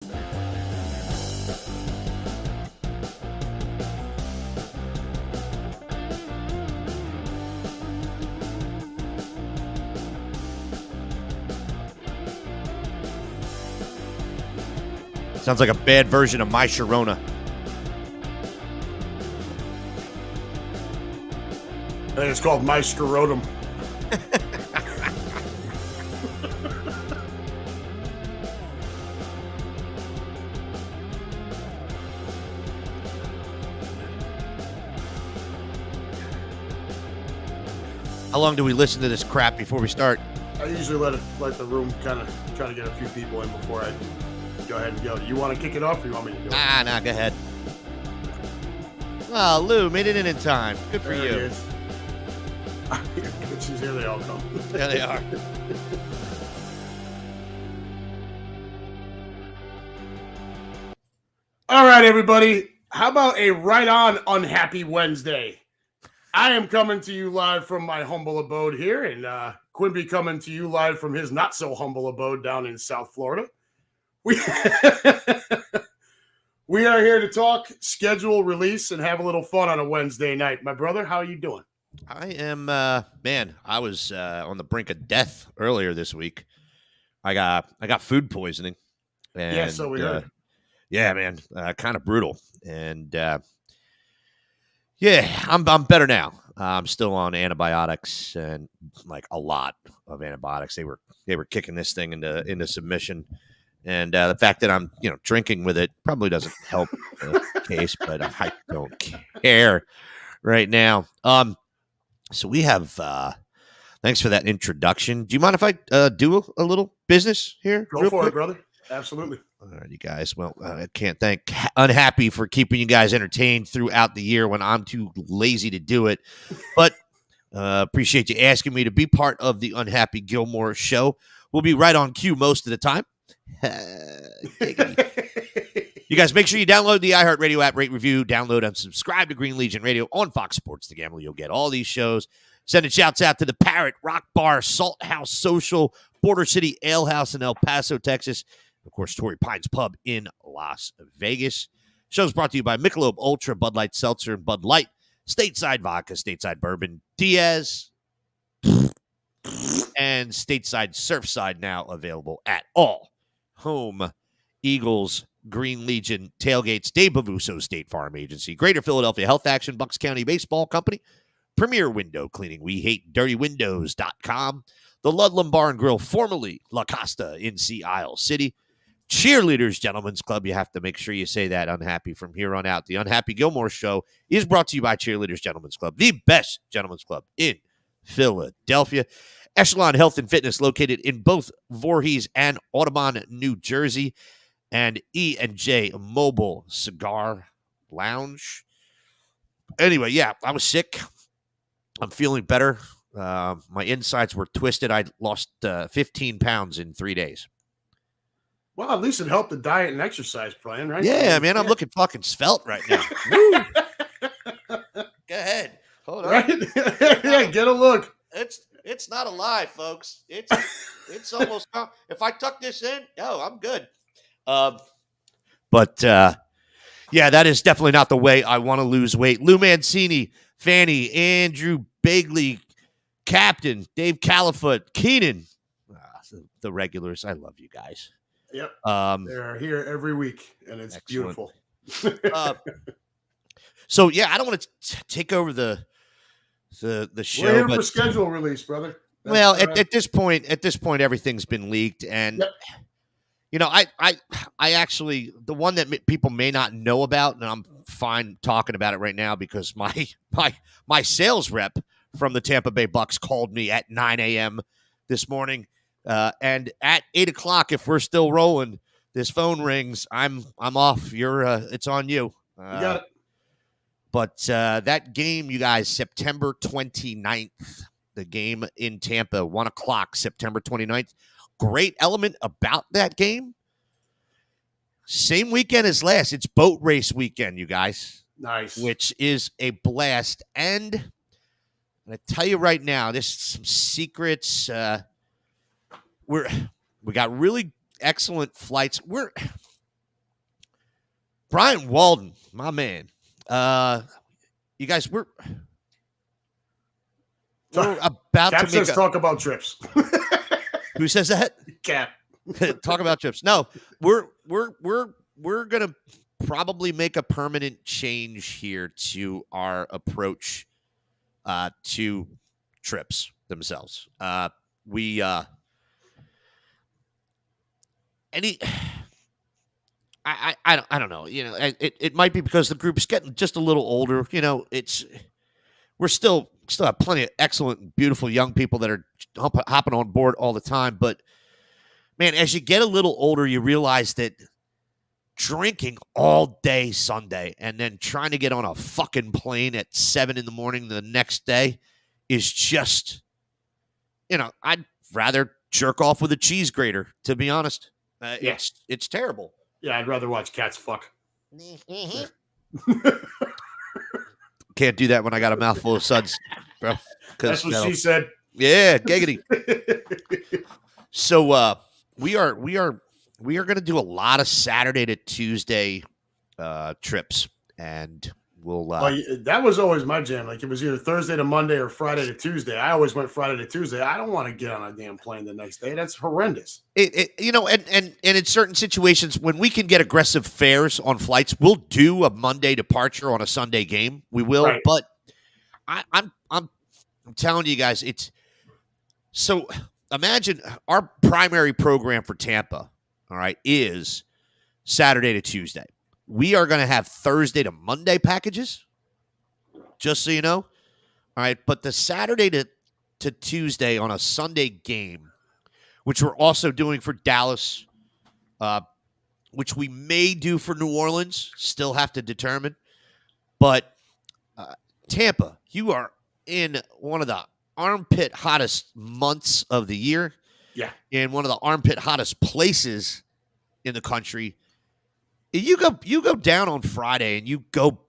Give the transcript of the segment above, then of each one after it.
Sounds like a bad version of My Sharona. I think it's called My Scrotum. How long do we listen to this crap before we start? I usually let the room kind of try to get a few people in before I go ahead and go. Do you want to kick it off or you want me to do it? Nah, go ahead. Well, Lou made it in time. Good for there you. It is. Here they all come. There they are. All right, everybody. How about a right-on unhappy Wednesday? I am coming to you live from my humble abode here, and Quimby coming to you live from his not-so-humble abode down in South Florida. We are here to talk, schedule, release, and have a little fun on a Wednesday night. My brother, how are you doing? I am, man, I was on the brink of death earlier this week. I got food poisoning. And, yeah, so we heard. Yeah, man, kind of brutal. And, yeah, I'm better now. I'm still on antibiotics and like a lot of antibiotics. They were kicking this thing into submission. And the fact that I'm, drinking with it probably doesn't help the case, but I don't care right now. So we have, thanks for that introduction. Do you mind if I do a little business here? Go for it, brother. Absolutely. All right, you guys. Well, I can't thank Unhappy for keeping you guys entertained throughout the year when I'm too lazy to do it. But appreciate you asking me to be part of the Unhappy Gilmore show. We'll be right on cue most of the time. You guys make sure you download the iHeartRadio app, rate, review, download, and subscribe to Green Legion Radio on Fox Sports The Gambler. You'll get all these shows. Sending shouts out to the Parrot, Rock Bar, Salt House Social, Border City Ale House in El Paso, Texas. Of course, Torrey Pines Pub in Las Vegas. Show's brought to you by Michelob Ultra, Bud Light Seltzer, and Bud Light, Stateside Vodka, Stateside Bourbon, Diaz, and Stateside Surfside, now available at all home Eagles, Green Legion tailgates. Dave Bavuso, State Farm Agency, Greater Philadelphia Health Action, Bucks County Baseball Company, Premier Window Cleaning, We Hate Dirty Windows.com, the Ludlam Bar and Grill, formerly La Costa in Sea Isle City, Cheerleaders Gentlemen's Club. You have to make sure you say that, Unhappy, from here on out. The Unhappy Gilmore Show is brought to you by Cheerleaders Gentlemen's Club, the best gentlemen's club in Philadelphia. Echelon Health and Fitness, located in both Voorhees and Audubon, New Jersey, and E&J Mobile Cigar Lounge. Anyway, yeah, I was sick. I'm feeling better. My insides were twisted. I lost 15 pounds in 3 days. Well, at least it helped the diet and exercise plan, right? Yeah, man, I'm looking fucking svelte right now. Woo! Go ahead. Hold on. Right? Yeah, get a look. It's not a lie, folks. It's almost if I tuck this in, I'm good. But yeah, that is definitely not the way I want to lose weight. Lou Mancini, Fanny, Andrew Bagley, Captain, Dave Califoot, Keenan, the regulars. I love you guys. Yep. They're here every week, and it's excellent. Beautiful. So yeah, I don't want to take over the show. We're here for schedule release, brother. At this point, everything's been leaked, and I actually, the one that people may not know about, and I'm fine talking about it right now because my sales rep from the Tampa Bay Bucks called me at 9 a.m. this morning. And at 8 o'clock, if we're still rolling, this phone rings. I'm off. It's on you. You got it. But that game, you guys, September 29th, the game in Tampa, 1 o'clock, September 29th. Great element about that game. Same weekend as last. It's boat race weekend, you guys. Nice. Which is a blast. And I tell you right now, there's some secrets. We got really excellent flights. Brian Walden, my man. You guys, we're about Cap to make says talk about trips. Who says that? Cap. Talk about trips. No, we're gonna probably make a permanent change here to our approach to trips themselves. We any I don't know. You know, it might be because the group's getting just a little older. You know, we're still have plenty of excellent, beautiful young people that are hopping on board all the time. But man, as you get a little older, you realize that drinking all day Sunday and then trying to get on a fucking plane at 7 a.m. the next day is just, you know, I'd rather jerk off with a cheese grater, to be honest. It's terrible. Yeah, I'd rather watch cats fuck. Can't do that when I got a mouthful of suds, bro. That's what she said. Yeah, giggity. So we are going to do a lot of Saturday to Tuesday trips, and we'll. That was always my jam. Like, it was either Thursday to Monday or Friday to Tuesday. I always went Friday to Tuesday. I don't want to get on a damn plane the next day. That's horrendous. You know, and in certain situations when we can get aggressive fares on flights, we'll do a Monday departure on a Sunday game. We will, right. But I'm telling you guys, it's so. Imagine our primary program for Tampa, all right, is Saturday to Tuesday. We are going to have Thursday to Monday packages, just so you know. All right, but the Saturday to Tuesday on a Sunday game, which we're also doing for Dallas, which we may do for New Orleans, still have to determine. But Tampa, you are in one of the armpit hottest months of the year. Yeah. In one of the armpit hottest places in the country. You go down on Friday and you go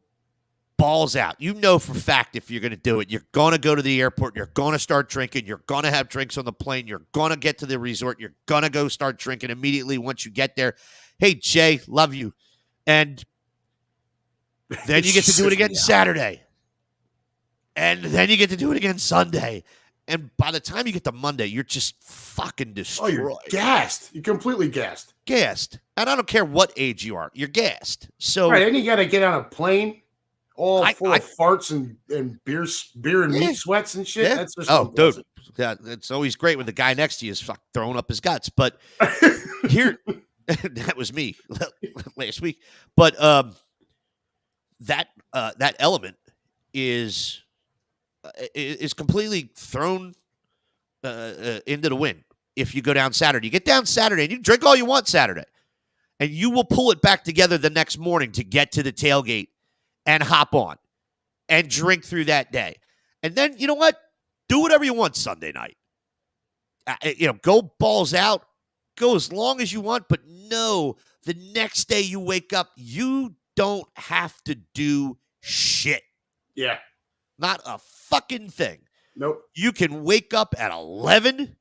balls out. You know for a fact if you're going to do it, you're going to go to the airport, you're going to start drinking, you're going to have drinks on the plane, you're going to get to the resort, you're going to go start drinking immediately once you get there. Hey, Jay, love you. And then you get to do it again Saturday. And then you get to do it again Sunday. And by the time you get to Monday, you're just fucking destroyed. Oh, you're gassed. You're completely gassed. Gassed. And I don't care what age you are. You're gassed. So right, then you got to get on a plane all full of farts and beer and meat sweats and shit. Yeah. That's just dude. Yeah, it's always great when the guy next to you is throwing up his guts. But here, that was me last week. But that element is completely thrown into the wind if you go down Saturday. You get down Saturday and you drink all you want Saturday, and you will pull it back together the next morning to get to the tailgate and hop on and drink through that day. And then, you know what? Do whatever you want Sunday night. Go balls out. Go as long as you want, but no, the next day you wake up, you don't have to do shit. Yeah. Not a fucking thing. Nope. You can wake up at 11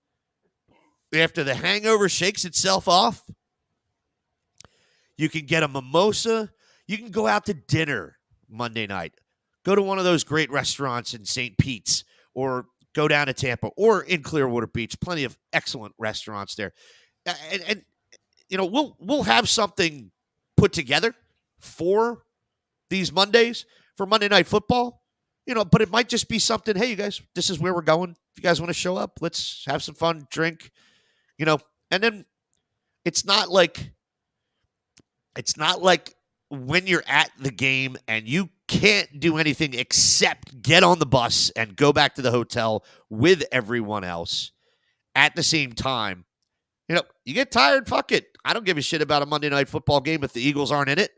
after the hangover shakes itself off. You can get a mimosa. You can go out to dinner Monday night. Go to one of those great restaurants in St. Pete's, or go down to Tampa, or in Clearwater Beach. Plenty of excellent restaurants there. And we'll have something put together for these Mondays, for Monday Night Football. But it might just be something, hey, you guys, this is where we're going. If you guys want to show up, let's have some fun, drink, and then it's not like when you're at the game and you can't do anything except get on the bus and go back to the hotel with everyone else at the same time. You get tired, fuck it. I don't give a shit about a Monday Night Football game if the Eagles aren't in it.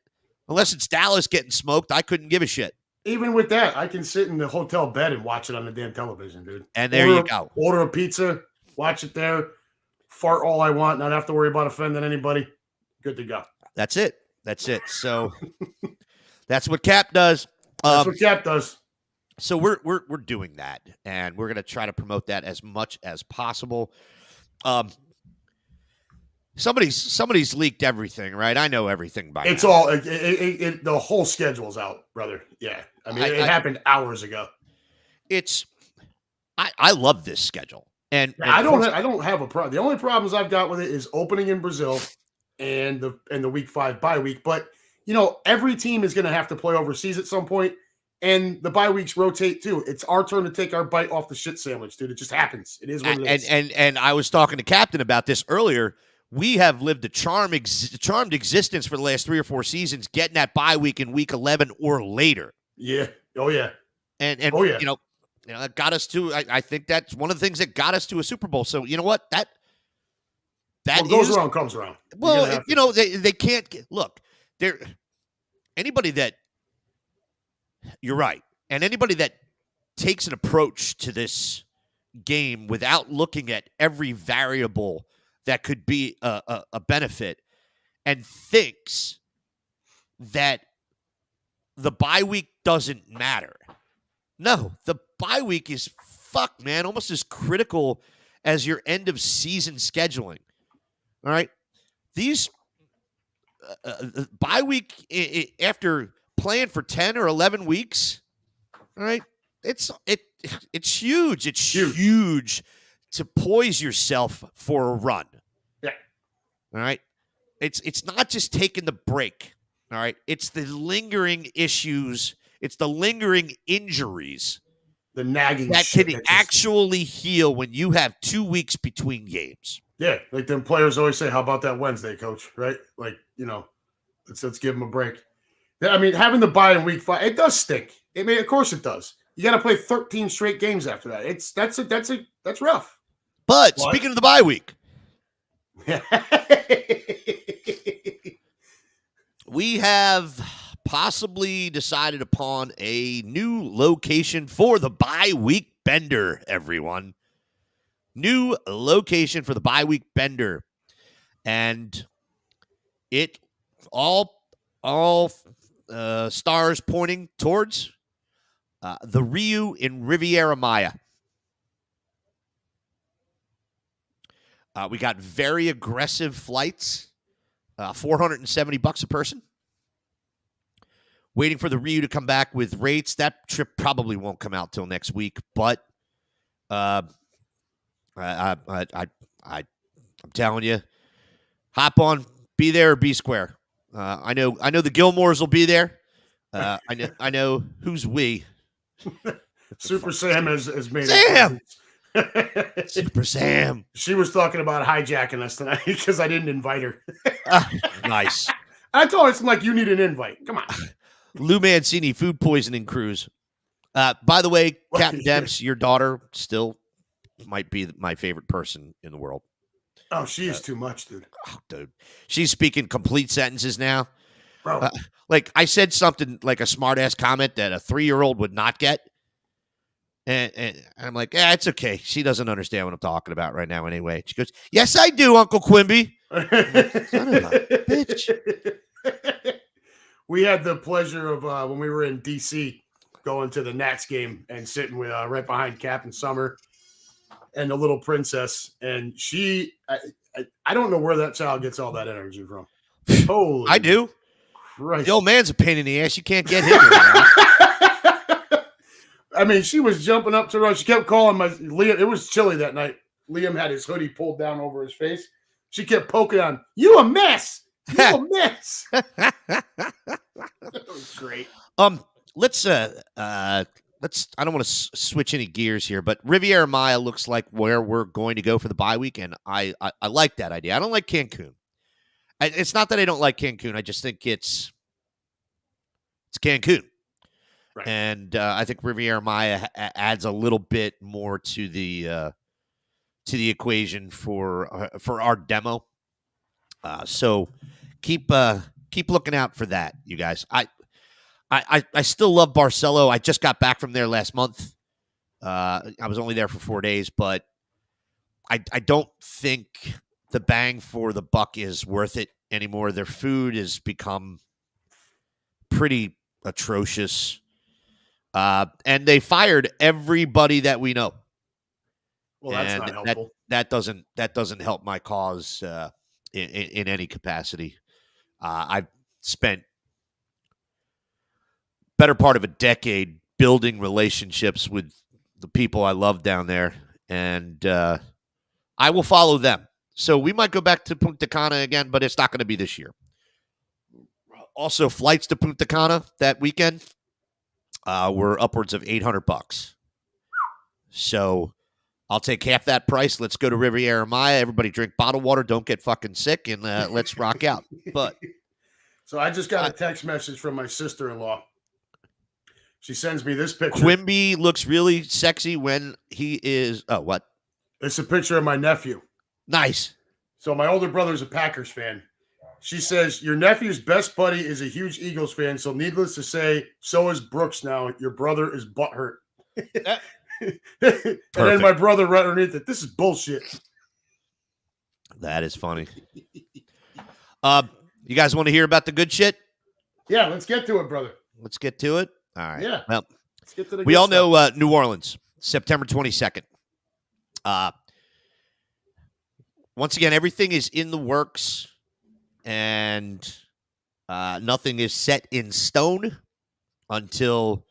Unless it's Dallas getting smoked, I couldn't give a shit. Even with that, I can sit in the hotel bed and watch it on the damn television, dude. And there you go. Order a pizza, watch it there, fart all I want, not have to worry about offending anybody. Good to go. That's it. So that's what Cap does. That's what Cap does. So we're doing that, and we're going to try to promote that as much as possible. Somebody's leaked everything, right? I know everything by It's now. all the whole schedule's out, brother. Yeah, I mean it happened hours ago. It's I love this schedule, and I don't first, I don't have a problem. The only problems I've got with it is opening in Brazil and the week 5 bye week. But every team is going to have to play overseas at some point, and the bye weeks rotate too. It's our turn to take our bite off the shit sandwich, dude. It just happens. It is what it is. and I was talking to Captain about this earlier. We have lived a charmed existence for the last 3 or 4 seasons, getting that bye week in week 11 or later. Yeah. Oh yeah. And oh yeah. That got us to. I think that's one of the things that got us to a Super Bowl. So you know what that what goes around comes around. Well, they can't look there. Anybody that you're right, and anybody that takes an approach to this game without looking at every variable that could be a benefit and thinks that the bye week doesn't matter. No, the bye week is man, almost as critical as your end of season scheduling. All right. These bye week after playing for 10 or 11 weeks, all right, it's huge. It's huge to poise yourself for a run. Yeah. All right. It's not just taking the break. All right. It's the lingering issues. It's the lingering injuries. The nagging that shit can actually heal when you have 2 weeks between games. Yeah. Like them players always say, how about that Wednesday, coach? Right? Like, let's give them a break. I mean, having the bye in week 5, it does stink. I mean, of course it does. You got to play 13 straight games after that. That's rough. But speaking of the bye week, we have possibly decided upon a new location for the bye week bender, everyone. New location for the bye week bender. And it all stars pointing towards the Rio in Riviera Maya. We got very aggressive flights, $470 a person. Waiting for the Rio to come back with rates. That trip probably won't come out till next week, but I'm telling you, hop on, be there or be square. I know the Gilmores will be there. I know who's we. Super Sam has made Sam. Super Sam. She was talking about hijacking us tonight because I didn't invite her. Nice. I told her it's like you need an invite. Come on. Lou Mancini food poisoning cruise. By the way, Captain Demps, your daughter still might be my favorite person in the world. Oh, she is too much, dude. Oh, dude. She's speaking complete sentences now. Bro. Like I said something like a smart-ass comment that a 3-year-old would not get. And I'm like, it's okay. She doesn't understand what I'm talking about right now anyway. She goes, yes, I do, Uncle Quimby. Like, son of a bitch. We had the pleasure of when we were in D.C. going to the Nats game and sitting with right behind Captain Summer and the little princess. And she, I don't know where that child gets all that energy from. Holy I do. Christ. The old man's a pain in the ass. You can't get him. I mean, she was jumping up to her. She kept calling Liam. It was chilly that night. Liam had his hoodie pulled down over his face. She kept poking on, you a mess. You a mess. That was great. Let's I don't want to switch any gears here, but Riviera Maya looks like where we're going to go for the bye week, and I like that idea. I don't like Cancun. It's not that I don't like Cancun. I just think it's Cancun. Right. And I think Riviera Maya adds a little bit more to the equation for our demo. So keep looking out for that, you guys. I still love Barcelo. I just got back from there last month. I was only there for 4 days, but I don't think the bang for the buck is worth it anymore. Their food has become pretty atrocious. And they fired everybody that we know. Well, that's not helpful. That doesn't help my cause in any capacity. I've spent better part of a decade building relationships with the people I love down there, and I will follow them. So we might go back to Punta Cana again, but it's not going to be this year. Also, flights to Punta Cana that weekend were upwards of $800. So I'll take half that price. Let's go to Riviera Maya. Everybody drink bottled water. Don't get fucking sick, and let's rock out. But so I just got a text message from my sister-in-law. She sends me this picture. Quimby looks really sexy when he is. Oh, what? It's a picture of my nephew. Nice. So my older brother's a Packers fan. She says, your nephew's best buddy is a huge Eagles fan, so needless to say, so is Brooks now. Your brother is butthurt. And then my brother right underneath it, this is bullshit. That is funny. You guys want to hear about the good shit? Yeah, let's get to it, brother. Let's get to it. All right. Yeah. Well, let's get to the we all know New Orleans, September 22nd. Once again, everything is in the works, and nothing is set in stone until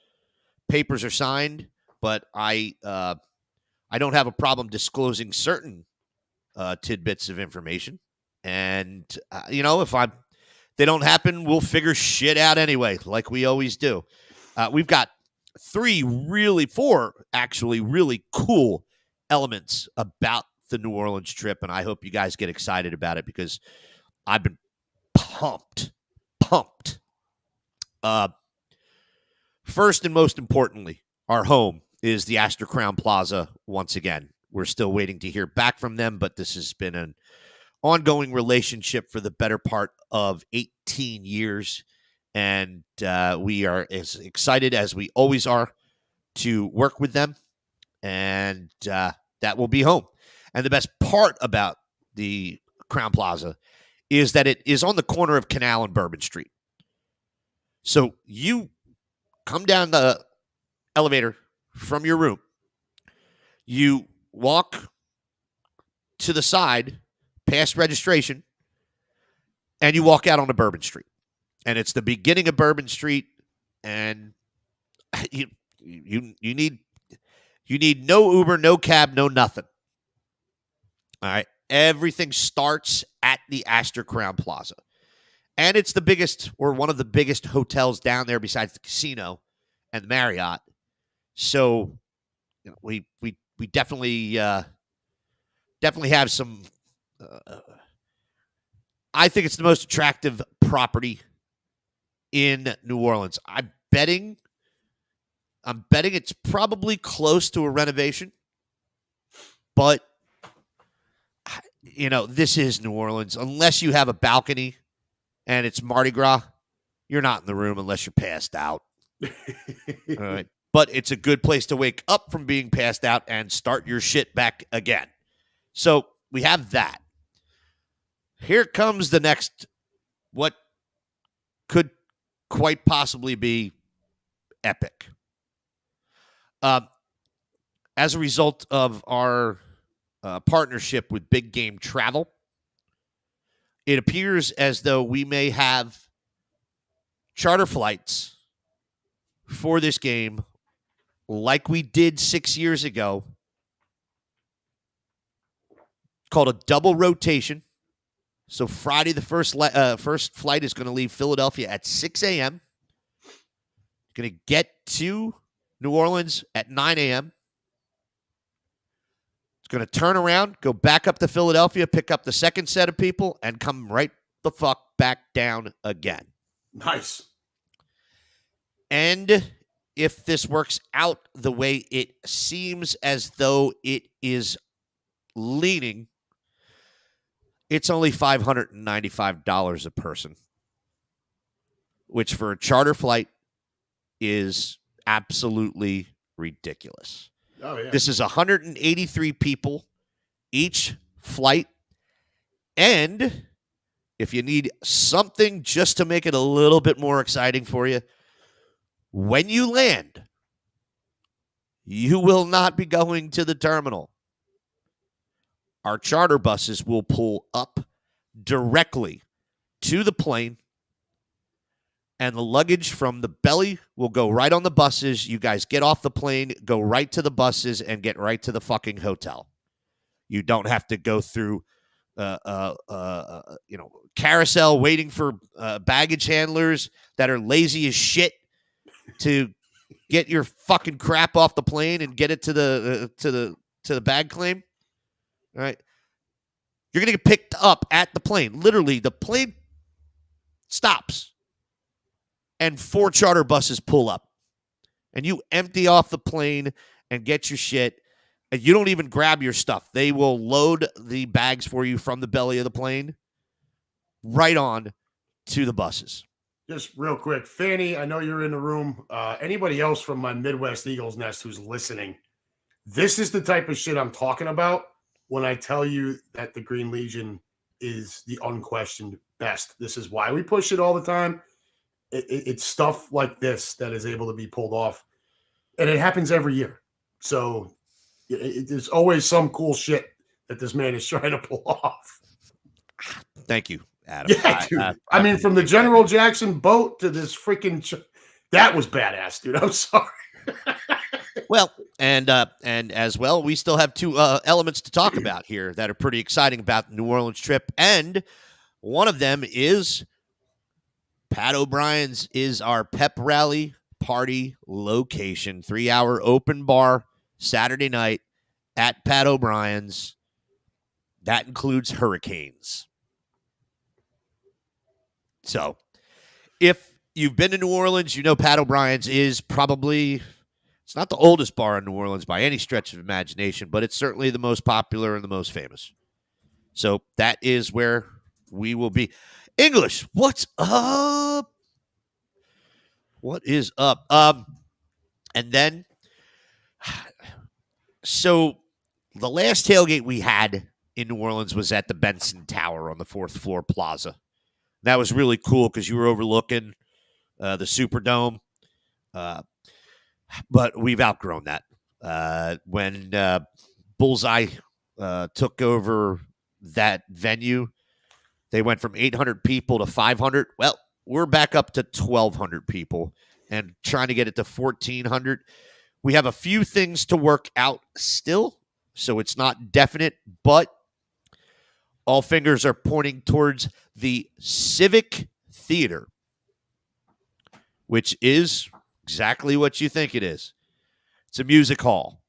papers are signed. But I don't have a problem disclosing certain tidbits of information. And if they don't happen, we'll figure shit out anyway, like we always do. We've got four actually really cool elements about the New Orleans trip, and I hope you guys get excited about it because I've been pumped. First and most importantly, our home is the Astor Crown Plaza once again. We're still waiting to hear back from them, but this has been an ongoing relationship for the better part of 18 years, and we are as excited as we always are to work with them, and that will be home. And the best part about the Crown Plaza is that it is on the corner of Canal and Bourbon Street. So you come down the elevator from your room, you walk to the side past registration, and you walk out onto Bourbon Street. And it's the beginning of Bourbon Street, and you need no Uber, no cab, no nothing. All right. Everything starts at the Astor Crown Plaza. And it's the biggest, or one of the biggest hotels down there besides the casino and the Marriott. So we definitely have some. I think it's the most attractive property in New Orleans. I'm betting it's probably close to a renovation, but this is New Orleans. Unless you have a balcony and it's Mardi Gras, you're not in the room unless you're passed out. All right. But it's a good place to wake up from being passed out and start your shit back again. So we have that. Here comes the next, what could quite possibly be epic. As a result of our partnership with Big Game Travel, it appears as though we may have charter flights for this game like we did 6 years ago, called a double rotation. So Friday, the first flight is going to leave Philadelphia at 6 a.m. Going to get to New Orleans at 9 a.m. It's going to turn around, go back up to Philadelphia, pick up the second set of people, and come right the fuck back down again. Nice. And if this works out the way it seems as though it is leaning, it's only $595 a person, which for a charter flight is absolutely ridiculous. Oh, yeah. This is 183 people each flight. And if you need something just to make it a little bit more exciting for you, when you land, you will not be going to the terminal. Our charter buses will pull up directly to the plane, and the luggage from the belly will go right on the buses. You guys get off the plane, go right to the buses, and get right to the fucking hotel. You don't have to go through, carousel waiting for baggage handlers that are lazy as shit to get your fucking crap off the plane and get it to the bag claim. All right, you're gonna get picked up at the plane. Literally, the plane stops, and 4 charter buses pull up, and you empty off the plane and get your shit. And you don't even grab your stuff. They will load the bags for you from the belly of the plane right on to the buses. Just real quick, Fanny, I know you're in the room. Anybody else from my Midwest Eagles nest who's listening, this is the type of shit I'm talking about when I tell you that the Green Legion is the unquestioned best. This is why we push it all the time. It's stuff like this that is able to be pulled off, and it happens every year. So there's always some cool shit that this man is trying to pull off. Thank you, Adam. Yeah, dude. I mean, from the General Jackson boat to this freaking that was badass, dude. I'm sorry. Well, and as well, we still have 2 elements to talk about here that are pretty exciting about the New Orleans trip, and one of them is Pat O'Brien's is our pep rally party location. 3-hour open bar Saturday night at Pat O'Brien's. That includes hurricanes. So if you've been to New Orleans, you know Pat O'Brien's is probably, it's not the oldest bar in New Orleans by any stretch of imagination, but it's certainly the most popular and the most famous. So that is where we will be. English, what's up? What is up? And then, so the last tailgate we had in New Orleans was at the Benson Tower on the 4th floor plaza. That was really cool because you were overlooking the Superdome. But we've outgrown that. When Bullseye took over that venue, they went from 800 people to 500. Well, we're back up to 1,200 people and trying to get it to 1,400. We have a few things to work out still, so it's not definite, but all fingers are pointing towards the Civic Theater, which is exactly what you think it is. It's a music hall.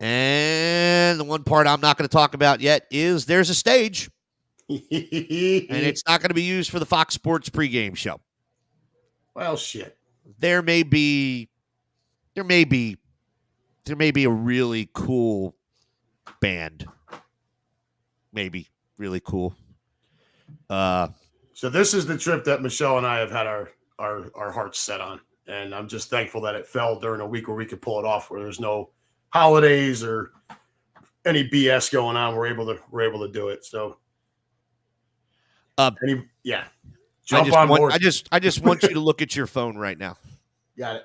And the one part I'm not going to talk about yet is there's a stage, and it's not going to be used for the Fox Sports pregame show. Well, shit. There may be a really cool band. Maybe really cool. So this is the trip that Michelle and I have had our hearts set on, and I'm just thankful that it fell during a week where we could pull it off, where there's no holidays or any BS going on. We're able to do it. So, jump on board. I just want you to look at your phone right now. Got it.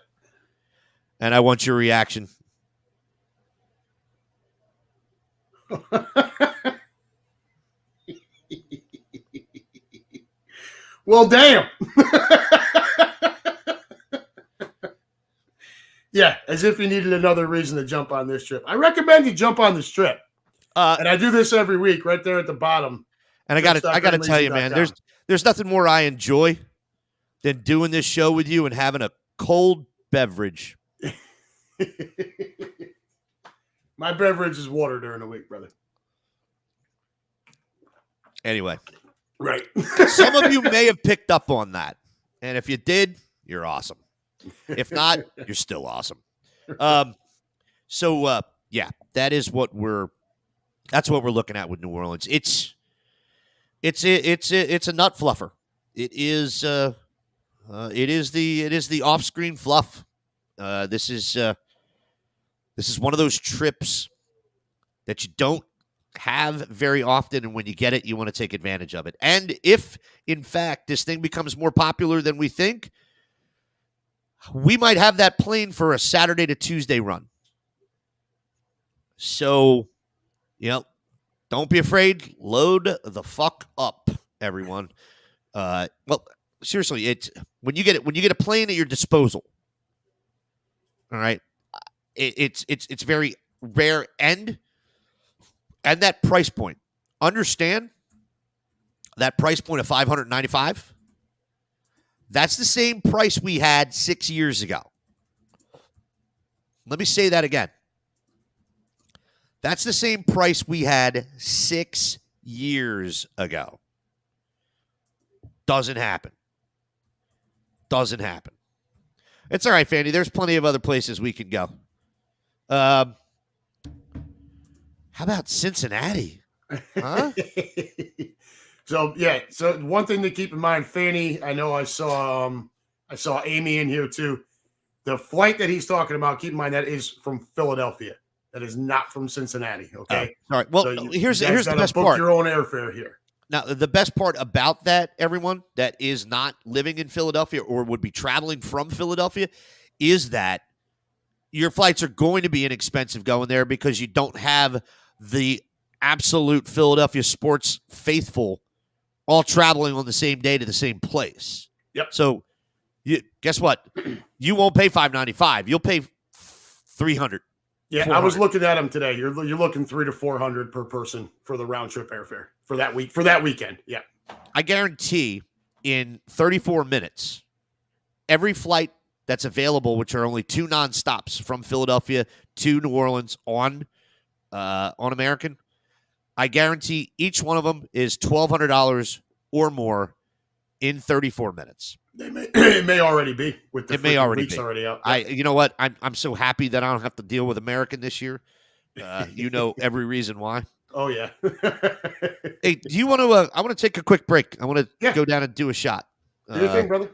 And I want your reaction. Well, damn. Yeah, as if you needed another reason to jump on this trip. I recommend you jump on this trip. And I do this every week right there at the bottom. And I got to tell you, man, there's nothing more I enjoy than doing this show with you and having a cold beverage. My beverage is water during the week, brother. Anyway. Right. Some of you may have picked up on that. And if you did, you're awesome. If not, you're still awesome. Yeah, that's what we're looking at with New Orleans. It's a nut fluffer. It is the off-screen fluff. This is one of those trips that you don't have very often, and when you get it, you want to take advantage of it. And if, in fact, this thing becomes more popular than we think, we might have that plane for a Saturday to Tuesday run. So, don't don't be afraid. Load the fuck up, everyone. Well, seriously, it's when you get a plane at your disposal. All right, it's very rare, and that price point. Understand that price point of $595. That's the same price we had 6 years ago. Let me say that again. That's the same price we had 6 years ago. Doesn't happen. Doesn't happen. It's all right, Fanny. There's plenty of other places we can go. How about Cincinnati? Huh? So one thing to keep in mind, Fanny, I know I saw Amy in here too. The flight that he's talking about, keep in mind that is from Philadelphia. That is not from Cincinnati. Okay. All right. Well, so here's the best book part. Your own airfare here. Now, the best part about that, everyone that is not living in Philadelphia or would be traveling from Philadelphia, is that your flights are going to be inexpensive going there because you don't have the absolute Philadelphia sports faithful all traveling on the same day to the same place. Yep. So, guess what? You won't pay $595. You'll pay $300. Yeah, I was looking at them today. You're looking $300 to $400 per person for the round trip airfare for that week, for that weekend. Yeah. I guarantee in 34 minutes, every flight that's available, which are only 2 nonstops from Philadelphia to New Orleans on American, I guarantee each one of them is $1,200 or more in 34 minutes. It may already be with the weeks already out. You know what? I'm so happy that I don't have to deal with American this year. You know every reason why. Oh yeah. Hey, do you want to? I want to take a quick break. I want to go down and do a shot. Do your thing, brother.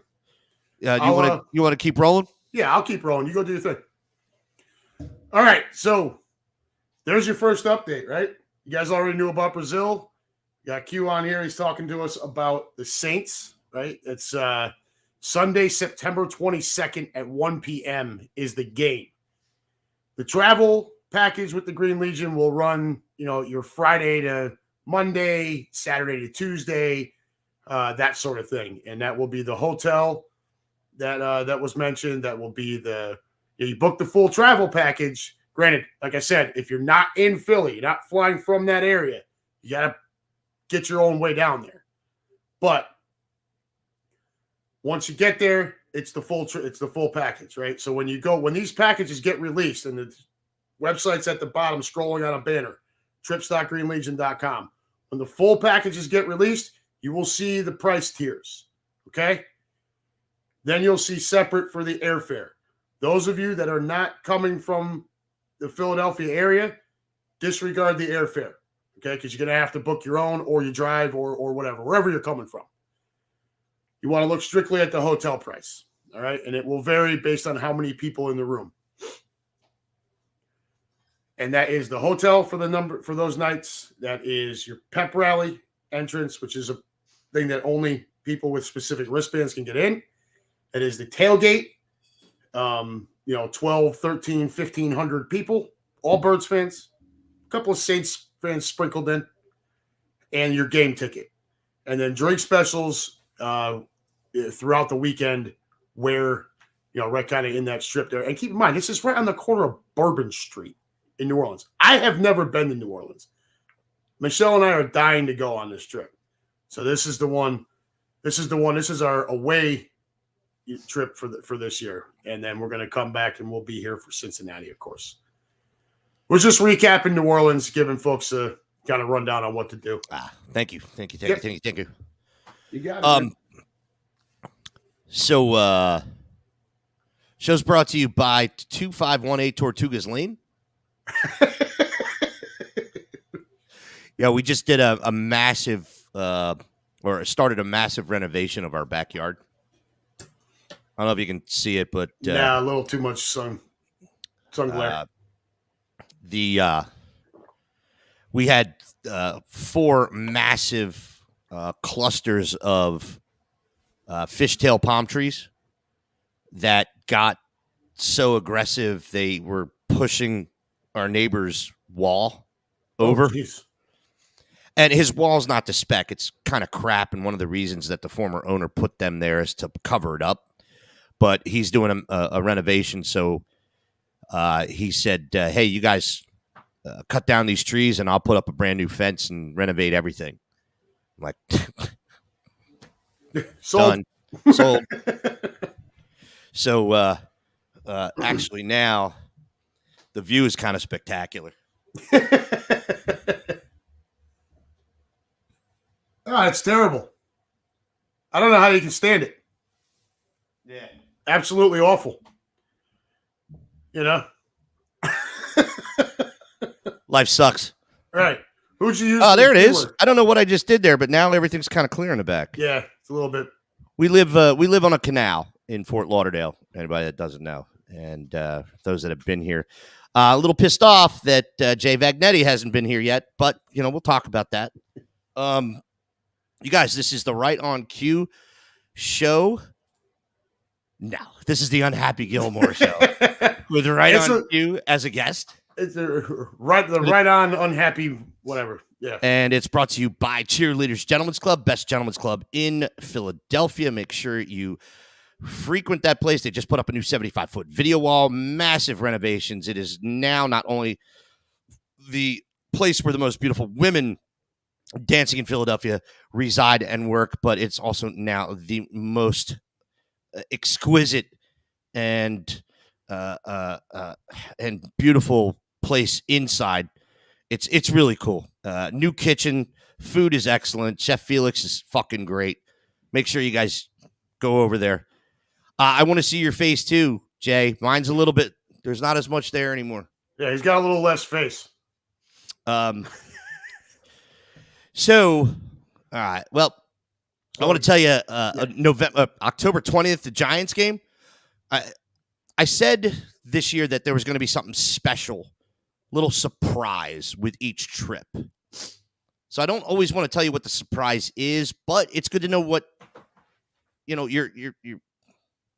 You want to keep rolling? Yeah, I'll keep rolling. You go do your thing. All right. So there's your first update, right? You guys already knew about Brazil. You got Q on here. He's talking to us about the Saints, right? It's Sunday, September 22nd at 1 p.m. is the game. The travel package with the Green Legion will run, your Friday to Monday, Saturday to Tuesday, that sort of thing. And that will be the hotel that was mentioned. That will be you book the full travel package. Granted, like I said, if you're not in Philly, you're not flying from that area, you got to get your own way down there. But once you get there, it's the full package, right? So when these packages get released, and the website's at the bottom, scrolling on a banner, trips.greenlegion.com. When the full packages get released, you will see the price tiers, okay? Then you'll see separate for the airfare. Those of you that are not coming from the Philadelphia area, disregard the airfare, okay? Because you're going to have to book your own, or you drive, or whatever, wherever you're coming from. You want to look strictly at the hotel price, all right? And it will vary based on how many people in the room. And that is the hotel for those nights. That is your pep rally entrance, which is a thing that only people with specific wristbands can get in. It is the tailgate, 12, 13, 1,500 people, all Birds fans, a couple of Saints fans sprinkled in, and your game ticket. And then drink specials throughout the weekend where, right kind of in that strip there. And keep in mind, this is right on the corner of Bourbon Street in New Orleans. I have never been to New Orleans. Michelle and I are dying to go on this trip. So this is the one. This is our away trip for this year. And then we're going to come back and we'll be here for Cincinnati, of course. We're just recapping New Orleans, giving folks a kind of rundown on what to do. Thank you. You got it. So, show's brought to you by 2518 Tortugas Lane. Yeah, we just did a massive, or started a massive renovation of our backyard. I don't know if you can see it, but a little too much sun glare. We had 4 massive clusters of fishtail palm trees that got so aggressive they were pushing our neighbor's wall over. And his wall's not the spec. It's kind of crap. And one of the reasons that the former owner put them there is to cover it up. But he's doing a renovation. So he said, hey, you guys cut down these trees and I'll put up a brand new fence and renovate everything. I'm like, Sold. done. Sold. So actually now the view is kind of spectacular. Oh, it's terrible. I don't know how you can stand it. Yeah. Absolutely awful. You know? Life sucks. Right. Who'd you use? Oh, there it is. I don't know what I just did there, but now everything's kind of clear in the back. Yeah, it's a little bit. We live on a canal in Fort Lauderdale. Anybody that doesn't know, and those that have been here, a little pissed off that Jay Vagnetti hasn't been here yet, but we'll talk about that. You guys, this is the Right on Cue show. No, this is the Unhappy Gilmore show with Right on Cue as a guest. It's right on unhappy whatever. Yeah. And it's brought to you by Cheerleaders Gentlemen's Club, best gentlemen's club in Philadelphia. Make sure you frequent that place. They just put up a new 75-foot video wall, massive renovations. It is now not only the place where the most beautiful women dancing in Philadelphia reside and work, but it's also now the most exquisite and beautiful place inside. It's really cool. New kitchen, food is excellent. Chef Felix is fucking great. Make sure you guys go over there. I want to see your face too, Jay. Mine's a little bit. There's not as much there anymore. Yeah, he's got a little less face. So, all right. Well, I want to tell you, October 20th, the Giants game. I said this year that there was going to be something special, little surprise with each trip. So I don't always want to tell you what the surprise is, but it's good to know what you're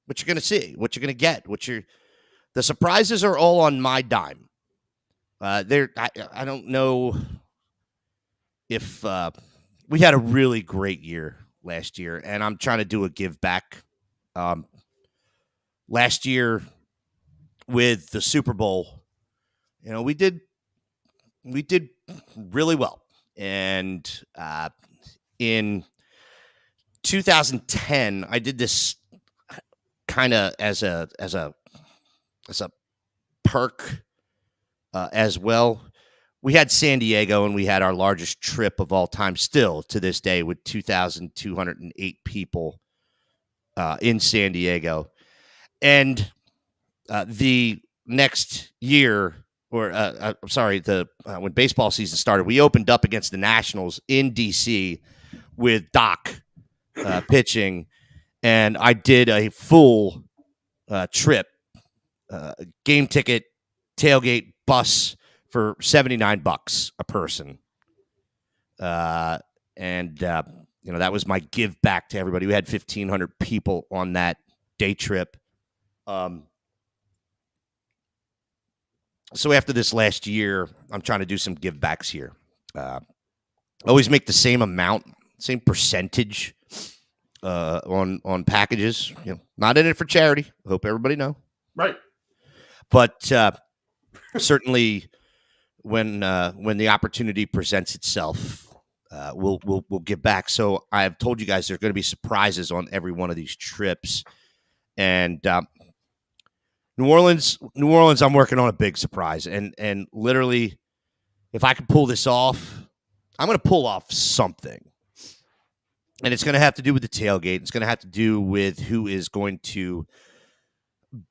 what you're going to see, what you're going to get, the surprises are all on my dime. I don't know if we had a really great year last year, and I'm trying to do a give back. Last year with the Super Bowl, we did really well, and in 2010, I did this kind of as a perk as well. We had San Diego, and we had our largest trip of all time still to this day with 2,208 people in San Diego. And the next year, when baseball season started, we opened up against the Nationals in D.C. with Doc pitching, and I did a full trip, game ticket, tailgate, bus for $79 a person. That was my give back to everybody. We had 1,500 people on that day trip. So after this last year, I'm trying to do some give backs here. Always make the same amount, same percentage on packages. Not in it for charity. Hope everybody know. Right. But certainly when the opportunity presents itself, we'll give back. So I've told you guys there's going to be surprises on every one of these trips. And New Orleans, I'm working on a big surprise. And literally, if I can pull this off, I'm going to pull off something. And it's going to have to do with the tailgate. It's going to have to do with who is going to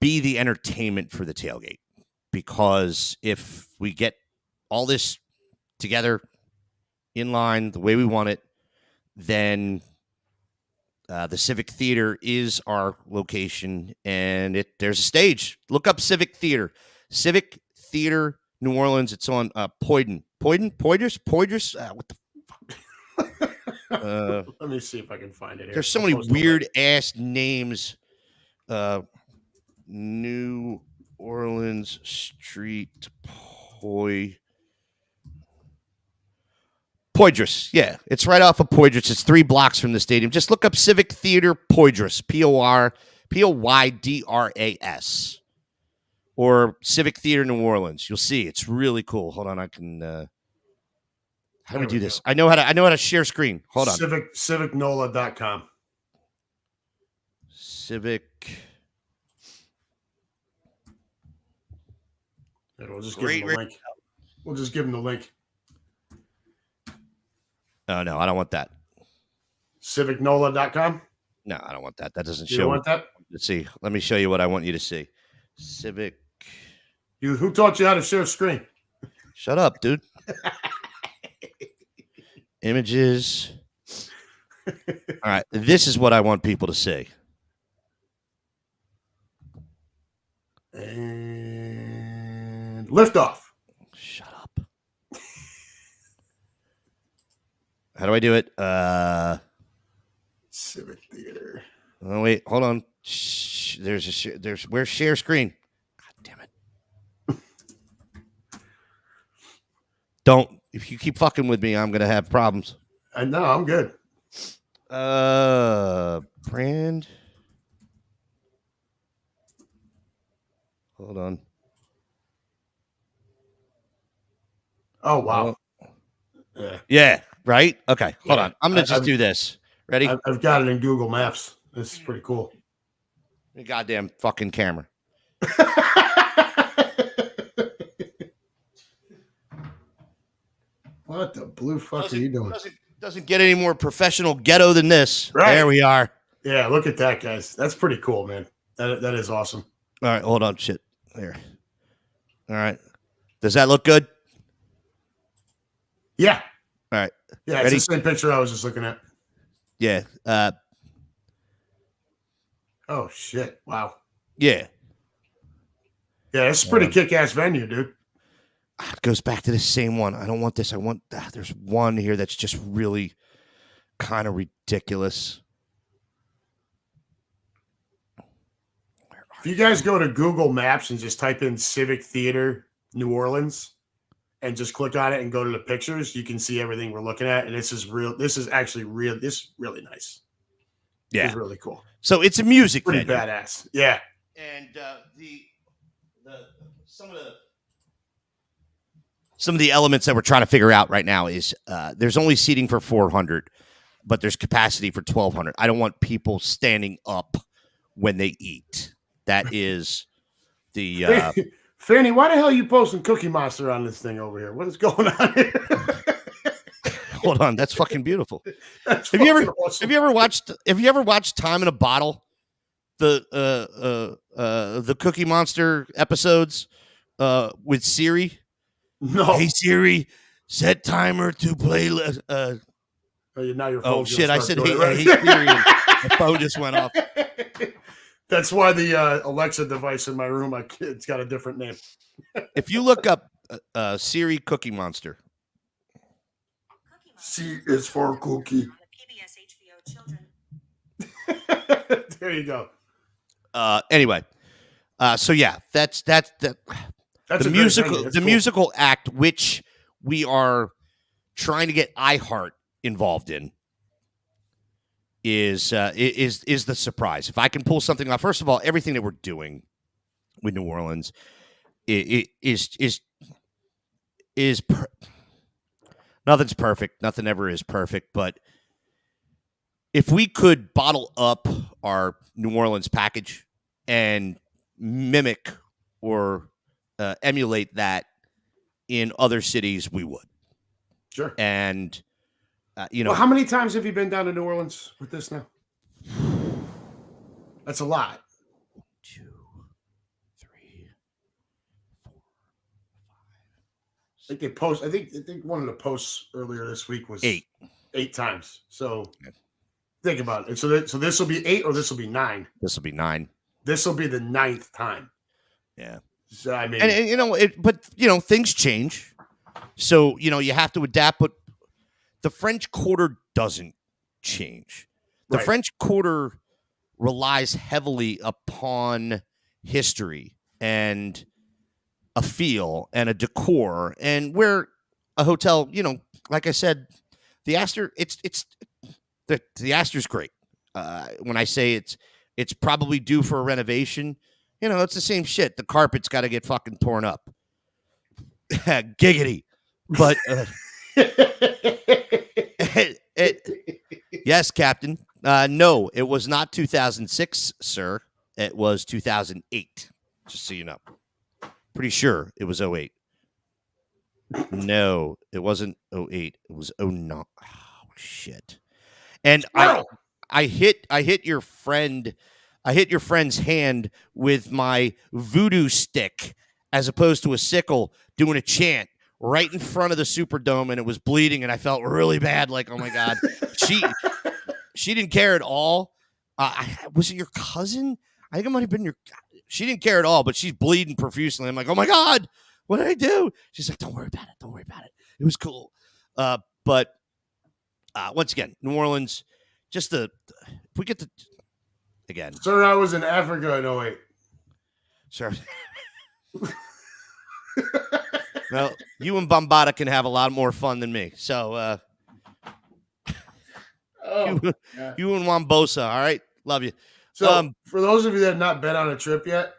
be the entertainment for the tailgate. Because if we get all this together in line the way we want it, then the Civic Theater is our location, and there's a stage. Look up Civic Theater. Civic Theater, New Orleans. It's on Poydras? What the fuck? Let me see if I can find it here. There's so many weird-ass names. New Orleans Street, Poydras. Yeah, it's right off of Poydras. It's 3 blocks from the stadium. Just look up Civic Theater Poydras, Poydras, or Civic Theater New Orleans. You'll see. It's really cool. Hold on, I can. How do we do this? I know how to share screen. Hold on. Civicnola.com. Civic. We'll just give him the link. We'll just give him the link. Oh, no, I don't want that. Civicnola.com? No, I don't want that. That doesn't show. You don't want that? Let's see. Let me show you what I want you to see. Civic. Who taught you how to share screen? Shut up, dude. Images. All right. This is what I want people to see. And liftoff. Shut up. How do I do it? Civic Theater. Oh, wait. Hold on. Where's share screen? God damn it. Don't. If you keep fucking with me, I'm going to have problems. No, I'm good. Brand. Hold on. Oh, wow. Yeah, right? Okay, hold on. I'm going to just do this. Ready? I've got it in Google Maps. This is pretty cool. The goddamn fucking camera. What the blue fuck are you doing? Doesn't get any more professional ghetto than this. Right. There we are. Yeah, look at that, guys. That's pretty cool, man. That is awesome. All right, hold on. Shit. There. All right. Does that look good? Yeah. All right. Yeah, it's the same picture I was just looking at. Yeah. Oh, shit. Wow. Yeah. Yeah, it's a pretty kick-ass venue, dude. It goes back to the same one. I don't want this. I want there's one here that's just really kind of ridiculous. If you guys go to Google Maps and just type in Civic Theater New Orleans and just click on it and go to the pictures, you can see everything we're looking at. And this is real. This is actually real. This is really nice. Yeah. It's really cool. So it's a music pretty venue. Badass. Yeah. And some of the elements that we're trying to figure out right now is there's only seating for 400, but there's capacity for 1,200. I don't want people standing up when they eat. That is the Fanny, why the hell are you posting Cookie Monster on this thing over here? What is going on here? Hold on, that's fucking beautiful. Have you ever watched Time in a Bottle? The Cookie Monster episodes with Siri? No. Hey Siri, set timer to play. Now your oh shit! I said hey Siri. And the phone just went off. That's why the Alexa device in my room, it's got a different name. If you look up Siri Cookie Monster. C is for cookie. There you go. Anyway, so yeah, that's the musical act, which we are trying to get iHeart involved in, is the surprise. If I can pull something off, first of all, everything that we're doing with New Orleans is nothing's perfect. Nothing ever is perfect. But if we could bottle up our New Orleans package and mimic or emulate that in other cities, we would. Sure. And well, how many times have you been down to New Orleans with this now? That's a lot. 2, 3, 4, 5. I think one of the posts earlier this week was 8 times. So think about it. So this will be 8 or this will be 9. This will be 9. This will be the 9th time. Yeah. So, I mean, and but things change. So you have to adapt. But the French Quarter doesn't change. The French Quarter relies heavily upon history and a feel and a decor, and where a hotel, like I said, the Astor, the Astor's great. When I say it's probably due for a renovation, it's the same shit. The carpet's got to get fucking torn up. Giggity. But yes, Captain. No, it was not 2006, sir. It was 2008. Just so you know. Pretty sure it was 08. No, it wasn't 08. It was 09. Oh, shit. And I hit your friend. I hit your friend's hand with my voodoo stick as opposed to a sickle doing a chant right in front of the Superdome, and it was bleeding, and I felt really bad. Like, oh my God. She didn't care at all. Was it your cousin? I think it might have been she didn't care at all, but she's bleeding profusely. I'm like, oh my God, what did I do? She's like, don't worry about it. Don't worry about it. It was cool. But once again, New Orleans, just if we get to, again. Sir, I was in Africa in 08. Sure. Well, you and Bombada can have a lot more fun than me. So, you and Wambosa, all right? Love you. So, for those of you that have not been on a trip yet,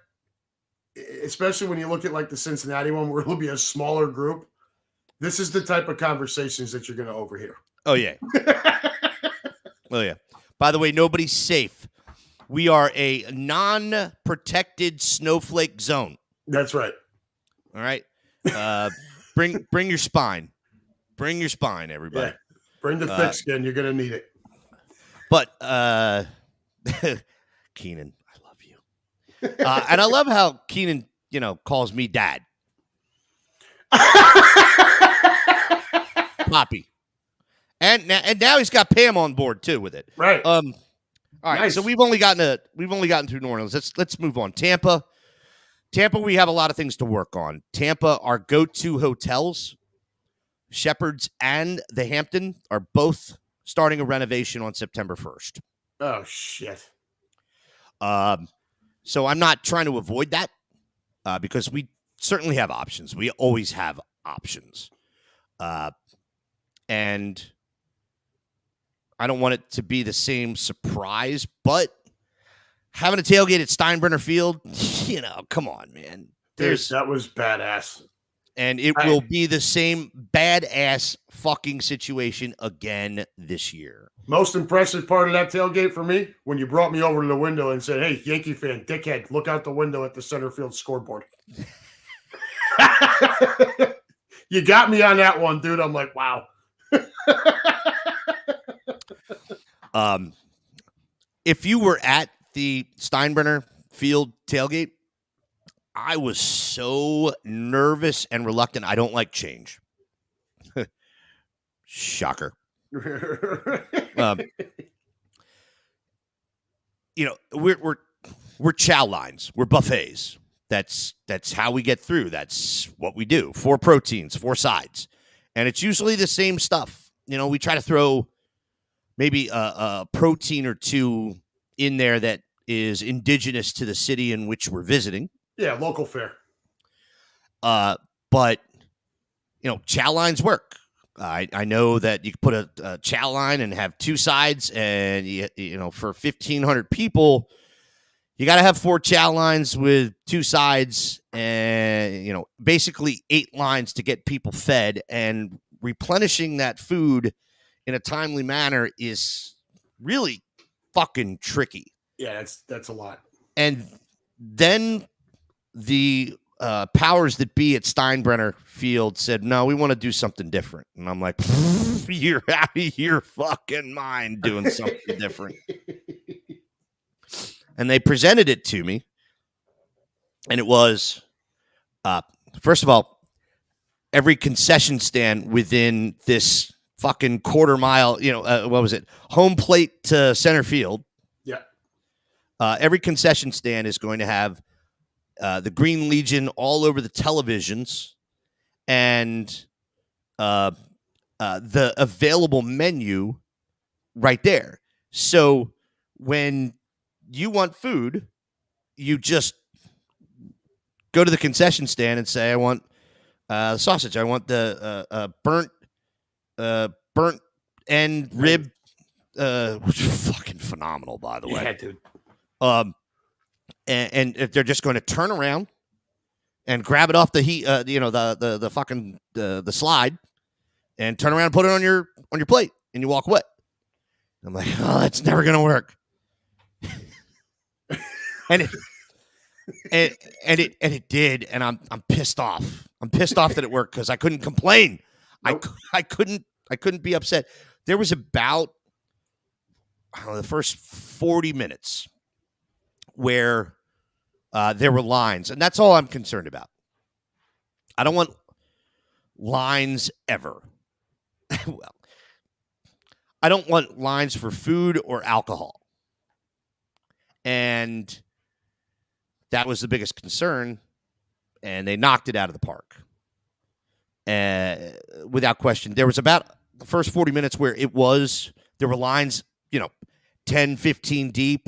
especially when you look at like the Cincinnati one, where it'll be a smaller group, this is the type of conversations that you're going to overhear. Oh, yeah. Oh, yeah. By the way, nobody's safe. We are a non-protected snowflake zone. That's right. All right. Bring your spine. Bring your spine, everybody. Yeah. Bring the thick skin. You're going to need it. But Keenan, I love you. And I love how Keenan, calls me dad. Poppy. And now he's got Pam on board too with it. Right. All right. Nice. So we've only gotten through New Orleans. Let's move on. Tampa, we have a lot of things to work on. Tampa, our go-to hotels, Shepherd's and the Hampton, are both starting a renovation on September 1st. Oh, shit. So I'm not trying to avoid that because we certainly have options. We always have options. And I don't want it to be the same surprise, but having a tailgate at Steinbrenner Field, come on, man. That was badass. And it will be the same badass fucking situation again this year. Most impressive part of that tailgate for me, when you brought me over to the window and said, hey, Yankee fan, dickhead, look out the window at the center field scoreboard. You got me on that one, dude. I'm like, wow. If you were at the Steinbrenner Field tailgate, I was so nervous and reluctant. I don't like change. Shocker. We're chow lines. We're buffets. That's how we get through. That's what we do. 4 proteins, 4 sides. And it's usually the same stuff. We try to throw maybe a protein or 2 in there that is indigenous to the city in which we're visiting. Yeah, local fare. But chow lines work. I know that you can put a chow line and have 2 sides, and for 1,500 people, you got to have 4 chow lines with 2 sides, and basically 8 lines to get people fed. And replenishing that food in a timely manner is really fucking tricky. Yeah, that's a lot. And then the powers that be at Steinbrenner Field said, no, we want to do something different. And I'm like, you're out of your fucking mind doing something different. And they presented it to me. And it was, first of all, every concession stand within this fucking quarter mile, what was it? Home plate to center field. Yeah. Every concession stand is going to have the Green Legion all over the televisions, and the available menu right there. So when you want food, you just go to the concession stand and say, I want sausage. I want the burnt and rib, which is fucking phenomenal, by the way. Yeah, dude. And they're just going to turn around and grab it off the heat, the fucking the slide, and turn around and put it on your plate, and you walk away. I'm like, oh, that's never gonna work. and it did, and I'm pissed off. I'm pissed off that it worked because I couldn't complain. Nope. I couldn't be upset. There was about the first 40 minutes where there were lines, and that's all I'm concerned about. I don't want lines ever. Well, I don't want lines for food or alcohol. And that was the biggest concern, and they knocked it out of the park. Without question. There was about the first 40 minutes where there were lines, 10, 15 deep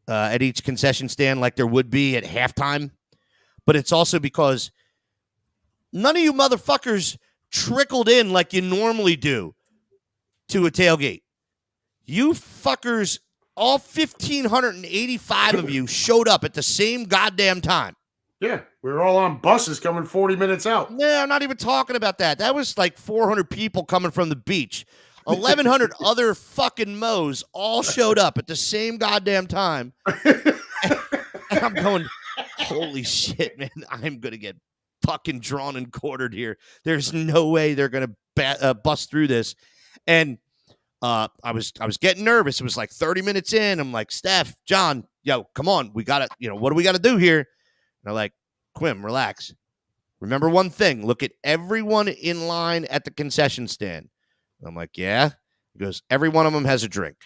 at each concession stand like there would be at halftime. But it's also because none of you motherfuckers trickled in like you normally do to a tailgate. You fuckers, all 1,585 of you showed up at the same goddamn time. Yeah, we were all on buses coming 40 minutes out. No, I'm not even talking about that. That was like 400 people coming from the beach. 1,100 other fucking mows all showed up at the same goddamn time. And I'm going, holy shit, man. I'm going to get fucking drawn and quartered here. There's no way they're going to bust through this. And I was getting nervous. It was like 30 minutes in. I'm like, Steph, John, yo, come on. We got to, what do we got to do here? And they're like, Quim, relax. Remember one thing. Look at everyone in line at the concession stand. And I'm like, yeah. He goes, every one of them has a drink.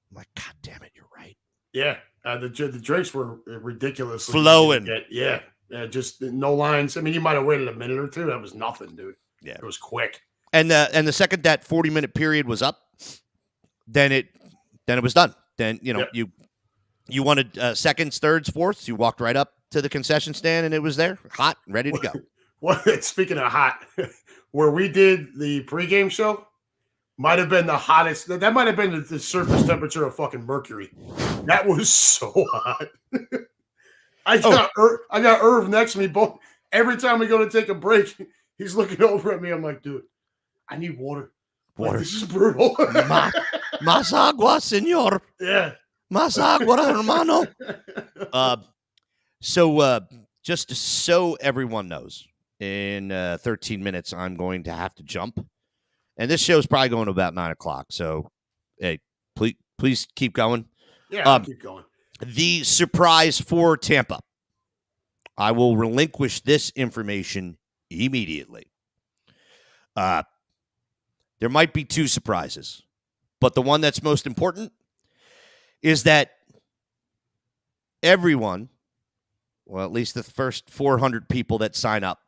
I'm like, God damn it, you're right. Yeah, the drinks were ridiculously flowing. Yeah, just no lines. I mean, you might have waited a minute or two. That was nothing, dude. Yeah, it was quick. And the second that 40-minute period was up, then it was done. Then you wanted seconds, thirds, fourths. You walked right up to the concession stand, and it was there, hot, ready to go. Well, speaking of hot, where we did the pregame show, might have been the hottest. That might have been the surface temperature of fucking Mercury. That was so hot. I got Irv next to me. Both every time we go to take a break, he's looking over at me. I'm like, dude, I need water. Like, this is brutal. Más agua, señor. Yeah. Más agua, hermano. So just so everyone knows, in 13 minutes, I'm going to have to jump. And this show's probably going to about 9 o'clock. So, hey, please keep going. Yeah, keep going. The surprise for Tampa. I will relinquish this information immediately. There might be two surprises, but the one that's most important is that everyone, well, at least the first 400 people that sign up,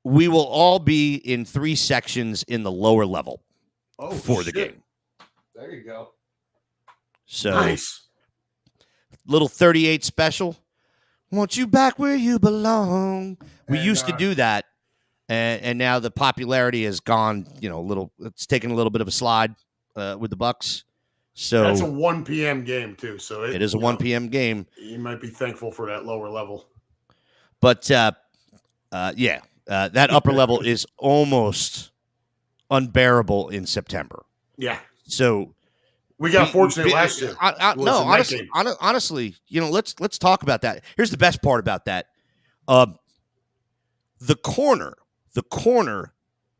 we will all be in 3 sections in the lower level for the game. There you go. So, nice. Little 38 special. Want you back where you belong. We used to do that, and now the popularity has gone, it's taken a little bit of a slide with the Bucks. So that's a 1 p.m. game, too. So it is a 1 p.m. game. You might be thankful for that lower level. But, that upper level is almost unbearable in September. Yeah. So we got fortunate last year. Honestly, let's talk about that. Here's the best part about that. The corner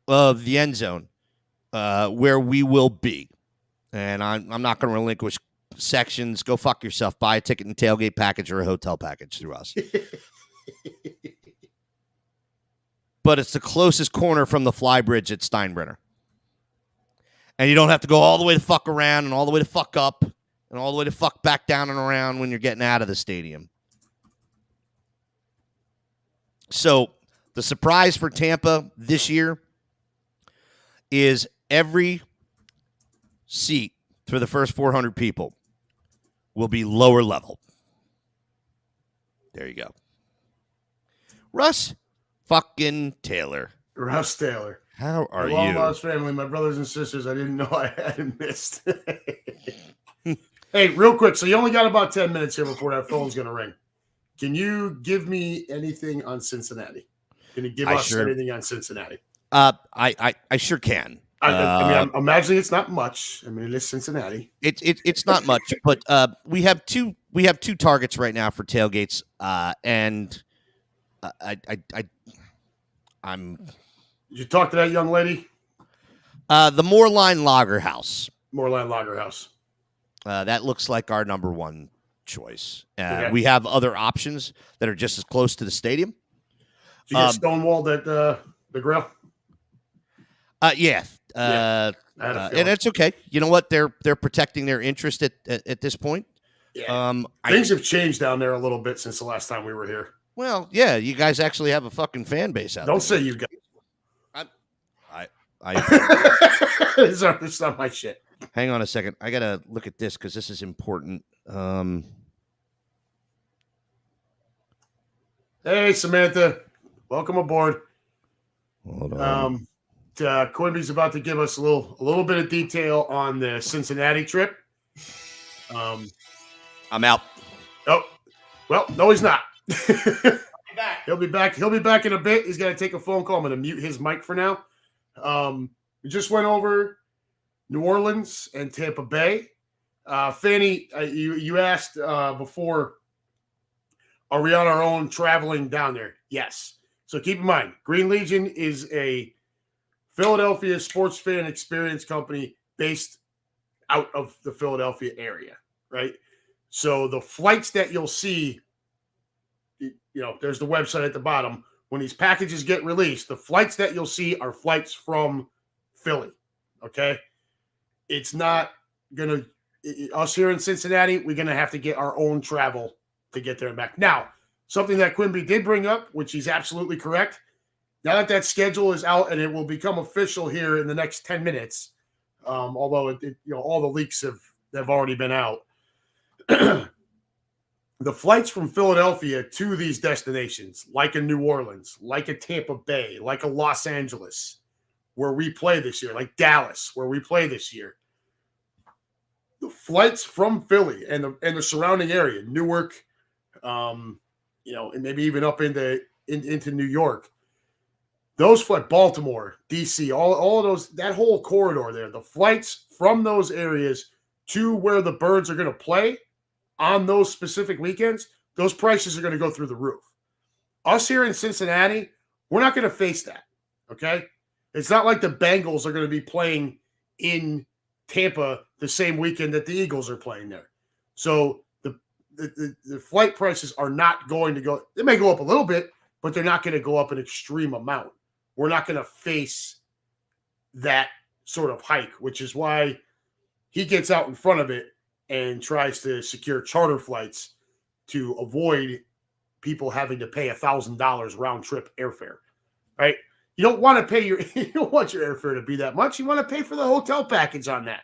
of the end zone where we will be, and I'm not going to relinquish sections. Go fuck yourself. Buy a ticket and tailgate package or a hotel package through us. But it's the closest corner from the flybridge at Steinbrenner. And you don't have to go all the way to fuck around and all the way to fuck up and all the way to fuck back down and around when you're getting out of the stadium. So the surprise for Tampa this year is every seat for the first 400 people will be lower level. There you go. Russ fucking Taylor. Russ Taylor. How are my long you? lost family, my brothers and sisters, I didn't know I hadn't missed. Hey, real quick. So you only got about 10 minutes here before that phone's going to ring. Can you give me anything on Cincinnati? Can you give us anything on Cincinnati? I sure can. I mean, I'm imagining it's not much. I mean, it is Cincinnati. It's not much, but we have two targets right now for tailgates, and I'm. Did you talk to that young lady? The Moorline Lager House. Moorline Lager House. That looks like our number one choice. Okay. We have other options that are just as close to the stadium. Did you get stonewalled at the grill? Yeah. And it's okay. You know what? They're protecting their interest at this point. Yeah. Things have changed down there a little bit since the last time we were here. Well, yeah, you guys actually have a fucking fan base out there. Don't say you guys. It's not my shit. Hang on a second. I gotta look at this because this is important. Hey, Samantha, welcome aboard. Hold on. Quimby's about to give us a little bit of detail on the Cincinnati trip. I'm out. Oh, well, no, he's not. He'll be back. He'll be back in a bit. He's got to take a phone call. I'm going to mute his mic for now. We just went over New Orleans and Tampa Bay. Fanny, you asked before, are we on our own traveling down there? Yes. So keep in mind, Green Legion is a Philadelphia sports fan experience company based out of the Philadelphia area, right? So the flights that you'll see, there's the website at the bottom. When these packages get released, the flights that you'll see are flights from Philly, okay? It's not going to, us here in Cincinnati, we're going to have to get our own travel to get there and back. Now, something that Quimby did bring up, which he's absolutely correct, now that schedule is out and it will become official here in the next 10 minutes, although all the leaks have already been out. The flights from Philadelphia to these destinations, like a New Orleans, like a Tampa Bay, like a Los Angeles, where we play this year, like Dallas, where we play this year, the flights from Philly and the surrounding area, Newark, and maybe even up into New York, those flights, Baltimore, DC, all of those, that whole corridor there, the flights from those areas to where the Birds are going to play on those specific weekends, those prices are going to go through the roof. Us here in Cincinnati, we're not going to face that, okay? It's not like the Bengals are going to be playing in Tampa the same weekend that the Eagles are playing there. So the flight prices are not going to go – they may go up a little bit, but they're not going to go up an extreme amount. We're not going to face that sort of hike, which is why he gets out in front of it and tries to secure charter flights to avoid people having to pay $1,000 round trip airfare, right? You don't want to pay you don't want your airfare to be that much. You want to pay for the hotel package on that,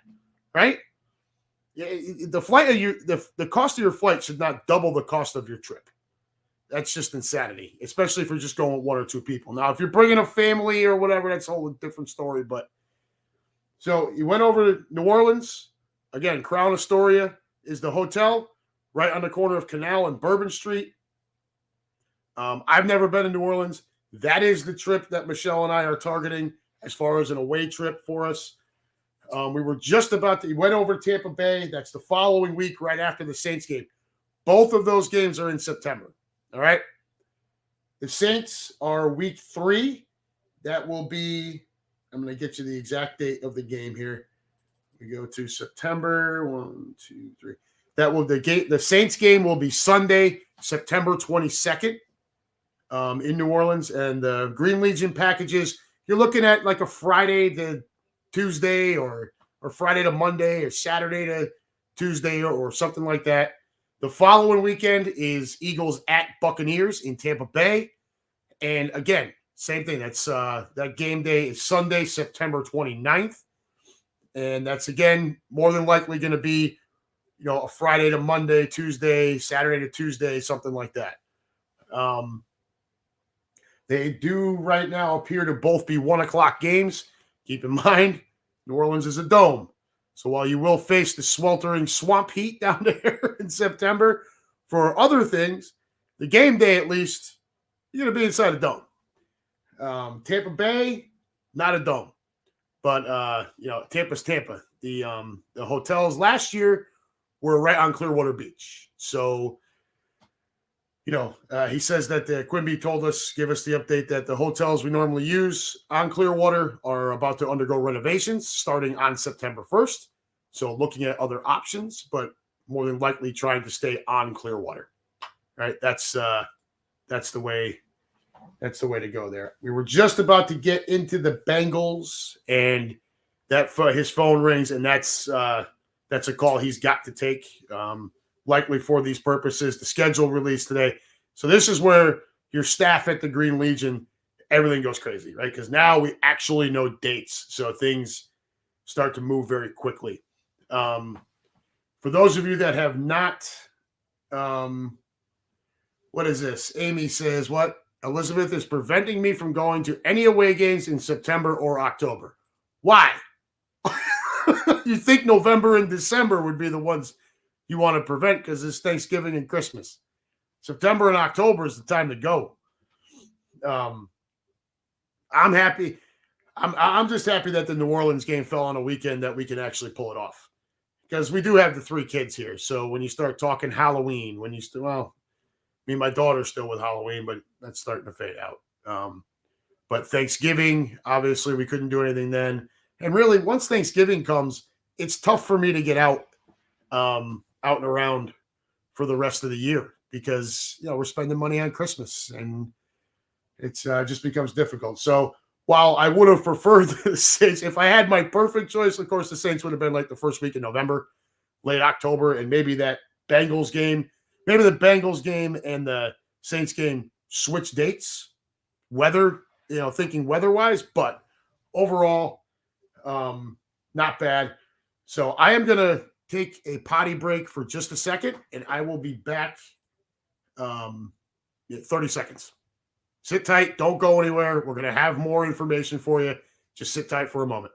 right? The flight the cost of your flight should not double the cost of your trip. That's just insanity, especially if you're just going with one or two people. Now, if you're bringing a family or whatever, that's a whole different story. But so you went over to New Orleans. Again, Crown Astoria is the hotel right on the corner of Canal and Bourbon Street. I've never been to New Orleans. That is the trip that Michelle and I are targeting as far as an away trip for us. We were just about to – we went over to Tampa Bay. That's the following week right after the Saints game. Both of those games are in September. All right. The Saints are week 3. That will be, I'm going to get you the exact date of the game here. We go to September 1, 2, 3. That will the Saints game will be Sunday, September 22nd, in New Orleans. And the Green Legion packages, you're looking at like a Friday to Tuesday or Friday to Monday or Saturday to Tuesday or something like that. The following weekend is Eagles at Buccaneers in Tampa Bay. And again, same thing. That's that game day is Sunday, September 29th. And that's, again, more than likely going to be, a Friday to Monday, Tuesday, Saturday to Tuesday, something like that. They do right now appear to both be 1 o'clock games. Keep in mind, New Orleans is a dome. So while you will face the sweltering swamp heat down there in September, for other things, the game day at least, you're going to be inside a dome. Tampa Bay, not a dome. But, Tampa's Tampa. The hotels last year were right on Clearwater Beach. So, he says that the Quimby give us the update that the hotels we normally use on Clearwater are about to undergo renovations starting on September 1st. So looking at other options, but more than likely trying to stay on Clearwater. Right? That's the way to go there. We were just about to get into the Bengals, and that his phone rings, and that's a call he's got to take. Likely for these purposes, the schedule released today. So this is where your staff at the Green Legion, everything goes crazy, right? Because now we actually know dates. So things start to move very quickly. For those of you that have not, what is this? Amy says, what? Elizabeth is preventing me from going to any away games in September or October. Why? You think November and December would be the ones you want to prevent because it's Thanksgiving and Christmas. September and October is the time to go. I'm happy. I'm just happy that the New Orleans game fell on a weekend that we can actually pull it off because we do have the 3 kids here. So when you start talking Halloween, me and my daughter's still with Halloween, but that's starting to fade out. But Thanksgiving, obviously, we couldn't do anything then. And really, once Thanksgiving comes, it's tough for me to get out and around for the rest of the year because, we're spending money on Christmas and it's just becomes difficult. So while I would have preferred the Saints, if I had my perfect choice, of course, the Saints would have been like the first week in November, late October, and maybe the Bengals game and the Saints game switch dates, thinking weather-wise, but overall, not bad. So I am going to take a potty break for just a second, and I will be back in 30 seconds. Sit tight. Don't go anywhere. We're going to have more information for you. Just sit tight for a moment.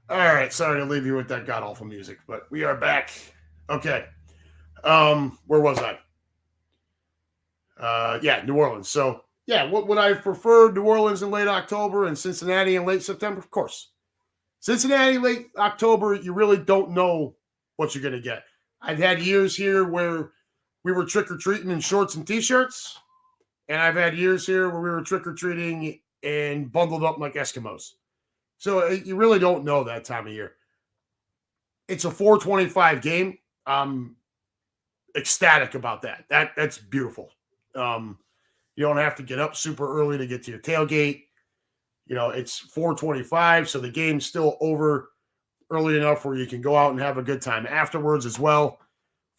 All right, sorry to leave you with that god-awful music, but we are back. Okay. Where was I? New Orleans. So, what would I have preferred? New Orleans in late October and Cincinnati in late September? Of course. Cincinnati, late October, you really don't know what you're going to get. I've had years here where we were trick-or-treating in shorts and T-shirts, and I've had years here where we were trick-or-treating and bundled up like Eskimos. So you really don't know that time of year. It's a 4:25 game. I'm ecstatic about that. That's beautiful. You don't have to get up super early to get to your tailgate. It's 4:25, so the game's still over early enough where you can go out and have a good time afterwards as well.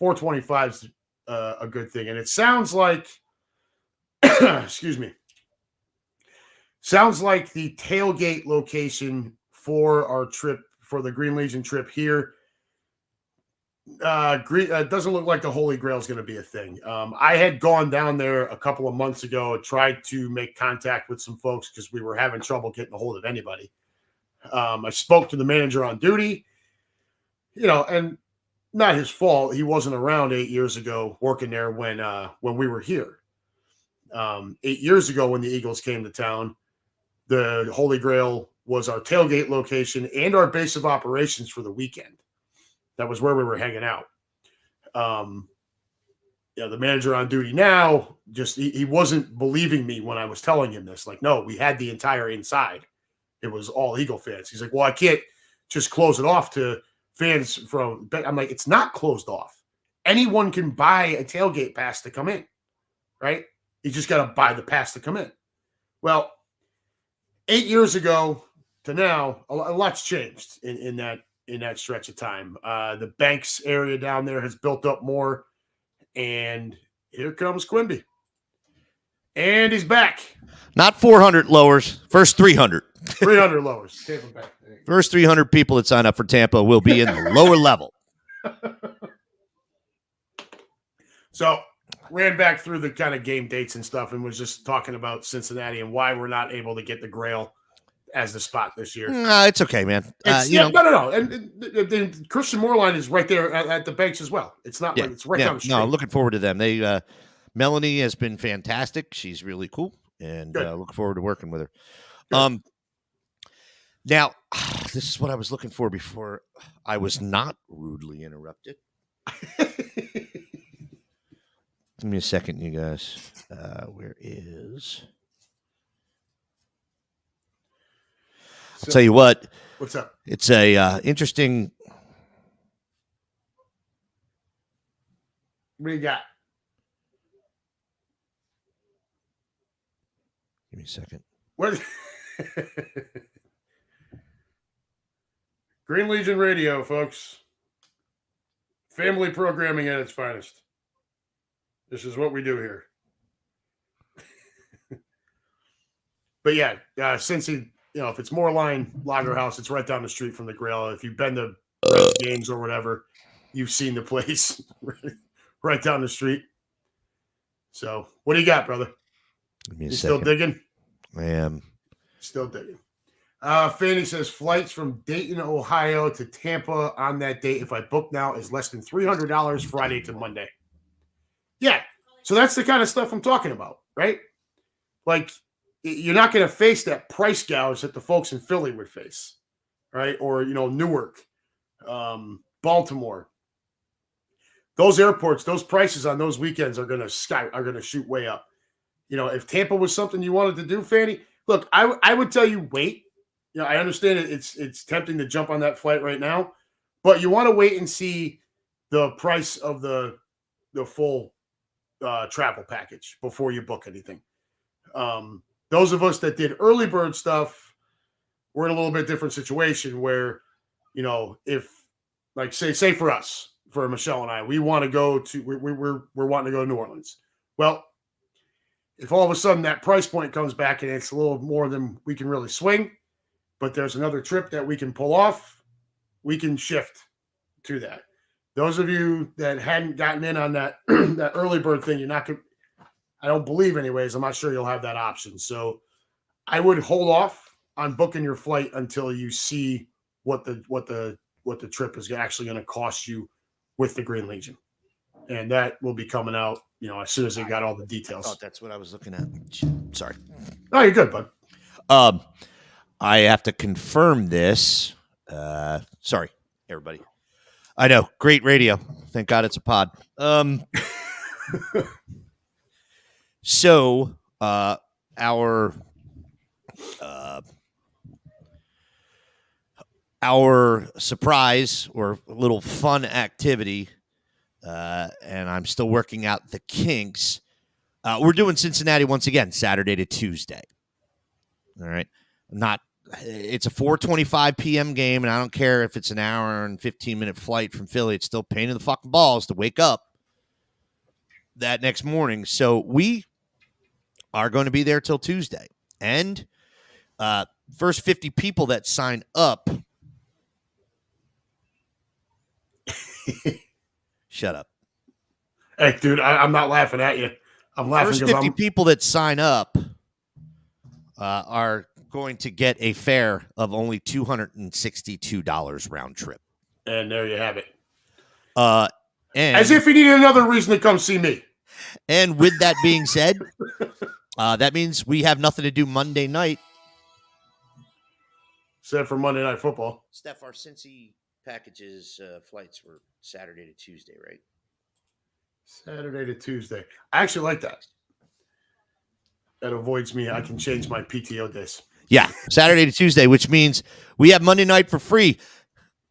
4:25 is a good thing. And it sounds like, excuse me, sounds like the tailgate location for our trip, for the Green Legion trip here, it doesn't look like the Holy Grail is going to be a thing. I had gone down there a couple of months ago, tried to make contact with some folks because we were having trouble getting a hold of anybody. I spoke to the manager on duty, and not his fault. He wasn't around 8 years ago working there when we were here. 8 years ago when the Eagles came to town, the Holy Grail was our tailgate location and our base of operations for the weekend. That was where we were hanging out. The manager on duty now, just he wasn't believing me when I was telling him this. Like, no, we had the entire inside. It was all Eagle fans. He's like, well, I can't just close it off to fans from. I'm like, it's not closed off. Anyone can buy a tailgate pass to come in, right? You just got to buy the pass to come in. Well, 8 years ago to now, a lot's changed in that stretch of time. The Banks area down there has built up more, and here comes Quimby, and he's back. Not 400 lowers, first 300. 300 lowers. First 300 people that sign up for Tampa will be in the lower level. So ran back through the kind of game dates and stuff and was just talking about Cincinnati and why we're not able to get the Grail as the spot this year. No, it's okay, man. No. And the Christian Moorline is right there at the Banks as well. It's not like it's right down the street. No, I'm looking forward to them. They Melanie has been fantastic. She's really cool, and looking forward to working with her. Good. Now, this is what I was looking for before I was not rudely interrupted. Give me a second, you guys. Where is? I'll tell you what. What's up? It's a interesting. What do you got? Give me a second. What? Green Legion Radio, folks. Family programming at its finest. This is what we do here. But yeah, Cincy, if it's Moorline Lager House, it's right down the street from the Grail. If you've been to games or whatever, you've seen the place right down the street. So, what do you got, brother? You still digging? I am. Still digging. Fanny says flights from Dayton, Ohio to Tampa on that date, if I book now, is less than $300 Friday to Monday. Yeah. So that's the kind of stuff I'm talking about, right? Like, you're not going to face that price gouge that the folks in Philly would face, right? Or, Newark, Baltimore. Those airports, those prices on those weekends are going to shoot way up. If Tampa was something you wanted to do, Fanny, look, I would tell you wait. I understand it's tempting to jump on that flight right now, but you want to wait and see the price of the full travel package before you book anything. Those of us that did early bird stuff, we're in a little bit different situation where, if like say for us, for Michelle and I, we want to go to we're wanting to go to New Orleans. Well, if all of a sudden that price point comes back and it's a little more than we can really swing, but there's another trip that we can pull off, we can shift to that. Those of you that hadn't gotten in on that that early bird thing, you're not going. I don't believe, anyways. I'm not sure you'll have that option. So I would hold off on booking your flight until you see what the trip is actually going to cost you with the Green Legion, and that will be coming out, as soon as they got all the details. Oh, that's what I was looking at. Sorry. No, you're good, bud. I have to confirm this. Sorry, everybody. I know. Great radio. Thank God it's a pod. So our surprise or little fun activity, and I'm still working out the kinks. We're doing Cincinnati once again, Saturday to Tuesday. All right. It's a 4:25 p.m. game, and I don't care if it's an hour and 15-minute flight from Philly. It's still pain in the fucking balls to wake up that next morning. So we are going to be there till Tuesday. And first 50 people that sign up. Shut up. Hey, dude, I'm not laughing at you. I'm laughing because 50 people that sign up are going to get a fare of only $262 round trip. And there you have it. And as if you needed another reason to come see me. And with that being said, that means we have nothing to do Monday night. except for Monday Night Football. Steph, our Cincy packages flights were Saturday to Tuesday, right? Saturday to Tuesday. I actually like that. That avoids me. I can change my PTO days. Yeah, Saturday to Tuesday, which means we have Monday night for free.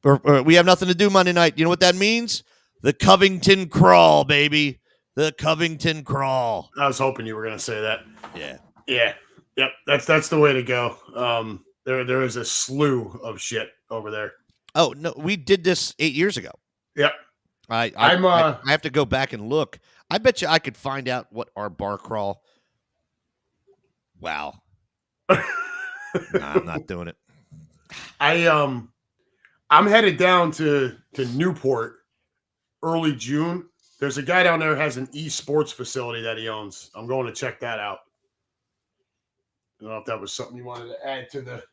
Or we have nothing to do Monday night. You know what that means? The Covington Crawl, baby. The Covington Crawl. I was hoping you were going to say that. Yeah. Yeah. Yep. That's the way to go. There is a slew of shit over there. Oh, no, we did this 8 years ago. Yep. I have to go back and look. I bet you I could find out what our bar crawl. Wow. Nah, I'm not doing it. I'm headed down to Newport early June. There's a guy down there who has an esports facility that he owns. I'm going to check that out. I don't know if that was something you wanted to add to the.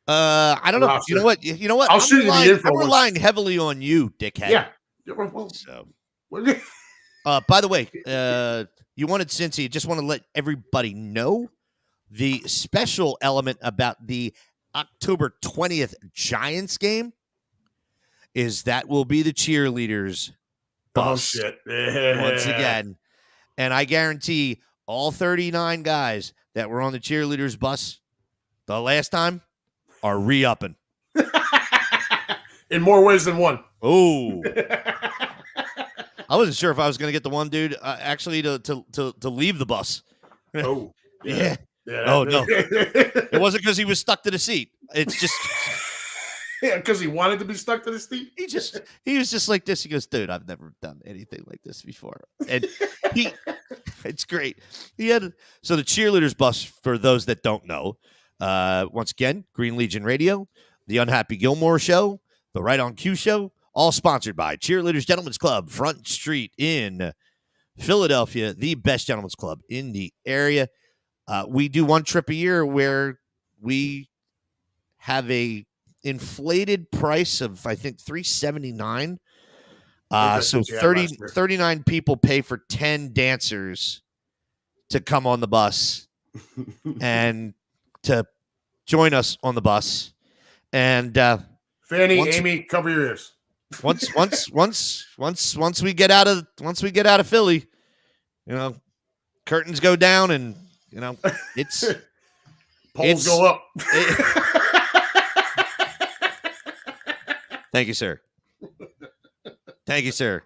I don't know. roster. You know what? I'll shoot you the info. I'm relying heavily on you, dickhead. Yeah. Well, so. By the way, you wanted Cincy. Just want to let everybody know the special element about the October 20th Giants game is that will be the cheerleaders bus once again. And I guarantee all 39 guys that were on the cheerleaders bus the last time are re-upping. In more ways than one. Oh. I wasn't sure if I was going to get the one dude actually to leave the bus. Oh. Yeah. Oh, no. It wasn't because he was stuck to the seat. It's just... Yeah, because he wanted to be stuck to the seat. He was just like this. He goes, dude, I've never done anything like this before. And it's great. So the cheerleaders bus, for those that don't know, once again, Green Legion Radio, the Unhappy Gilmore Show, the Right on Cue Show, all sponsored by Cheerleaders Gentlemen's Club, Front Street in Philadelphia, the best gentlemen's club in the area. We do one trip a year where we have a inflated price of, I think, $379. So 39 people pay for 10 dancers to come on the bus and to join us on the bus. And Fanny, Amy, cover your ears. Once we get out of Philly, curtains go down and it's poles go up. Thank you, sir. Thank you, sir.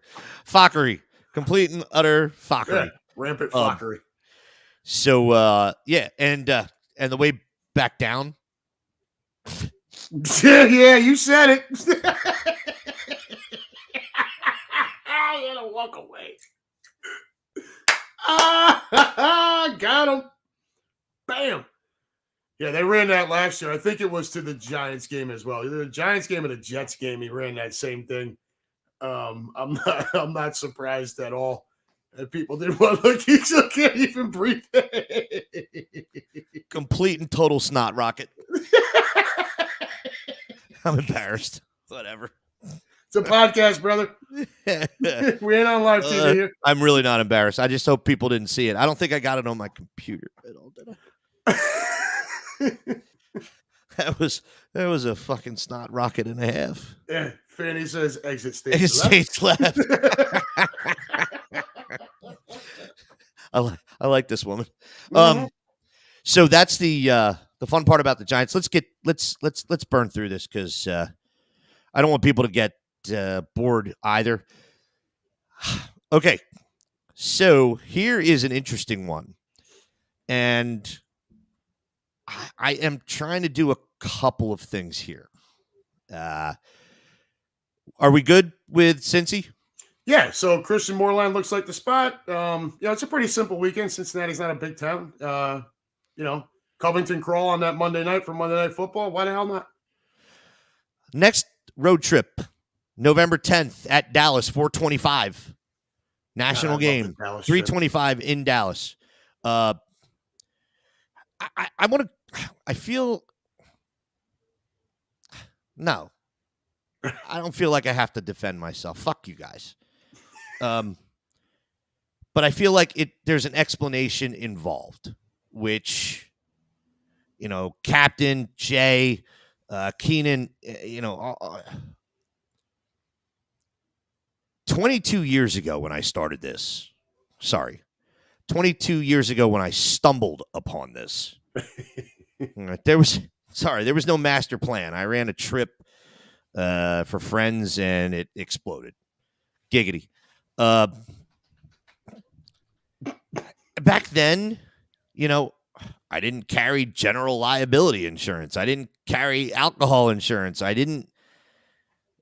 Fockery. Complete and utter fockery. Yeah, rampant fockery. So, and the way back down. Yeah, you said it. I gotta walk away. Got him. Bam. Yeah, they ran that last year. I think it was to the Giants game as well. Either the Giants game or the Jets game. He ran that same thing. I'm not surprised at all. And people didn't want to look. He still can't even breathe. Complete and total snot rocket. I'm embarrassed. Whatever. It's a podcast, brother. We ain't on live TV here. I'm really not embarrassed. I just hope people didn't see it. I don't think I got it on my computer at all, did I? That was a fucking snot rocket and a half. Yeah, Fanny says exit stage left. Stage left. I like this woman. So that's the fun part about the Giants. Let's burn through this because I don't want people to get bored either. Okay, so here is an interesting one, and I am trying to do a couple of things here. Are we good with Cincy? Yeah, so Christian Moorland looks like the spot. It's a pretty simple weekend. Cincinnati's not a big town. Covington Crawl on that Monday night for Monday Night Football. Why the hell not? Next road trip, November 10th at Dallas, 425. National game, 325 in Dallas. I don't feel like I have to defend myself. Fuck you guys. But I feel like there's an explanation involved, which, Captain Jay, Keenan, 22 years ago when I started this, 22 years ago when I stumbled upon this, there was no master plan. I ran a trip for friends and it exploded. Giggity. Back then, I didn't carry general liability insurance. I didn't carry alcohol insurance. I didn't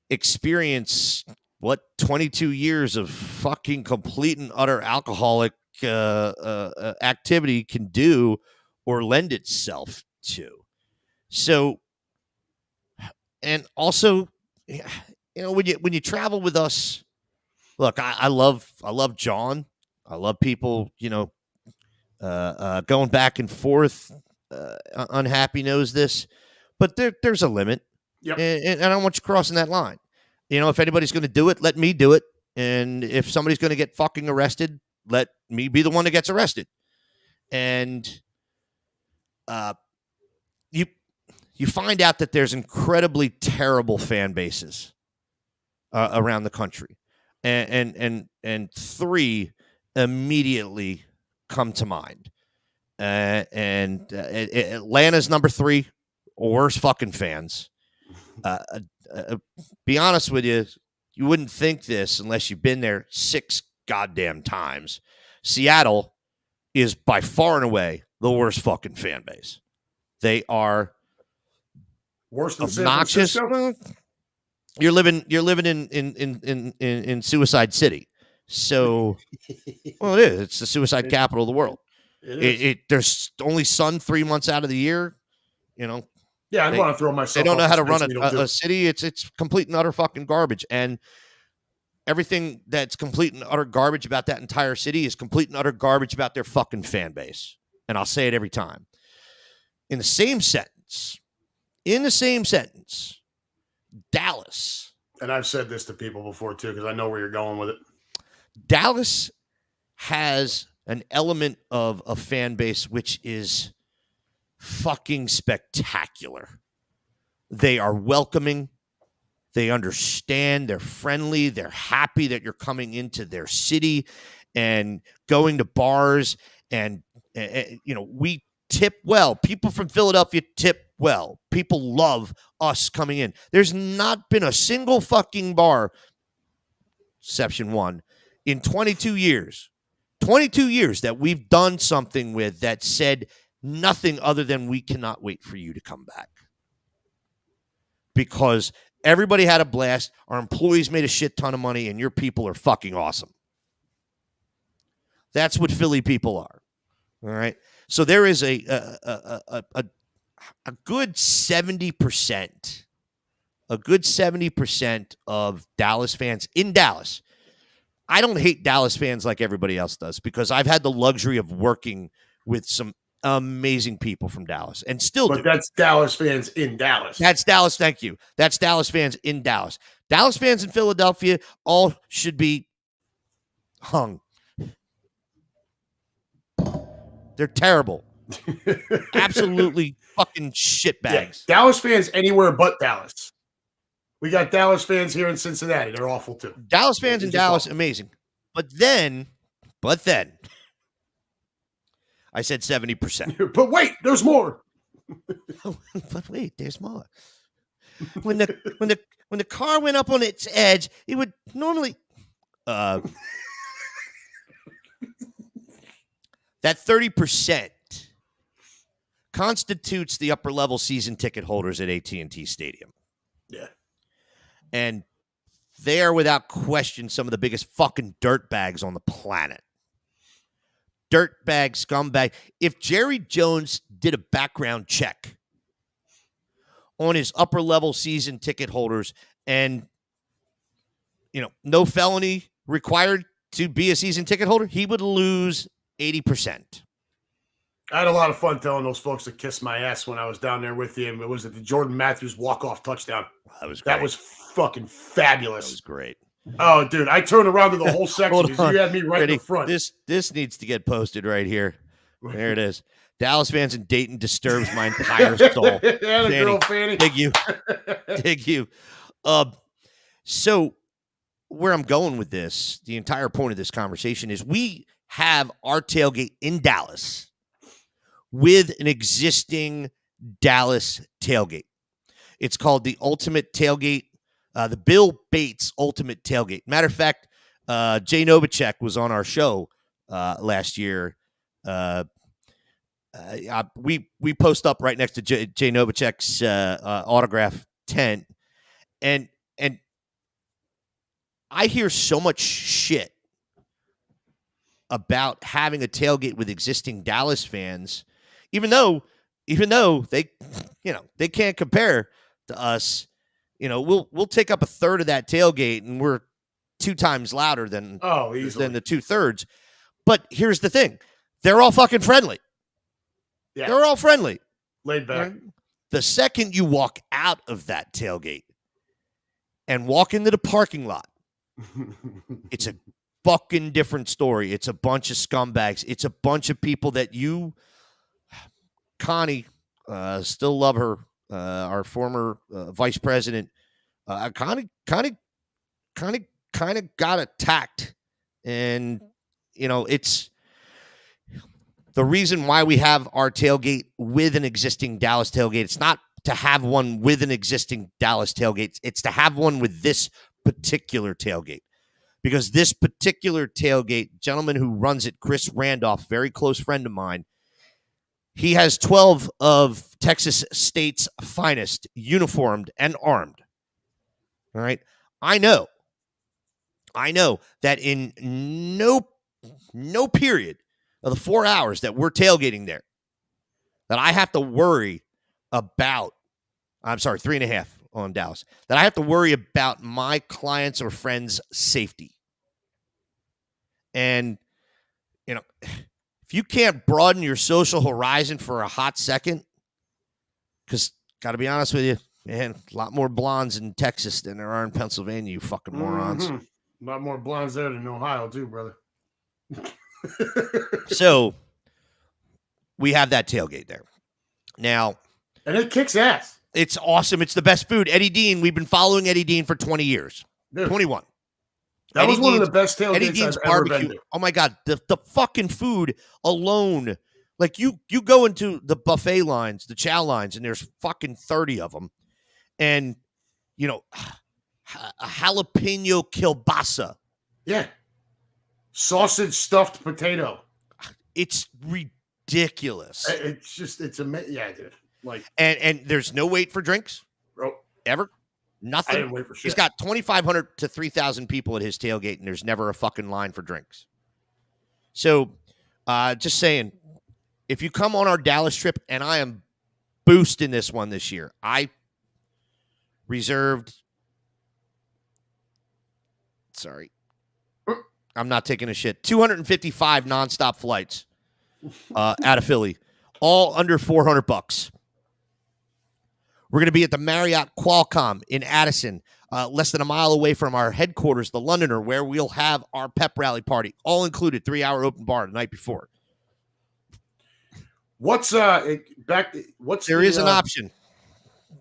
experience what 22 years of fucking complete and utter alcoholic activity can do or lend itself to. So, and also, when you travel with us, look, I love John. I love people, going back and forth. Unhappy knows this, but there's a limit. Yep. And I don't want you crossing that line. If anybody's going to do it, let me do it. And if somebody's going to get fucking arrested, let me be the one that gets arrested. And you find out that there's incredibly terrible fan bases around the country, and three immediately come to mind. Atlanta's number 3, worst fucking fans. Be honest with you, you wouldn't think this unless you've been there 6 goddamn times. Seattle is by far and away the worst fucking fan base. They are worse than obnoxious. San Francisco? You're living in Suicide City. So, well, it is. It's the suicide capital of the world. There's only sun 3 months out of the year. Yeah, I'd want to throw myself. They don't know how to run a city. It's complete and utter fucking garbage. And everything that's complete and utter garbage about that entire city is complete and utter garbage about their fucking fan base. And I'll say it every time. In the same sentence, Dallas. And I've said this to people before too, because I know where you're going with it. Dallas has an element of a fan base which is fucking spectacular. They are welcoming. They understand. They're friendly. They're happy that you're coming into their city and going to bars. And, we tip well. People from Philadelphia tip well. People love us coming in. There's not been a single fucking bar, exception one, in 22 years that we've done something with that said nothing other than we cannot wait for you to come back. Because everybody had a blast. Our employees made a shit ton of money, and your people are fucking awesome. That's what Philly people are. All right. So there is a good 70%, of Dallas fans in Dallas. I don't hate Dallas fans like everybody else does because I've had the luxury of working with some amazing people from Dallas and still do. But that's Dallas fans in Dallas. That's Dallas. Thank you. That's Dallas fans in Dallas. Dallas fans in Philadelphia all should be hung. They're terrible. Absolutely fucking shitbags. Yeah, Dallas fans anywhere but Dallas. We got Dallas fans here in Cincinnati. They're awful too. Dallas fans in Dallas, amazing. But then, I said 70%. But wait, there's more. But wait, there's more. When the car went up on its edge, it would normally that 30% constitutes the upper level season ticket holders at AT&T Stadium. Yeah. And they are without question some of the biggest fucking dirtbags on the planet. Dirtbag, scumbag. If Jerry Jones did a background check on his upper level season ticket holders and, no felony required to be a season ticket holder, he would lose 80%. I had a lot of fun telling those folks to kiss my ass when I was down there with you. It was the Jordan Matthews walk-off touchdown. That was great. That was fucking fabulous. That was great. Oh, dude, I turned around to the whole section because you had me right in the front. This needs to get posted right here. There it is. Dallas fans in Dayton disturbs my entire soul. Yeah, the girl Fanny. Dig you. Dig you. So where I'm going with this, the entire point of this conversation is we have our tailgate in Dallas with an existing Dallas tailgate. It's called the Ultimate Tailgate, the Bill Bates Ultimate Tailgate. Matter of fact, Jay Novacek was on our show last year. We post up right next to Jay Novacek's autograph tent, and I hear so much shit about having a tailgate with existing Dallas fans, even though they, they can't compare to us. We'll take up a third of that tailgate, and we're 2 times louder than the 2/3. But here's the thing: they're all fucking friendly. Yeah. They're all friendly, laid back. Right? The second you walk out of that tailgate and walk into the parking lot, it's a fucking different story. It's a bunch of scumbags. It's a bunch of people that you, Connie, still love her. Our former vice president, kind of got attacked, and it's the reason why we have our tailgate with an existing Dallas tailgate. It's not to have one with an existing Dallas tailgate. It's to have one with this particular tailgate, because this particular tailgate, gentleman who runs it, Chris Randolph, very close friend of mine, he has 12 of Texas State's finest uniformed and armed. All right. I know that in no period of the 4 hours that we're tailgating there, that I have to worry about, 3.5 on Dallas, that I have to worry about my clients' or friends' safety. And, if you can't broaden your social horizon for a hot second, because got to be honest with you, man, a lot more blondes in Texas than there are in Pennsylvania, you fucking morons. A lot more blondes there than Ohio, too, brother. So we have that tailgate there now, and it kicks ass. It's awesome. It's the best food. Eddie Dean, we've been following Eddie Dean for 20 years. Dude, 21. That was one of the best tailgates I've ever been to. Oh my God, the fucking food alone. Like you go into the buffet lines, the chow lines, and there's fucking 30 of them, and a jalapeno kielbasa. Yeah. Sausage stuffed potato. It's ridiculous. It's amazing. Yeah, dude. Like, and there's no wait for drinks, bro. Ever. Nothing. I didn't wait for shit. He's got 2,500 to 3,000 people at his tailgate, and there's never a fucking line for drinks. So, just saying, if you come on our Dallas trip, and I am boosting this one this year, I reserved. Sorry. I'm not taking a shit. 255 nonstop flights out of Philly, all under $400. We're going to be at the Marriott Qualcomm in Addison, less than a mile away from our headquarters, the Londoner, where we'll have our pep rally party, all included, 3-hour open bar the night before. There is an option.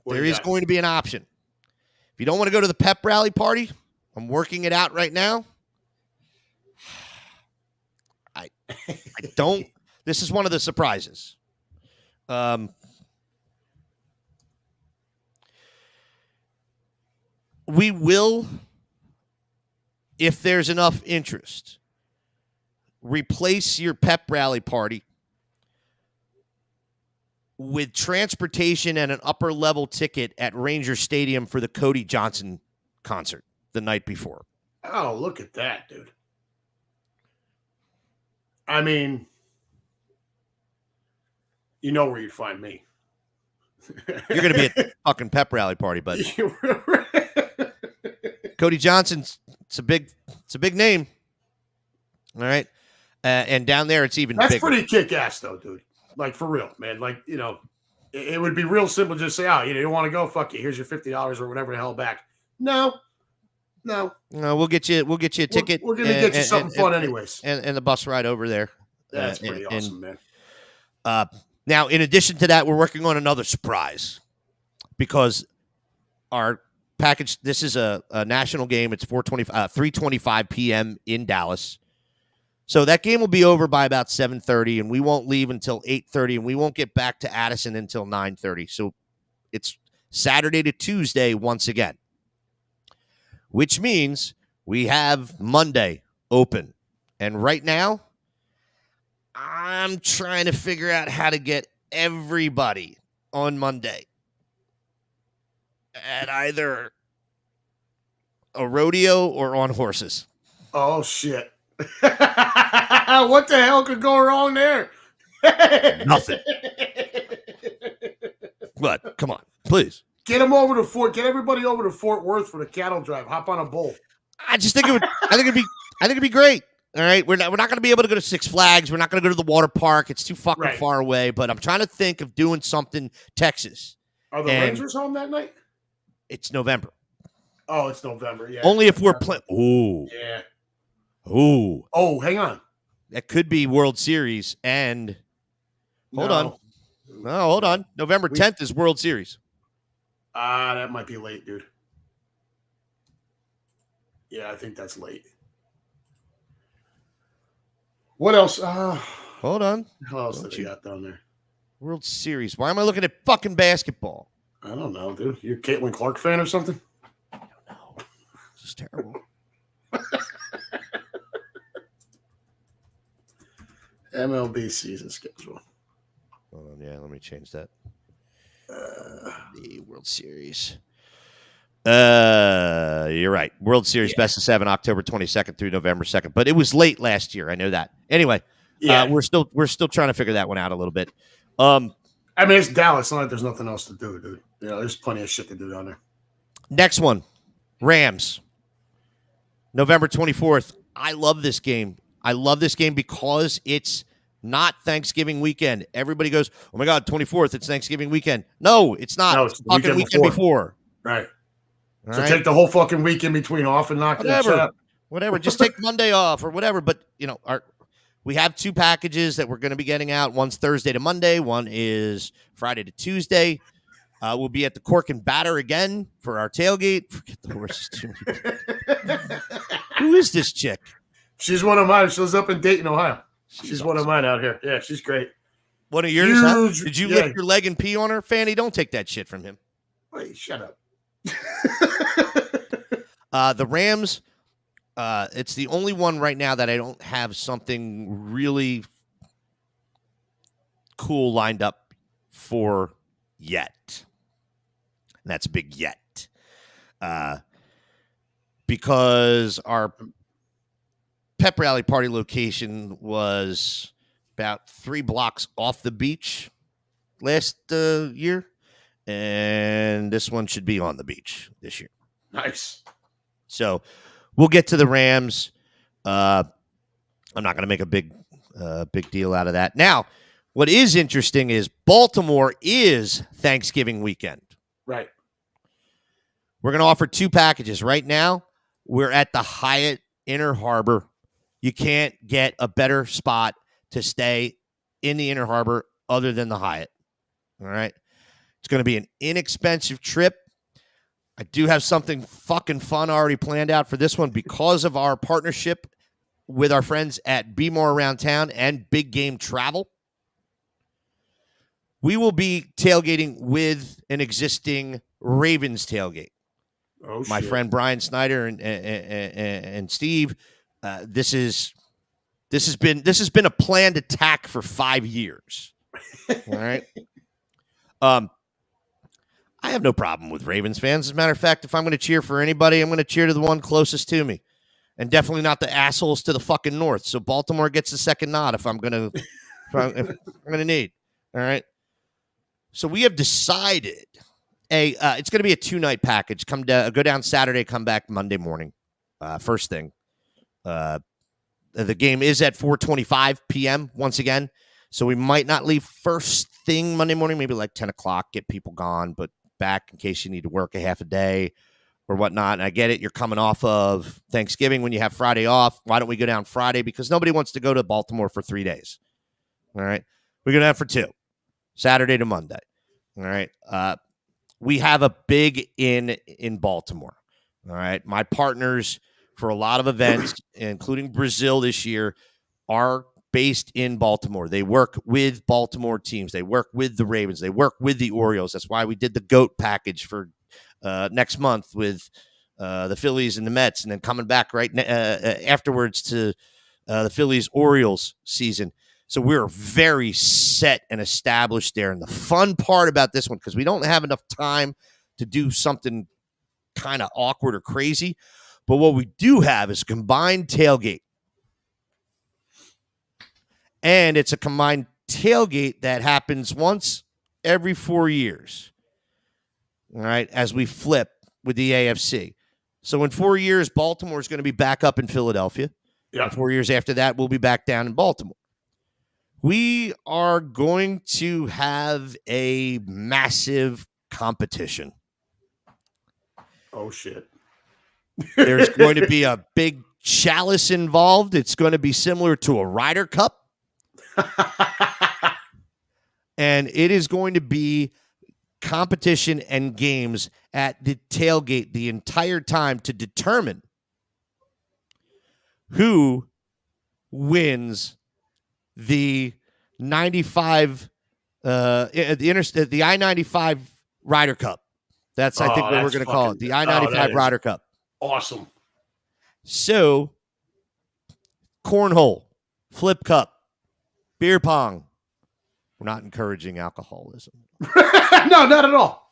There is going to be an option. If you don't want to go to the pep rally party, I'm working it out right now. I don't. This is one of the surprises. We will, if there's enough interest, replace your pep rally party with transportation and an upper level ticket at Ranger Stadium for the Cody Johnson concert the night before. Oh, look at that, dude. I mean, you know where you'd find me. You're going to be at the fucking pep rally party, but Cody Johnson's it's a big name. All right. And down there it's even bigger. That's pretty kick-ass though, dude. Like for real, man. Like, it would be real simple to just say, oh, you don't want to go? Fuck you. Here's your $50 or whatever the hell back. No. We'll get you a ticket. We're going to get you something fun anyways. And the bus ride over there. That's pretty awesome, man. Now, in addition to that, we're working on another surprise because our package, this is a national game. It's 3:25 p.m. in Dallas. So that game will be over by about 7:30, and we won't leave until 8:30, and we won't get back to Addison until 9:30. So it's Saturday to Tuesday once again, which means we have Monday open. And right now, I'm trying to figure out how to get everybody on Monday at either a rodeo or on horses. Oh, shit. What the hell could go wrong there? Nothing. But come on, please. Get them over to Fort. Get everybody over to Fort Worth for the cattle drive. Hop on a bull. I just think it would. I think it'd be great. All right, we're not going to be able to go to Six Flags. We're not going to go to the water park. It's too fucking far away. But I'm trying to think of doing something Texas. Are the Rangers home that night? It's November. Oh, it's November. Yeah. Only if we're playing. Ooh. Yeah. Ooh. Oh, hang on. That could be World Series and. Hold on. No, hold on. November 10th is World Series. That might be late, dude. Yeah, I think that's late. What else? Hold on. What else did you got down there? World Series. Why am I looking at fucking basketball? I don't know, dude. You a Caitlin Clark fan or something? I don't know. This is terrible. MLB season schedule. Hold on, yeah, let me change that. The World Series. You're right. World Series best of 7, October 22nd through November 2nd. But it was late last year. I know that. Anyway, we're still trying to figure that one out a little bit. I mean, it's Dallas. It's not like there's nothing else to do, dude. You know, there's plenty of shit to do down there. Next one, Rams. November 24th. I love this game. I love this game because it's not Thanksgiving weekend. Everybody goes, oh my God, 24th, it's Thanksgiving weekend. No, it's not. No, it's the fucking weekend before. Right. All so right? take the whole fucking weekend between off and knock that shit out. Whatever. Just take Monday off or whatever. But, you know, we have 2 packages that we're going to be getting out. One's Thursday to Monday. One is Friday to Tuesday. We'll be at the Cork and Batter again for our tailgate. Forget the horses. Who is this chick? She's one of mine. She lives up in Dayton, Ohio. She's awesome. One of mine out here. Yeah, she's great. One of yours? Huh? Did you lift your leg and pee on her, Fanny? Don't take that shit from him. Wait, shut up. The Rams, it's the only one right now that I don't have something really cool lined up for yet. And that's a big yet. Because our pep rally party location was about 3 blocks off the beach last year. And this one should be on the beach this year. Nice. So we'll get to the Rams. I'm not going to make a big deal out of that. Now, what is interesting is Baltimore is Thanksgiving weekend. Right. We're going to offer 2 packages. Right now, we're at the Hyatt Inner Harbor. You can't get a better spot to stay in the Inner Harbor other than the Hyatt. All right. It's going to be an inexpensive trip. I do have something fucking fun already planned out for this one because of our partnership with our friends at Be More Around Town and Big Game Travel. We will be tailgating with an existing Ravens tailgate. Oh, my friend Brian Snyder and Steve. This has been a planned attack for 5 years. All right. I have no problem with Ravens fans. As a matter of fact, if I'm going to cheer for anybody, I'm going to cheer to the one closest to me, and definitely not the assholes to the fucking north. So Baltimore gets the second nod if I'm going to need. All right. So we have decided it's going to be a 2-night package. Go down Saturday, come back Monday morning. First thing. The game is at 4:25 p.m. once again. So we might not leave first thing Monday morning, maybe like 10 o'clock, get people gone, but back in case you need to work a half a day or whatnot. And I get it. You're coming off of Thanksgiving when you have Friday off. Why don't we go down Friday? Because nobody wants to go to Baltimore for 3 days. All right. We're going to have for 2, Saturday to Monday. All right. We have a big in Baltimore. All right. My partners for a lot of events, including Brazil this year, are based in Baltimore. They work with Baltimore teams. They work with the Ravens. They work with the Orioles. That's why we did the GOAT package for next month with the Phillies and the Mets, and then coming back afterwards to the Phillies-Orioles season. So we're very set and established there. And the fun part about this one, because we don't have enough time to do something kind of awkward or crazy, but what we do have is a combined tailgate. And it's a combined tailgate that happens once every 4 years. All right, as we flip with the AFC. So in 4 years, Baltimore is going to be back up in Philadelphia. Yeah. 4 years after that, we'll be back down in Baltimore. We are going to have a massive competition. Oh, shit. There's going to be a big chalice involved. It's going to be similar to a Ryder Cup. And it is going to be competition and games at the tailgate the entire time to determine who wins the 95 the I-95 Ryder Cup. That's I think what we're going to call it, the I-95 Ryder Cup. Awesome. So, cornhole, flip cup, beer pong. We're not encouraging alcoholism. No, not at all.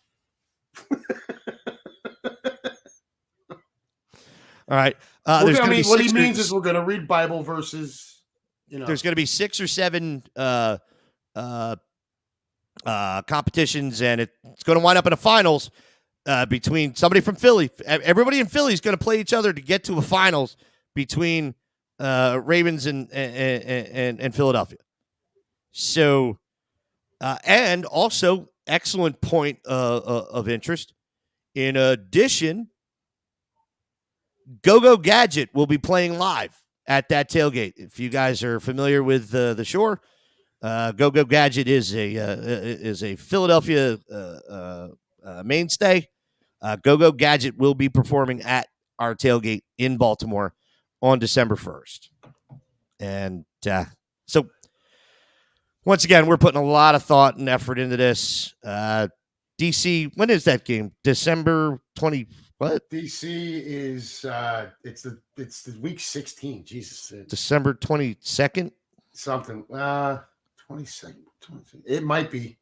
All right. What he means is we're going to read Bible verses. There's going to be 6 or 7 competitions, and it's going to wind up in a finals between somebody from Philly. Everybody in Philly is going to play each other to get to a finals between Ravens and Philadelphia. So, and also excellent point of interest. In addition, Go-Go Gadget will be playing live at that tailgate. If you guys are familiar with the Shore, Go-Go Gadget is a Philadelphia mainstay. Go-Go Gadget will be performing at our tailgate in Baltimore on December 1st. And so, once again, we're putting a lot of thought and effort into this. DC, when is that game? December 20. What? DC is it's the week 16. Jesus. December 22nd. Something. 22nd. It might be.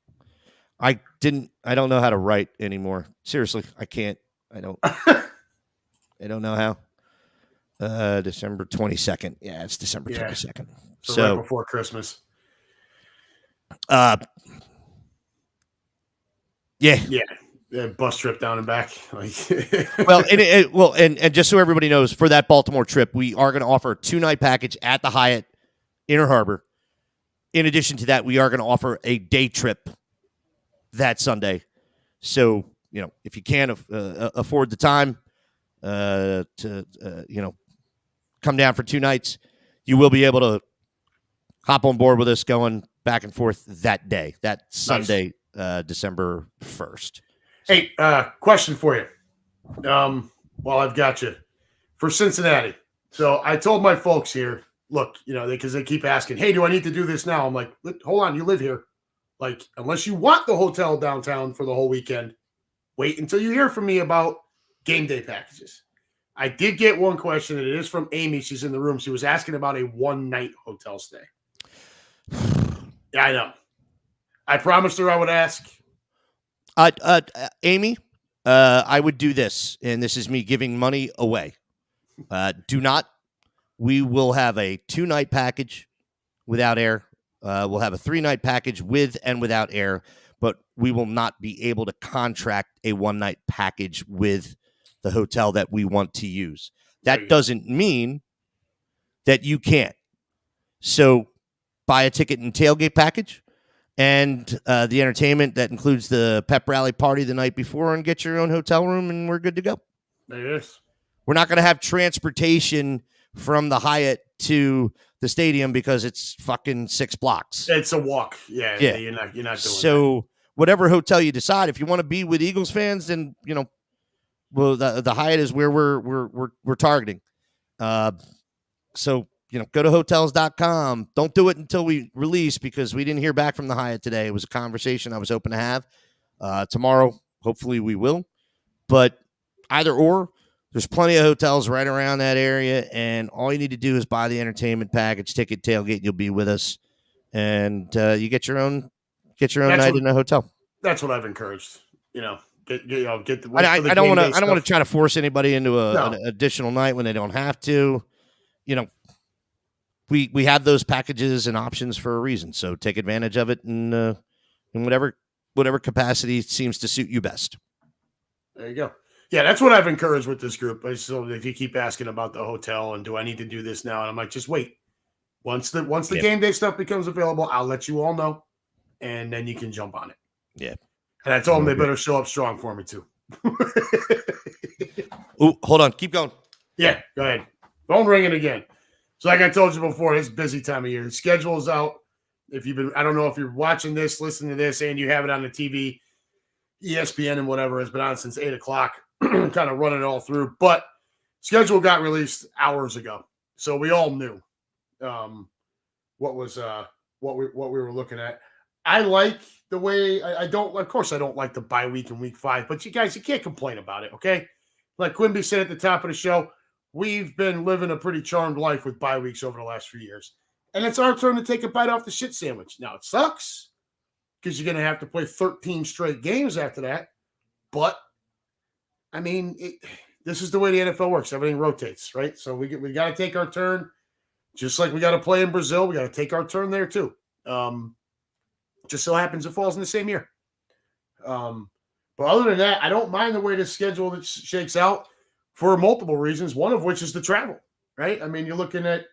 I don't know how to write anymore. Seriously, I can't. I don't know how. December 22nd. Yeah, it's December 22nd. So right before Christmas. Yeah, bus trip down and back. And just so everybody knows, for that Baltimore trip, we are going to offer a 2-night package at the Hyatt Inner Harbor. In addition to that, we are going to offer a day trip that Sunday. So, if you can afford the time to come down for 2 nights, you will be able to hop on board with us going back and forth that day, that Sunday, December 1st. Hey, question for you. While I've got you, for Cincinnati. So I told my folks here, look, because they keep asking, hey, do I need to do this now? I'm like, hold on, you live here. Like, unless you want the hotel downtown for the whole weekend, wait until you hear from me about game day packages. I did get one question, and it is from Amy. She's in the room. She was asking about a 1-night hotel stay. Yeah, I know. I promised her I would ask. Amy, I would do this, and this is me giving money away. Do not. We will have a 2-night package without air. We'll have a 3-night package with and without air, but we will not be able to contract a 1-night package with the hotel that we want to use. That doesn't mean that you can't. So buy a ticket and tailgate package and the entertainment that includes the pep rally party the night before, and get your own hotel room, and we're good to go. There it is. We're not going to have transportation from the Hyatt to the stadium because it's fucking 6 blocks. It's a walk. Yeah. You're not doing so whatever hotel you decide, if you want to be with Eagles fans, then well, the Hyatt is where we're targeting. So go to hotels.com. Don't do it until we release, because we didn't hear back from the Hyatt today. It was a conversation I was hoping to have. Tomorrow, hopefully we will. But either or, there's plenty of hotels right around that area, and all you need to do is buy the entertainment package, ticket, tailgate, and you'll be with us. And you get your own night in a hotel. That's what I've encouraged. Get the. I don't want to try to force anybody into an additional night when they don't have to. We have those packages and options for a reason, so take advantage of it in whatever capacity seems to suit you best. There you go. Yeah, that's what I've encouraged with this group. So if you keep asking about the hotel and do I need to do this now, and I'm like, just wait. Once the game day stuff becomes available, I'll let you all know, and then you can jump on it. Yeah. And I told them they better show up strong for me too. Oh, hold on, keep going. Yeah, go ahead. Phone ringing again. So like I told you before, it's a busy time of year. The schedule is out. I don't know if you're watching this, listening to this, and you have it on the TV, ESPN and whatever has been on since 8:00, kind of running it all through. But schedule got released hours ago, so we all knew what we were looking at. I like the way of course I don't like the bye week in week 5, but you guys, you can't complain about it, okay? Like Quimby said at the top of the show, we've been living a pretty charmed life with bye weeks over the last few years. And it's our turn to take a bite off the shit sandwich. Now, it sucks because you're going to have to play 13 straight games after that. But, I mean, this is the way the NFL works. Everything rotates, right? So we got to take our turn. Just like we got to play in Brazil, we got to take our turn there too. Just so happens it falls in the same year. But other than that, I don't mind the way the schedule shakes out for multiple reasons, one of which is the travel, right? I mean, you're looking at,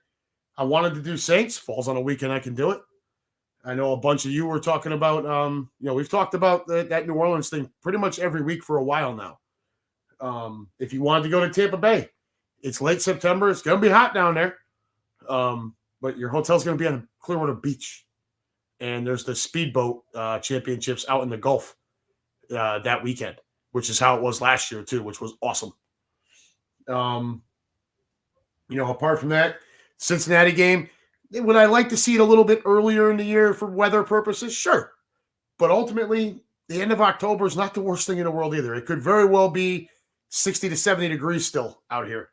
I wanted to do Saints, falls on a weekend, I can do it. I know a bunch of you were talking about, we've talked about that New Orleans thing pretty much every week for a while now. If you wanted to go to Tampa Bay, it's late September. It's going to be hot down there. But your hotel's going to be on Clearwater Beach. And there's the speedboat championships out in the Gulf that weekend, which is how it was last year too, which was awesome. Apart from that, Cincinnati game, would I like to see it a little bit earlier in the year for weather purposes? Sure. But ultimately, the end of October is not the worst thing in the world either. It could very well be 60 to 70 degrees still out here,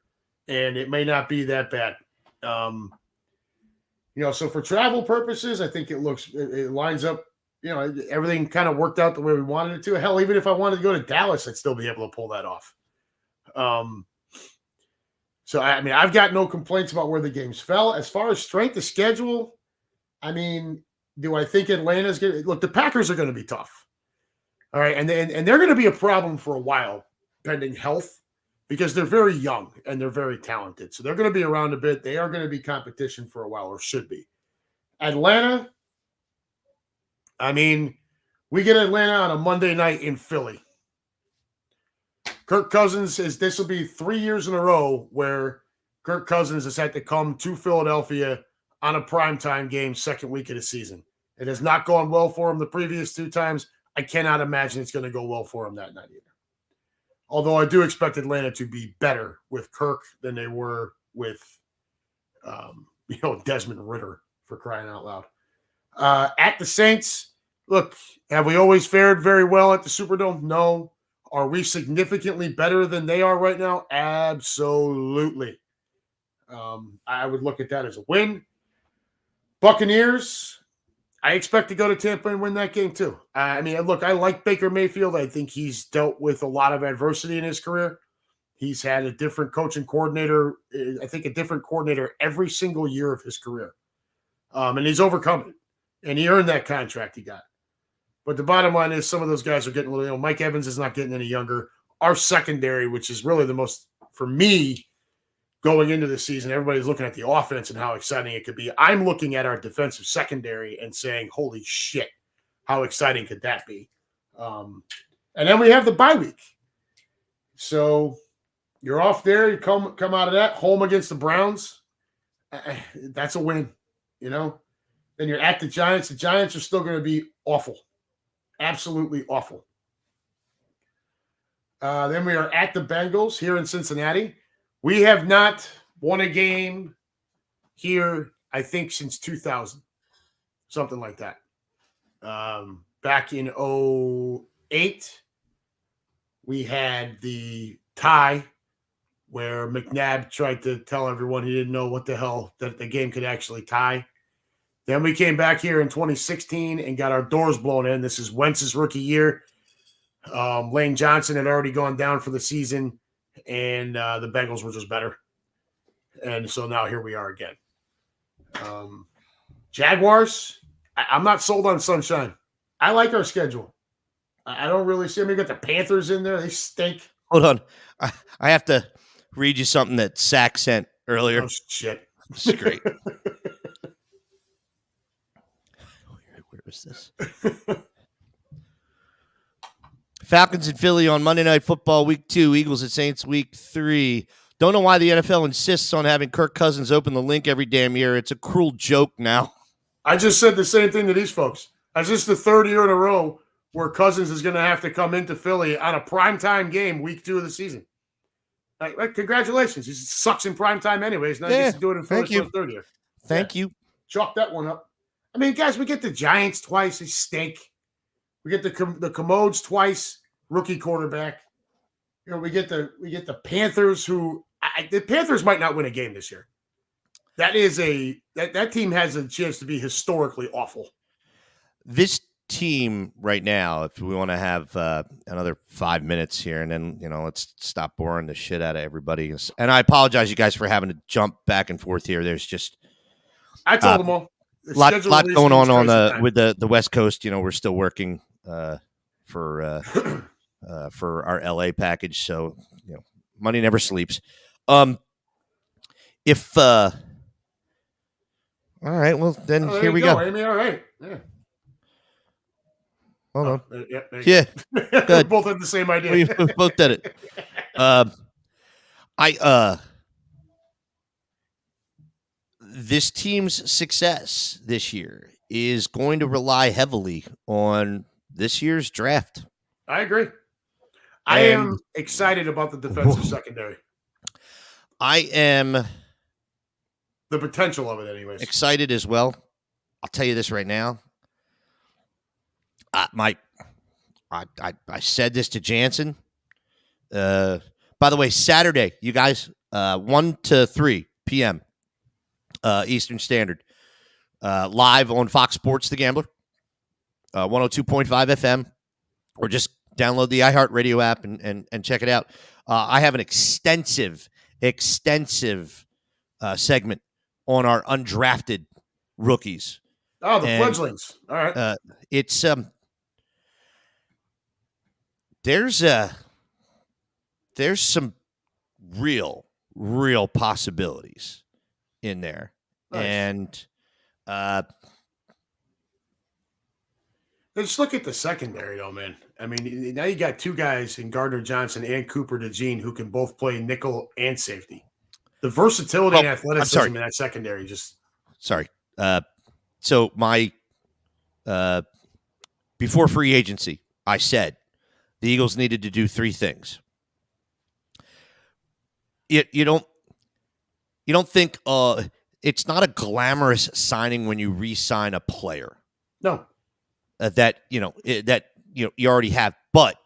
and it may not be that bad. So for travel purposes, I think it lines up, everything kind of worked out the way we wanted it to. Hell, even if I wanted to go to Dallas, I'd still be able to pull that off. So, I mean, I've got no complaints about where the games fell. As far as strength of schedule, I mean, do I think Atlanta's going to – look, the Packers are going to be tough. All right, and they're going to be a problem for a while, pending health, because they're very young and they're very talented. So they're going to be around a bit. They are going to be competition for a while, or should be. Atlanta, I mean, we get Atlanta on a Monday night in Philly. Kirk Cousins this will be 3 years in a row where Kirk Cousins has had to come to Philadelphia on a primetime game second week of the season. It has not gone well for him the previous 2 times. I cannot imagine it's going to go well for him that night either. Although I do expect Atlanta to be better with Kirk than they were with, Desmond Ridder, for crying out loud. At the Saints, look, have we always fared very well at the Superdome? No. Are we significantly better than they are right now? Absolutely. I would look at that as a win. Buccaneers, I expect to go to Tampa and win that game too. I mean, look, I like Baker Mayfield. I think he's dealt with a lot of adversity in his career. He's had a different coaching coordinator, I think a different coordinator every single year of his career. And he's overcome it. And he earned that contract he got. But the bottom line is some of those guys are getting a little, Mike Evans is not getting any younger. Our secondary, which is really the most, for me, going into the season, everybody's looking at the offense and how exciting it could be. I'm looking at our defensive secondary and saying, holy shit, how exciting could that be? And then we have the bye week. So you're off there. You come out of that, home against the Browns. That's a win, you know. Then you're at the Giants. The Giants are still going to be awful, absolutely awful. Then we are at the Bengals here in Cincinnati. We have not won a game here, I think, since 2000, something like that. Back in 2008, we had the tie where McNabb tried to tell everyone he didn't know what the hell that the game could actually tie. Then we came back here in 2016 and got our doors blown in. This is Wentz's rookie year. Lane Johnson had already gone down for the season, and the Bengals were just better. And so now here we are again. Jaguars, I'm not sold on Sunshine. I like our schedule. I don't really see them. We got the Panthers in there. They stink. Hold on. I have to read you something that Sack sent earlier. Oh, shit. This is great. Where is this? Falcons and Philly on Monday Night Football Week 2. Eagles at Saints Week 3. Don't know why the NFL insists on having Kirk Cousins open the link every damn year. It's a cruel joke now. I just said the same thing to these folks. That's just the third year in a row where Cousins is going to have to come into Philly on a primetime game, week 2 of the season. Like, congratulations. He sucks in primetime anyways. Now he gets to do it in Philly for the third year. Thank you. Chalk that one up. I mean, guys, we get the Giants twice. They stink. We get the Commodes twice. Rookie quarterback. You know, we get the Panthers, who the Panthers might not win a game this year. That team has a chance to be historically awful. This team right now, if we want to have another 5 minutes here, and then let's stop boring the shit out of everybody. And I apologize, you guys, for having to jump back and forth here. There's just I told them all. Lot going on with the West Coast. We're still working for our LA package, so money never sleeps. If all right, well then here we go. Amy, all right. Yeah. Hold on. Yeah. We both had the same idea. We both did it. This team's success this year is going to rely heavily on this year's draft. I agree. I am excited about the defensive secondary. I am. The potential of it, anyways. Excited as well. I'll tell you this right now. I said this to Jansen. By the way, Saturday, you guys, 1 to 3 p.m. Eastern Standard, live on Fox Sports The Gambler, 102.5 FM, or just download the iHeartRadio app and check it out. I have an extensive segment on our undrafted rookies. Oh, the fledglings. All right. It's there's some real possibilities in there. Nice. And let's look at the secondary, though, man. I mean, now you got two guys in Gardner Johnson and Cooper DeJean who can both play nickel and safety. The versatility and athleticism in that secondary just. Sorry. So my before free agency, I said the Eagles needed to do 3 things. You don't think it's not a glamorous signing when you re-sign a player. No. That you already have, but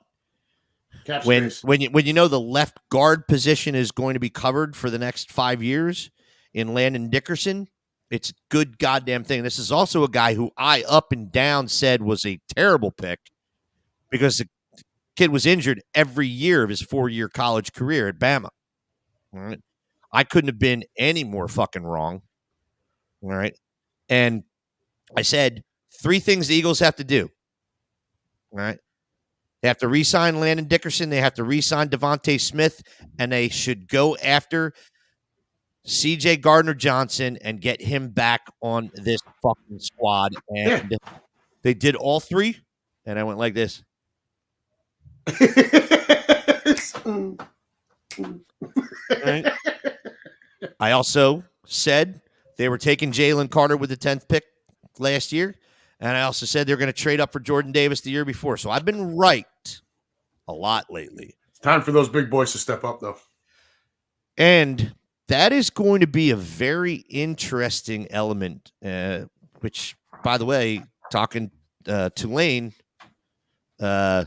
when you know the left guard position is going to be covered for the next 5 years in Landon Dickerson, it's a good goddamn thing. This is also a guy who I up and down said was a terrible pick because the kid was injured every year of his 4-year college career at Bama. All right. I couldn't have been any more fucking wrong. All right. And I said 3 things the Eagles have to do. All right. They have to re-sign Landon Dickerson. They have to re-sign Devontae Smith. And they should go after C.J. Gardner-Johnson and get him back on this fucking squad. And they did all 3. And I went like this. Right. I also said they were taking Jalen Carter with the 10th pick last year. And I also said they're going to trade up for Jordan Davis the year before. So I've been right a lot lately. It's time for those big boys to step up, though. And that is going to be a very interesting element, which, by the way, talking Tulane, or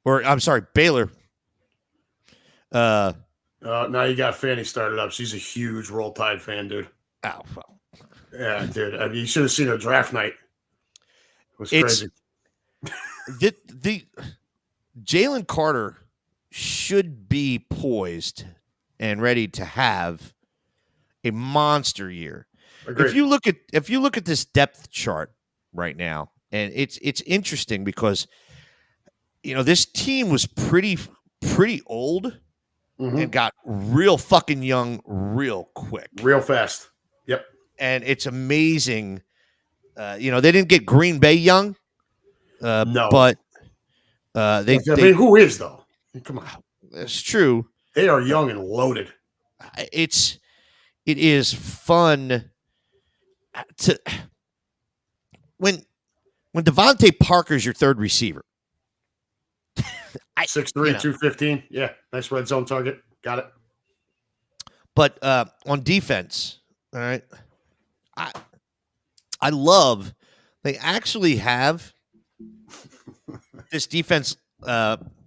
I'm sorry, Baylor. Now you got Fanny started up. She's a huge Roll Tide fan, dude. Oh, well. Yeah, dude. I mean, you should have seen her draft night. It was crazy. The Jalen Carter should be poised and ready to have a monster year. Agreed. If you look at this depth chart right now, and it's interesting because this team was pretty old and got real fucking young real quick. Real fast. Yep. And it's amazing. They didn't get Green Bay young. No. But who is, though? Come on. That's true. They are young and loaded. It is fun to when Devontae Parker's your third receiver. 6'3", 215. Yeah, nice red zone target. Got it. But on defense, all right, I love they actually have this defense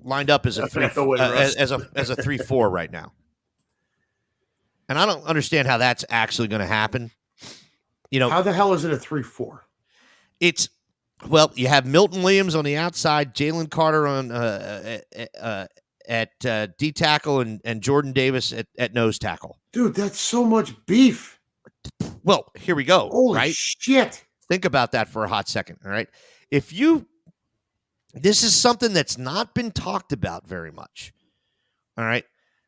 lined up as a 3-4 right now. And I don't understand how that's actually going to happen. How the hell is it a 3-4? You have Milton Williams on the outside, Jalen Carter on at D tackle, and Jordan Davis at nose tackle. Dude, that's so much beef. Well, here we go. Holy shit. Think about that for a hot second. All right. This is something that's not been talked about very much. All right.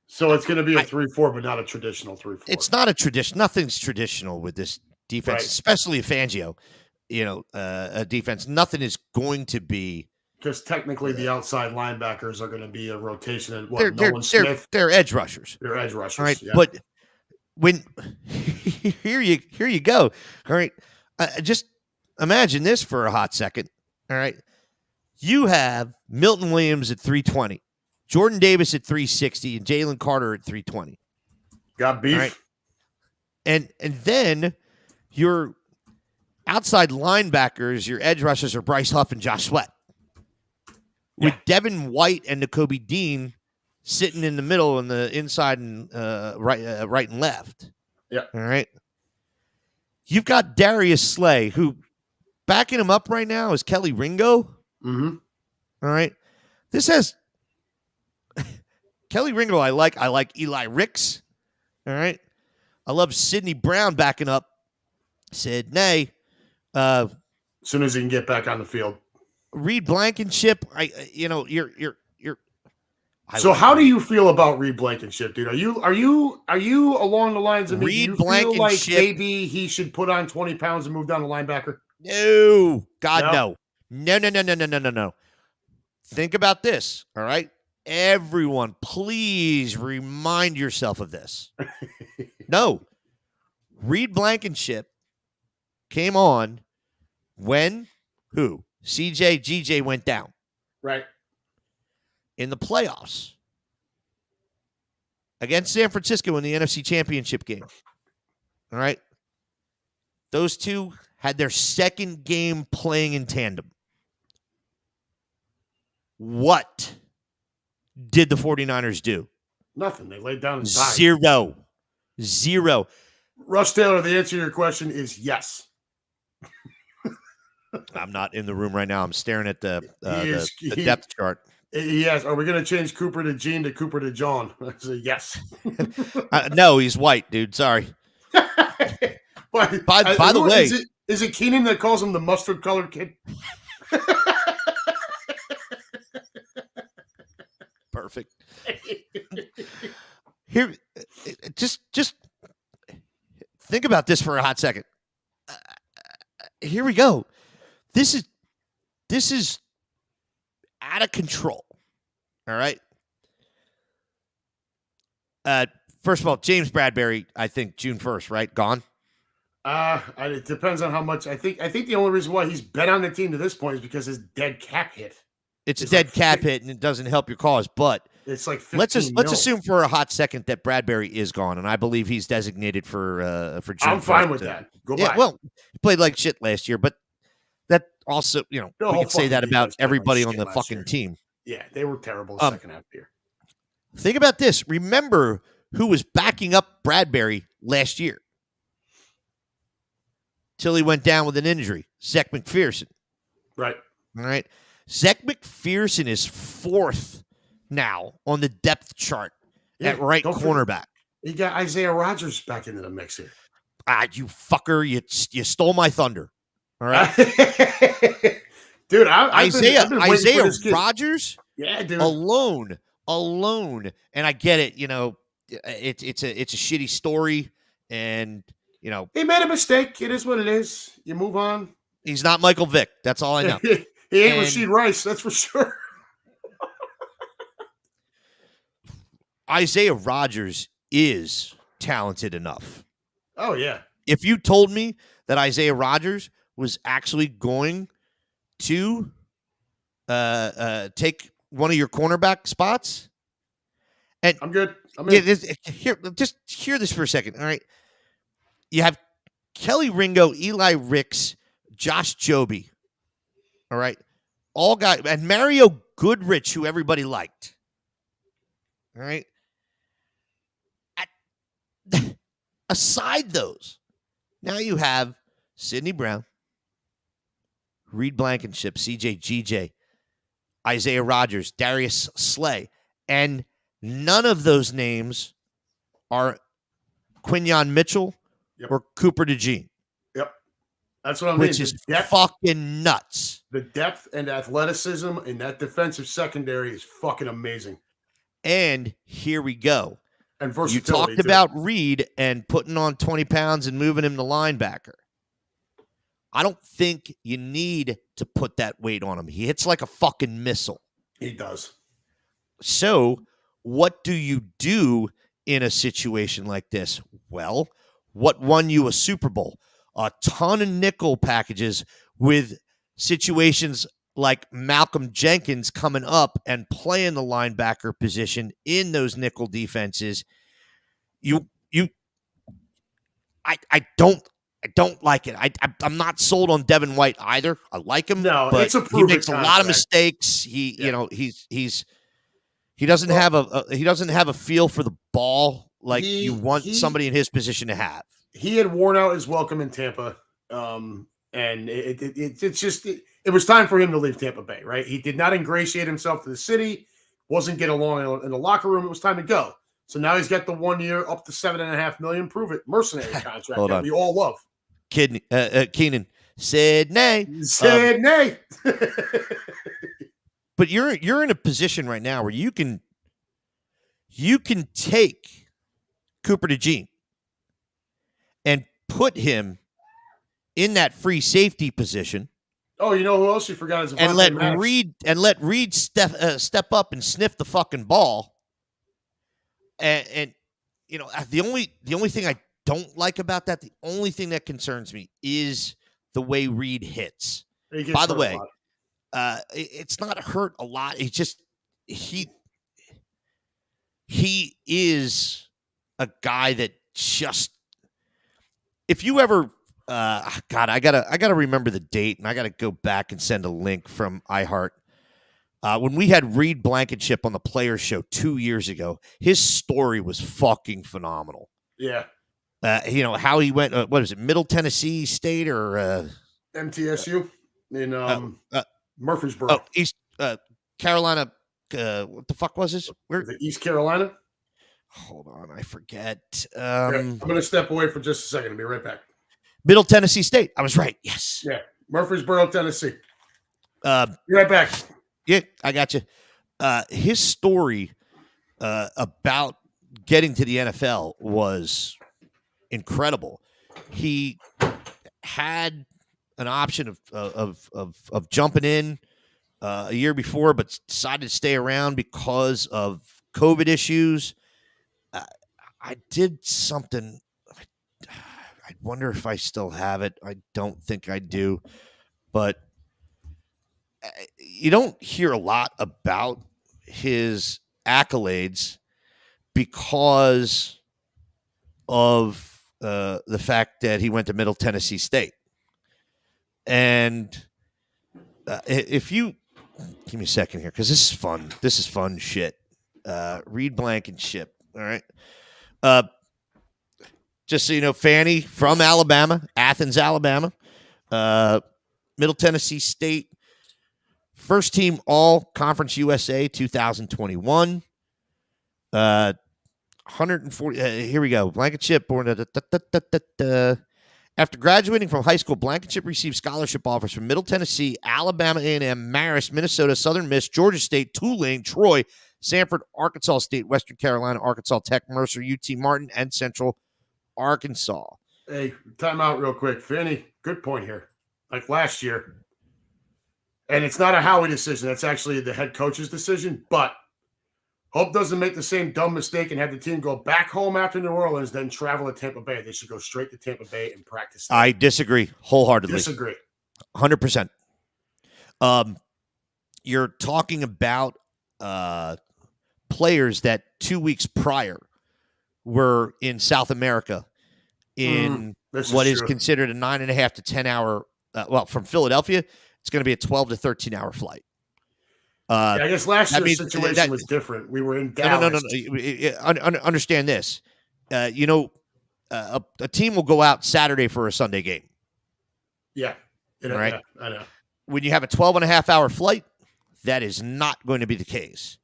So it's going to be a 3-4, but not a traditional 3-4. It's not a tradition. Nothing's traditional with this defense, right. Especially a Fangio, a defense. Nothing is going to be. Because technically the outside linebackers are going to be a rotation. And they're edge rushers. They're edge rushers. All right. Yeah. But when here you go. All right. Just imagine this for a hot second. All right. You have Milton Williams at 320, Jordan Davis at 360, and Jalen Carter at 320. Got beef. Right? And then your outside linebackers, your edge rushers are Bryce Huff and Josh Sweat. With Devin White and Nakobe Dean sitting in the middle and the inside and right and left. Yeah. All right. You've got Darius Slay, who backing him up right now is Kelly Ringo. Mm-hmm. All right. This has Kelly Ringo. I like Eli Ricks. All right. I love Sidney Brown backing up Sid Nay. As soon as he can get back on the field. Reed Blankenship. You're. So how do you feel about Reed Blankenship, dude? Are you along the lines of me? Reed do you feel like Blankenship, maybe he should put on 20 pounds and move down to linebacker? No. God, no. No. Think about this, all right? Everyone, please remind yourself of this. No. Reed Blankenship came on when who? CJ, GJ went down. Right. In the playoffs against San Francisco in the NFC Championship game. All right. Those two had their second game playing in tandem. What did the 49ers do? Nothing. They laid down and died. Zero. Russ Taylor, the answer to your question is yes. I'm not in the room right now. I'm staring at the depth chart. Yes. Are we going to change Cooper to Gene to Cooper to John? I say yes. No, he's white, dude. Sorry. By the way, is it Keenan that calls him the mustard colored kid? Perfect. Here, just think about this for a hot second. Here we go. This is out of control. All right. First of all, James Bradbury, I think June 1st, right? Gone. It depends on how much. I think the only reason why he's been on the team to this point is because his dead cap hit. It's a It's like dead cap hit, and it doesn't help your cause. But It's like let's 15 let's mil. assume for a hot second that Bradbury is gone, and I believe he's designated for June. I'm fine 1st. with that. Go Yeah, back. well, he played like shit last year, but that also, The we whole could say fucking that about defense played like everybody on shit the last fucking year. team. Yeah, they were terrible the second half of the year. Think about this. Remember who was backing up Bradbury last year till he went down with an injury? Zach McPherson. Right. All right. Zach McPherson is 4th now on the depth chart at right cornerback. You got Isaiah Rodgers back into the mix here. You fucker. You stole my thunder. All right. Dude, Isaiah Rodgers Yeah, dude. alone. And I get it. It's a shitty story. And, he made a mistake. It is what it is. You move on. He's not Michael Vick. That's all I know. He ain't Rasheed Rice. That's for sure. Isaiah Rodgers is talented enough. Oh, yeah. If you told me that Isaiah Rodgers was actually going to take one of your cornerback spots, and I'm good. Just hear this for a second. All right. You have Kelly Ringo, Eli Ricks, Josh Joby. All right. All guys, and Mario Goodrich, who everybody liked. All right. Aside those, now you have Sidney Brown, Reed Blankenship, CJ GJ, Isaiah Rodgers, Darius Slay, and none of those names are Quinyon Mitchell or Cooper DeJean. Yep. That's what I mean. Which is fucking nuts. The depth and athleticism in that defensive secondary is fucking amazing. And here we go. And versatility. You talked about Reed and putting on 20 pounds and moving him to linebacker. I don't think you need to put that weight on him. He hits like a fucking missile. He does. So what do you do in a situation like this? Well, what won you a Super Bowl? A ton of nickel packages with situations like Malcolm Jenkins coming up and playing the linebacker position in those nickel defenses. I don't like it. I'm not sold on Devin White either. I like him. No, but it's a he makes a lot of mistakes. He doesn't have a feel for the ball like you want somebody in his position to have. He had worn out his welcome in Tampa, and it was time for him to leave Tampa Bay. Right? He did not ingratiate himself to the city. Wasn't getting along in the locker room. It was time to go. So now he's got the 1 year up to $7.5 million. Prove it mercenary contract that we all love. Keenan said nay. But you're in a position right now where you can take Cooper DeJean and put him in that free safety position. Oh, you know who else you forgot is and let Reed step up and sniff the fucking ball. And the only thing I don't like about that, the only thing that concerns me is the way Reed hits. By the way, it's not hurt a lot. It's just he is a guy that just, if you ever God, I gotta remember the date, and I gotta go back and send a link from iHeart. When we had Reed Blankenship on the Players Show 2 years ago, his story was fucking phenomenal. Yeah. How he went, what is it, Middle Tennessee State or MTSU in Murfreesboro. Oh, East Carolina. What the fuck was this? Where? East Carolina? Hold on, I forget. I'm going to step away for just a second and be right back. Middle Tennessee State. I was right. Yes. Yeah. Murfreesboro, Tennessee. Be right back. Yeah, I got you. His story about getting to the NFL was incredible. He had an option of jumping in a year before, but decided to stay around because of COVID issues. I did something. I wonder if I still have it. I don't think I do, but you don't hear a lot about his accolades because of the fact that he went to Middle Tennessee State. And if you give me a second here, because this is fun. This is fun shit. Reed Blankenship. All right. Just so you know, Fanny from Alabama, Athens, Alabama, Middle Tennessee State, first team All Conference USA 2021. 140. Here we go. Blankenship born. After graduating from high school, Blankenship received scholarship offers from Middle Tennessee, Alabama A&M, Marist, Minnesota, Southern Miss, Georgia State, Tulane, Troy, Sanford, Arkansas State, Western Carolina, Arkansas Tech, Mercer, UT Martin, and Central Arkansas. Hey, time out real quick. Fanny, good point here. Like last year. And it's not a Howie decision. That's actually the head coach's decision. But Hope doesn't make the same dumb mistake and have the team go back home after New Orleans, then travel to Tampa Bay. They should go straight to Tampa Bay and practice there. I disagree wholeheartedly. Disagree. 100%. You're talking about players that 2 weeks prior were in South America in what is considered a 9.5 to 10 hour, from Philadelphia, it's going to be a 12 to 13 hour flight. I guess last year's situation was different. We were in Dallas. No. Understand this. A team will go out Saturday for a Sunday game. Yeah. Right? Yeah, I know. When you have a 12.5 hour flight, that is not going to be the case.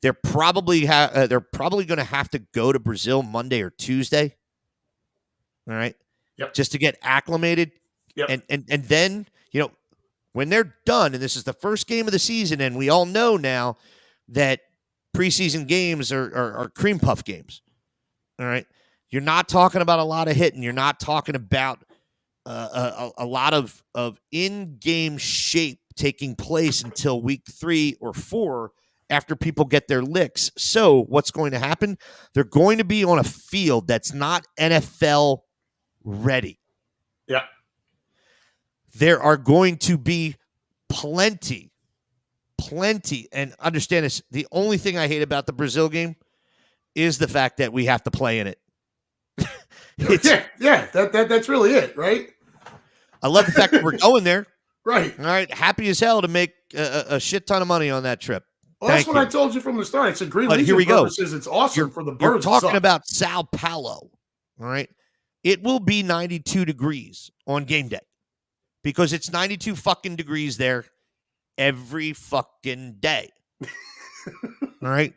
They're probably going to have to go to Brazil Monday or Tuesday. All right. Yep. Just to get acclimated. Yep. And then, when they're done, and this is the first game of the season, and we all know now that preseason games are cream puff games. All right. You're not talking about a lot of hitting. You're not talking about a lot of in-game shape taking place until week 3 or 4 after people get their licks. So what's going to happen? They're going to be on a field that's not NFL ready. Yeah. There are going to be plenty, and understand this, the only thing I hate about the Brazil game is the fact that we have to play in it. That's really it, right? I love the fact that we're going there. Right. All right, happy as hell to make a shit ton of money on that trip. Well, that's what I told you from the start. It's a Green Legion here we purposes. Go. It's awesome for the birds. You're talking about Sao Paulo, all right? It will be 92 degrees on game day because it's 92 fucking degrees there every fucking day. All right?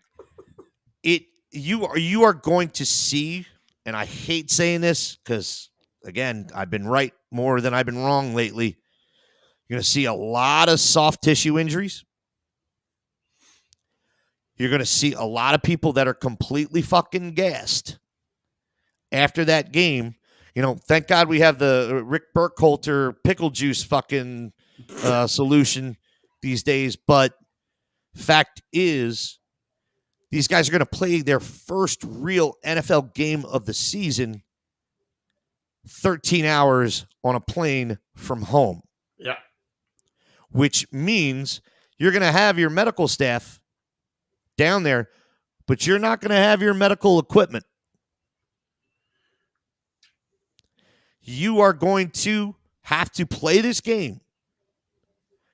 You are going to see, and I hate saying this because, again, I've been right more than I've been wrong lately. You're going to see a lot of soft tissue injuries. You're going to see a lot of people that are completely fucking gassed after that game. Thank God we have the Rick Burkholder pickle juice fucking solution these days. But fact is, these guys are going to play their first real NFL game of the season 13 hours on a plane from home. Yeah. Which means you're going to have your medical staff down there, but you're not going to have your medical equipment. You are going to have to play this game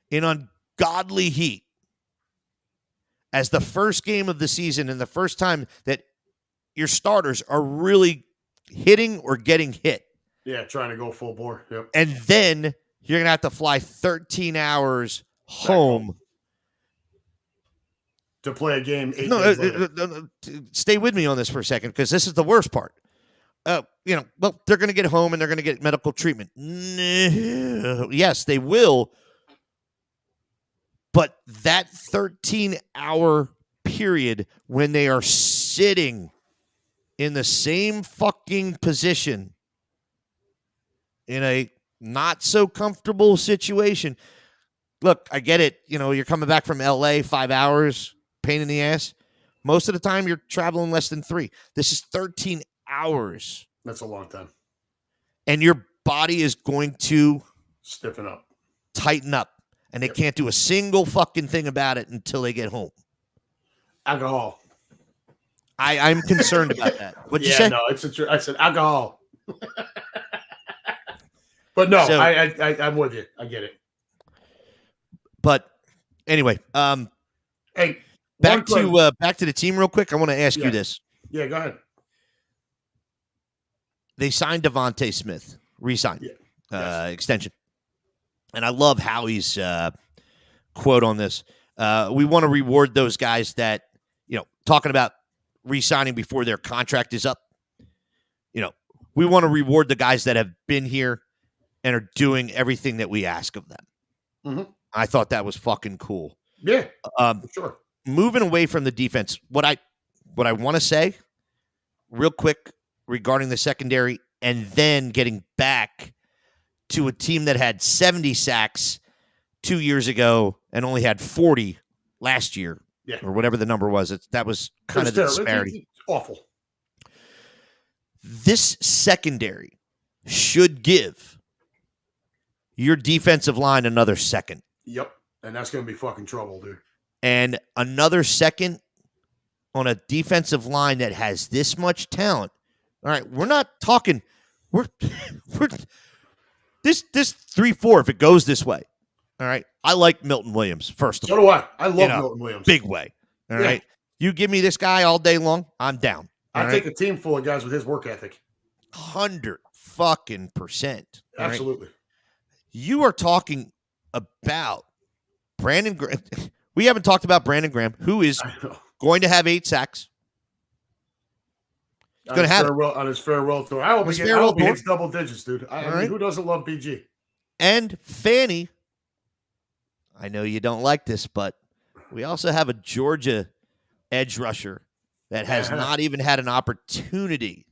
in ungodly heat as the first game of the season and the first time that your starters are really hitting or getting hit. Yeah, trying to go full bore. Yep. And then you're going to have to fly 13 hours home to play a game 8 days later. Stay with me on this for a second because this is the worst part. They're going to get home and they're going to get medical treatment. No. Yes, they will. But that 13-hour period when they are sitting in the same fucking position in a not so comfortable situation. Look, I get it. You're coming back from LA, 5 hours, pain in the ass. Most of the time you're traveling less than 3. This is 13 hours. That's a long time. and your body is going to stiffen up, tighten up, and they can't do a single fucking thing about it until they get home. Alcohol. I'm concerned about that. What'd you say? No, I said alcohol. But no, So, I'm with you. I get it. But anyway, hey, back to the team real quick. I want to ask you this. Yeah, go ahead. They signed Devontae Smith, re-signed, extension. And I love Howie's quote on this. We want to reward those guys that, talking about re-signing before their contract is up. We want to reward the guys that have been here and are doing everything that we ask of them. Mm-hmm. I thought that was fucking cool. Yeah, sure. Moving away from the defense, what I want to say real quick regarding the secondary, and then getting back to a team that had 70 sacks 2 years ago and only had 40 last year, or whatever the number was. That was kind of the disparity. It's awful. This secondary should give your defensive line another second. Yep, and that's going to be fucking trouble, dude. And another second on a defensive line that has this much talent. All right, we're not talking. We're this 3-4. If it goes this way, all right. I like Milton Williams first of all. So do I. I love Milton Williams. Big way. All right. You give me this guy all day long, I'm down. I take a team full of guys with his work ethic. 100% fucking percent. Absolutely. Right? You are talking about Brandon Graham. We haven't talked about Brandon Graham, who is going to have 8 sacks. He's going to have on his farewell tour. I hope he hits double digits, dude. I mean, who doesn't love BG? And Fanny, I know you don't like this, but we also have a Georgia edge rusher that has not even had an opportunity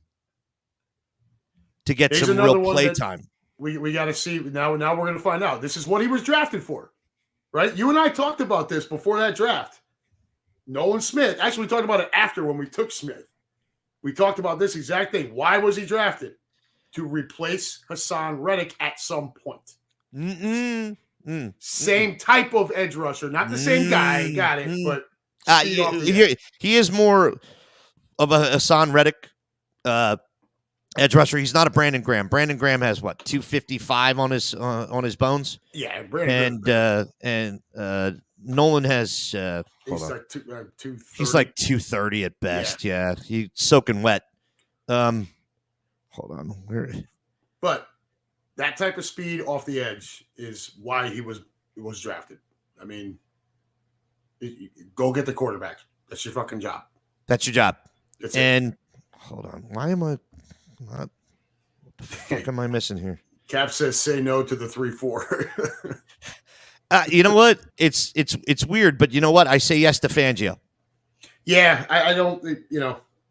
to get some real play time. We got to see now. We're going to find out. This is what he was drafted for, right? You and I talked about this before that draft. Nolan Smith. Actually, we talked about it after when we took Smith. We talked about this exact thing. Why was he drafted? To replace Hassan Reddick at some point. Same type of edge rusher, not the same guy. Got it, but he is more of a Hassan Reddick edge rusher. He's not a Brandon Graham. Brandon Graham has what, 255 on his bones. Yeah, Brandon and Nolan has he's like 230. He's like 230 at best. Yeah, he's soaking wet. Hold on, but that type of speed off the edge is why he was drafted. I mean, go get the quarterback. That's your fucking job. That's your job. Hold on, why am I not? What the fuck am I missing here? Cap says say no to the 3-4. You know what? It's weird, but you know what? I say yes to Fangio. Yeah, I don't,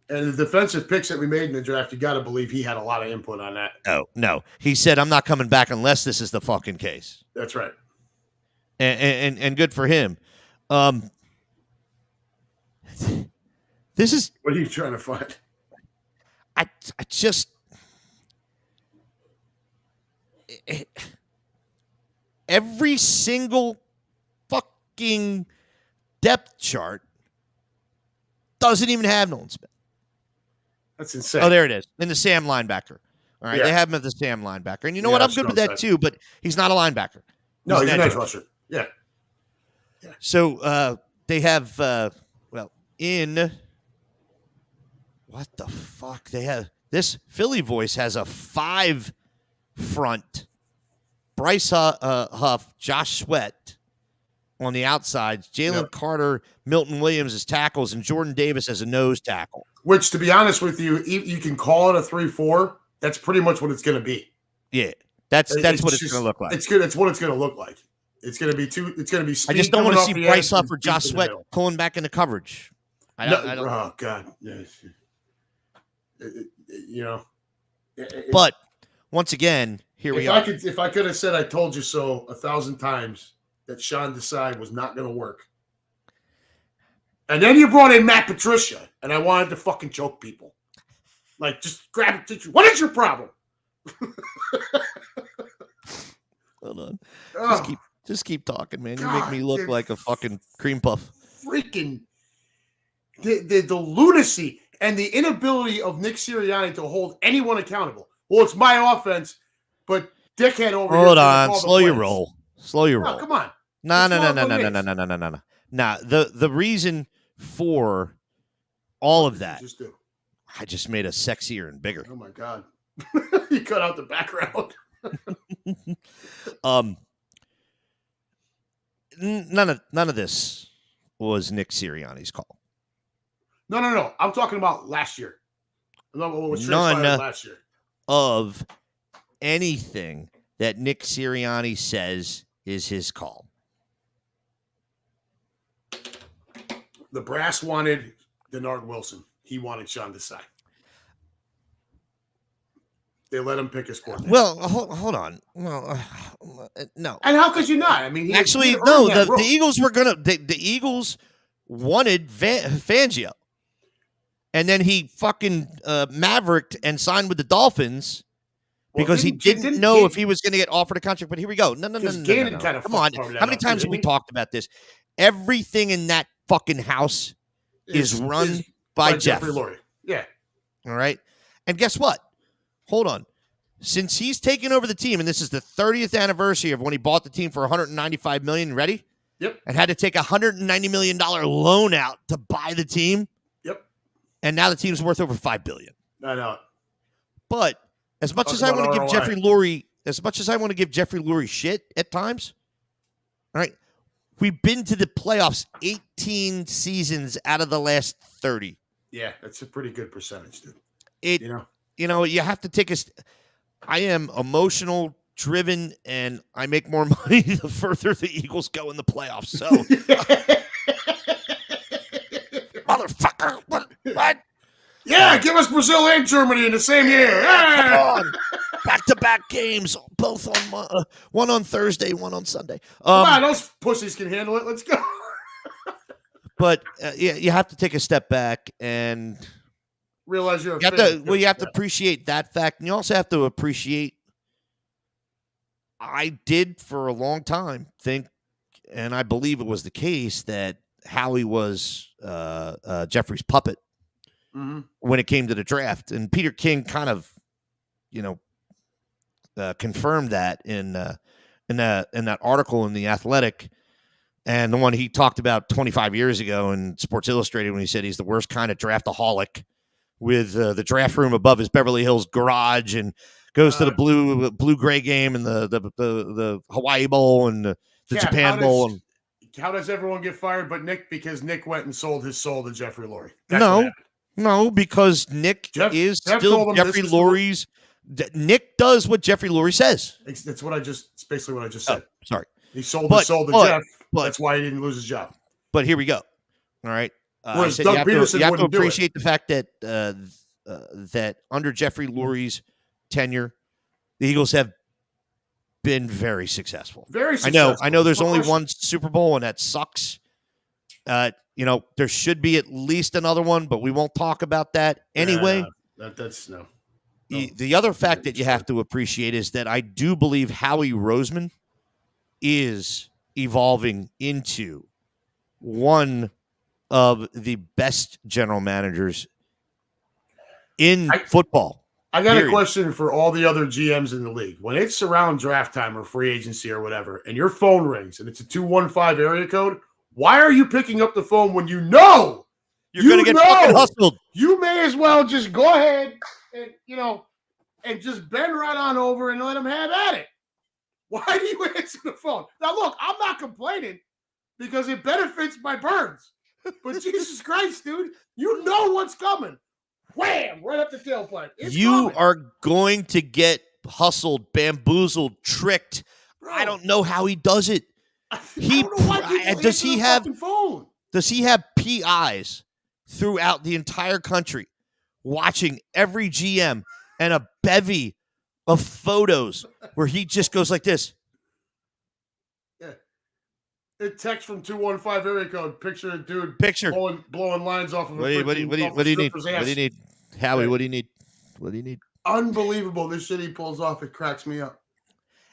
and the defensive picks that we made in the draft, you got to believe he had a lot of input on that. Oh, no. He said, I'm not coming back unless this is the fucking case. That's right. And good for him. This is... What are you trying to find? I just... Every single fucking depth chart doesn't even have Nolan Smith. That's insane. Oh, there it is. In the Sam linebacker. All right. Yeah. They have him as the Sam linebacker. And you know what? I'm good with that too, but he's not a linebacker. No, he's an edge rusher. Yeah. So they have, in what the fuck? They have this Philly voice has a 5 front. Bryce Huff, Josh Sweat on the outsides, Jalen Carter, Milton Williams as tackles, and Jordan Davis as a nose tackle. Which, to be honest with you, you can call it a 3-4. That's pretty much what it's going to be. Yeah, that's what it's going to look like. It's good. It's what it's going to look like. It's going to be It's going to be. I just don't want to see Bryce Huff or Josh Sweat pulling back into coverage. I don't. Oh God. But once again. If I could have said I told you so 1,000 times that Sean Desai was not going to work. And then you brought in Matt Patricia, and I wanted to fucking choke people. Like, just grab it. What is your problem? Hold on. Oh, Just keep talking, man. You God, make me look dude. like a fucking cream puff. Freaking the lunacy and the inability of Nick Sirianni to hold anyone accountable. Well, it's my offense, but dickhead over here. Hold on. Slow your roll. Slow your No, roll. come on. No. It's Nah, the reason for all of that, just do? I just made us sexier and bigger. Oh my God. You cut out the background. None of this was Nick Sirianni's call. No. I'm talking about last year. What was transpired last year. Of anything that Nick Sirianni says is his call. The brass wanted Denard Wilson. He wanted Sean Desai. They let him pick his coordinator. Well, hold on. Well, no. And how could you not? I mean, actually, no. The Eagles were gonna. The Eagles wanted Fangio, and then he fucking mavericked and signed with the Dolphins because he didn't know if he was going to get offered a contract. But here we go. No. Come on. How many times have we talked about this? Everything in that fucking house is run by Jeffrey Lurie. Yeah. All right. And guess what? Hold on. Since he's taken over the team, and this is the 30th anniversary of when he bought the team for $195 million, ready? Yep. And had to take a $190 million loan out to buy the team. Yep. And now the team's worth over $5 billion. I know it. But as much as I want to give Jeffrey Lurie shit at times, all right, we've been to the playoffs 18 seasons out of the last 30. Yeah, that's a pretty good percentage, dude. You have to take I am emotional driven and I make more money the further the Eagles go in the playoffs. So motherfucker, what? Yeah, give us Brazil and Germany in the same year. Come on. Back-to-back games, both on one on Thursday, one on Sunday. Come on, those pussies can handle it. Let's go. But you have to take a step back and realize you have to appreciate that fact, and you also have to appreciate. I did for a long time think, and I believe it was the case, that Howie was Jeffrey's puppet when it came to the draft, and Peter King kind of, confirmed that in that article in The Athletic, and the one he talked about 25 years ago in Sports Illustrated when he said he's the worst kind of draftaholic, with the draft room above his Beverly Hills garage, and goes to the blue gray game and the Hawaii Bowl and the Japan Bowl. And how does everyone get fired but Nick? Because Nick went and sold his soul to Jeffrey Lurie. No, because Nick is still Jeffrey Lurie's. Nick does what Jeffrey Lurie says. It's basically what I just said. Sorry. He sold his soul to Jeff. That's why he didn't lose his job. But here we go. All right. Whereas Doug Peterson you have to appreciate the fact that that under Jeffrey Lurie's tenure, the Eagles have been very successful. Very successful. I know there's only one Super Bowl, and that sucks. There should be at least another one, but we won't talk about that anyway. That's no. The other fact that you have to appreciate is that I do believe Howie Roseman is evolving into one of the best general managers in football. I got a question for all the other GMs in the league. When it's around draft time or free agency or whatever, and your phone rings and it's a 215 area code, why are you picking up the phone when you know you're going to get fucking hustled? You may as well just go ahead and just bend right on over and let them have at it. Why do you answer the phone? Now, look, I'm not complaining because it benefits my birds. But Jesus Christ, dude, you know what's coming. Wham! Right up the tailpipe. You are going to get hustled, bamboozled, tricked. Bro, I don't know how he does it. Does he have PIs throughout the entire country watching every GM and a bevy of photos where he just goes like this? Yeah. It text from 215 area code. Picture a dude blowing lines off of What do you need? Howie, what do you need? What do you need? unbelievable. This shit he pulls off, it cracks me up.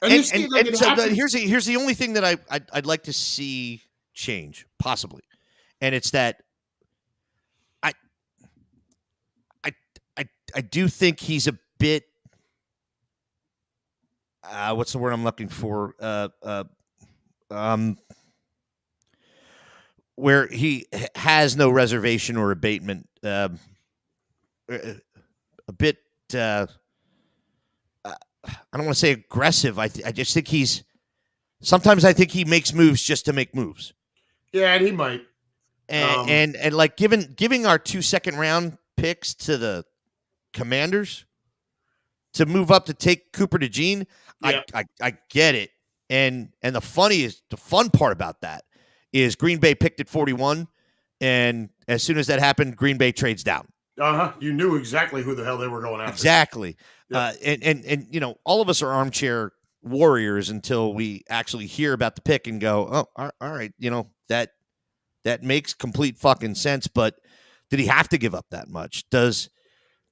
And, And you see, and, like, and it so happens. here's the only thing that I'd like to see change, possibly, and it's that I I I do think he's a bit what's the word I'm looking for? Where he has no reservation or abatement. A bit. I don't want to say aggressive. I just think he's. Sometimes I think he makes moves just to make moves. Yeah, and he might. And like giving our 2 second round picks to the Commanders to move up to take Cooper DeJean, Yeah. I get it. And the fun part about that is Green Bay picked at 41, and as soon as that happened, Green Bay trades down. You knew exactly who the hell they were going after. Exactly. Yep. And you know, all of us are armchair warriors until we actually hear about the pick and go, oh, all right, you know, that makes complete fucking sense. But did he have to give up that much?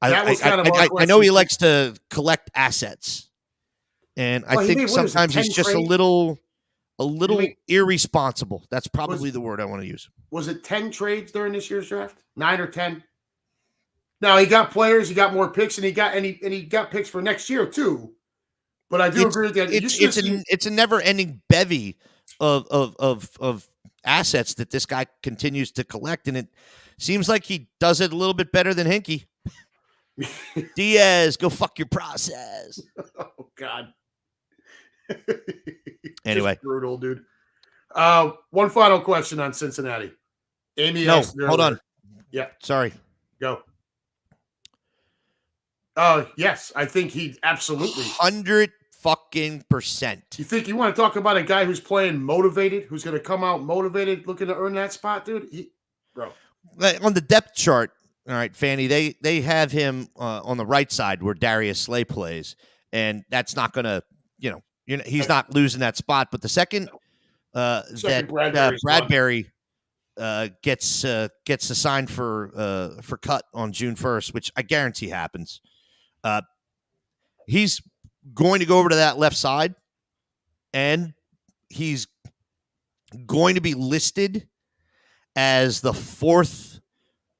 I know he likes to collect assets, and I think sometimes he's just a little irresponsible. That's probably the word I want to use. Was it 10 trades during this year's draft? 9 or 10? Now he got players, he got more picks, and he got picks for next year too. But I do agree with that. It's a never-ending bevy of assets that this guy continues to collect, and it seems like he does it a little bit better than Hinkie. Diaz, go fuck your process. Oh God. Anyway, just brutal, dude. One final question on Cincinnati. Amy, hold on. Yeah, sorry. Go. Yes, I think he absolutely 100% You think you want to talk about a guy who's playing motivated, who's going to come out motivated, looking to earn that spot, dude? Bro, on the depth chart, all right, Fanny, they have him on the right side where Darius Slay plays, and that's not going to, he's not losing that spot. But the second Bradbury gets assigned for cut on June 1st, which I guarantee happens, he's going to go over to that left side, and he's going to be listed as the fourth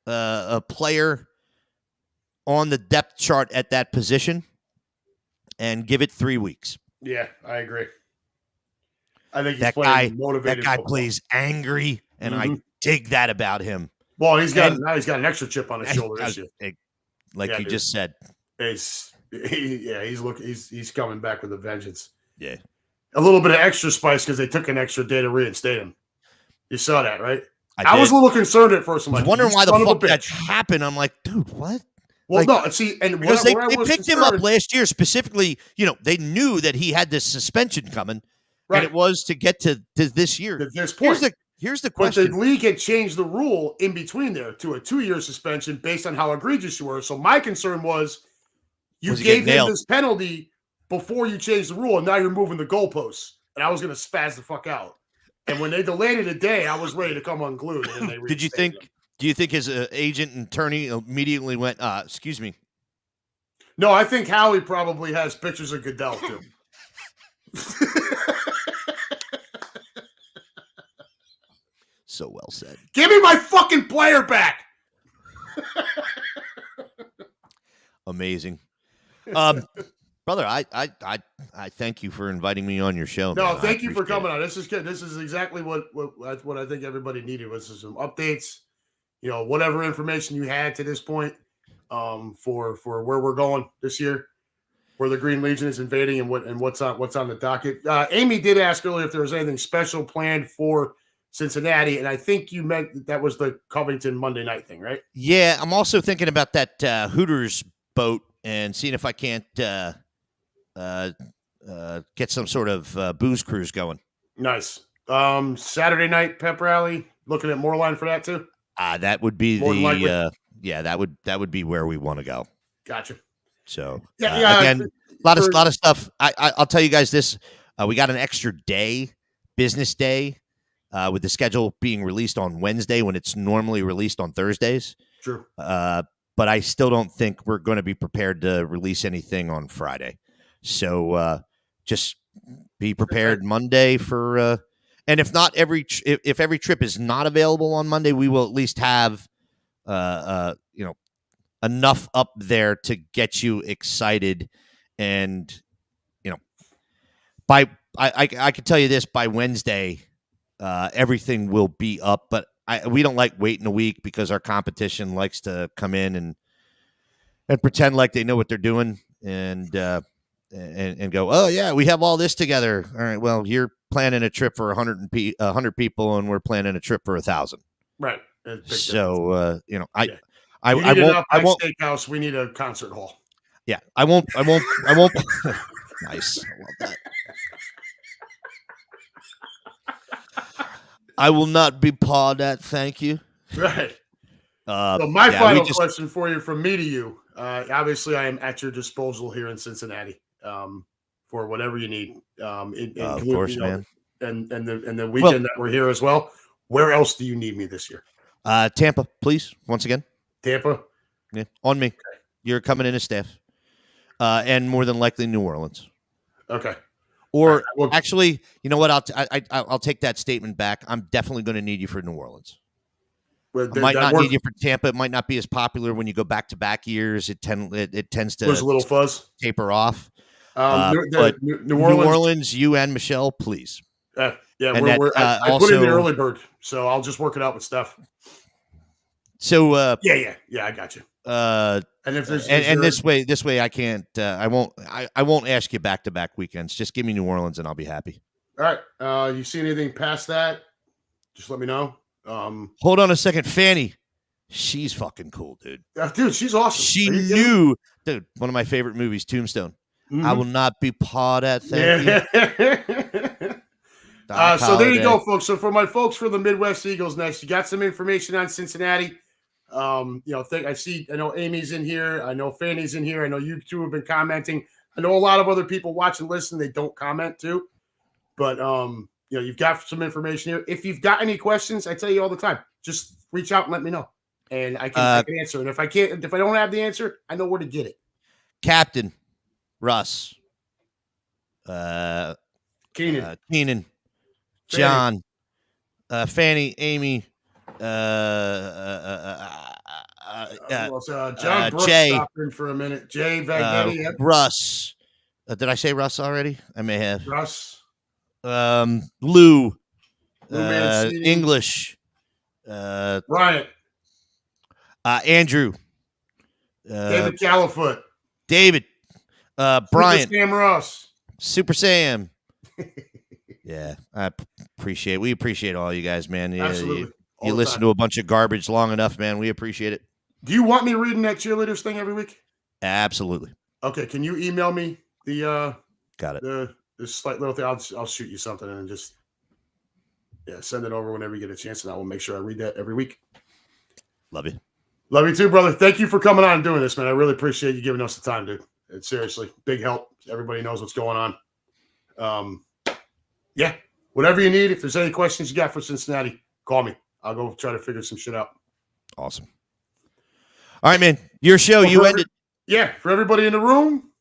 player on the depth chart at that position, and give it 3 weeks. Yeah, I agree. I think that guy plays angry, and I dig that about him. Well, now he's got an extra chip on his shoulder this year. Like you just said. He's coming back with a vengeance. Yeah. A little bit of extra spice because they took an extra day to reinstate him. You saw that, right? I was a little concerned at first. I'm like, wondering why the fuck that happened. I'm like, dude, what? Well, no, see, and because they picked him up last year specifically. They knew that he had this suspension coming, right? And it was to get to this year. To this point. Here's the question. But the league had changed the rule in between there to a 2-year suspension based on how egregious you were. So my concern was you gave him this penalty before you changed the rule, and now you're moving the goalposts. And I was going to spaz the fuck out. And when they delayed it a day, I was ready to come unglued. And they Do you think his agent and attorney immediately went, excuse me? No, I think Howie probably has pictures of Goodell, too. So well said. Give me my fucking player back. Amazing. Brother, I thank you for inviting me on your show. No, man. Thank you for coming on. This is good. This is exactly what I think everybody needed was some updates. Whatever information you had to this point, for where we're going this year, where the Green Legion is invading, and what's on the docket. Amy did ask earlier if there was anything special planned for Cincinnati, and I think you meant that was the Covington Monday night thing, right? Yeah, I'm also thinking about that Hooters boat and seeing if I can't get some sort of booze cruise going. Nice. Saturday night pep rally. Looking at Moorline for that too. That would be that would be where we want to go. Gotcha. So again, a lot of stuff. I'll tell you guys this. We got an extra day, business day, with the schedule being released on Wednesday when it's normally released on Thursdays. True. but I still don't think we're going to be prepared to release anything on Friday. So just be prepared Monday for. And if not if every trip is not available on Monday, we will at least have enough up there to get you excited. And I can tell you this, by Wednesday, everything will be up. But we don't like waiting a week because our competition likes to come in and pretend like they know what they're doing and go, oh yeah, we have all this together. All right, well, you're planning a trip for 100 people, and we're planning a trip for 1,000. Right. So I need won't. Steakhouse. We need a concert hall. Yeah, I won't. Nice. I love that. I will not be pawed at. Thank you. Right. So my final question for you, from me to you. Obviously, I am at your disposal here in Cincinnati for whatever you need. Of course, man. And the weekend that we're here as well. Where else do you need me this year? Tampa, please. Once again. Tampa. Yeah, on me. Okay. You're coming in as staff, and more than likely New Orleans. Okay. Or actually, you know what? I'll take that statement back. I'm definitely going to need you for New Orleans. I might not need you for Tampa. It might not be as popular when you go back years. It tends to there's a little fuzz, taper off. But New Orleans, you and Michelle, please. Yeah, I put in the early bird, so I'll just work it out with Steph. So yeah, I got you. And if there's this way, I can't. I won't ask you back-to-back weekends. Just give me New Orleans, and I'll be happy. All right. You see anything past that? Just let me know. Hold on a second, Fanny. She's fucking cool, dude. Dude, she's awesome. She knew, dude. One of my favorite movies, Tombstone. Mm-hmm. I will not be pawed at. Thank you. So there you go, folks. So for my folks for the Midwest Eagles next, you got some information on Cincinnati. I know Amy's in here. I know Fanny's in here. I know you two have been commenting. I know a lot of other people watch and listen. They don't comment too, but you've got some information here. If you've got any questions, I tell you all the time, just reach out and let me know, and I can answer. And if I don't have the answer, I know where to get it. Captain Russ, Keenan, John, Fanny, Amy, John Brooks Jay, stopped in for a minute. Jay Vagnetti, Russ. Did I say Russ already? I may have. Russ. Lou. English. Bryant. Andrew. David Califoot. David. Bryant. Sam Ross. Super Sam. Yeah, we appreciate all you guys, man. Absolutely. You listen to a bunch of garbage long enough, man. We appreciate it. Do you want me reading that cheerleaders thing every week? Absolutely. Okay. Can you email me the got it. The slight little thing? I'll shoot you something and just send it over whenever you get a chance, and I will make sure I read that every week. Love you. Love you too, brother. Thank you for coming on and doing this, man. I really appreciate you giving us the time, dude. It's seriously big help. Everybody knows what's going on. Yeah, whatever you need. If there's any questions you got for Cincinnati, call me. I'll go try to figure some shit out. Awesome. All right, man. Your show. You ended. Yeah, for everybody in the room,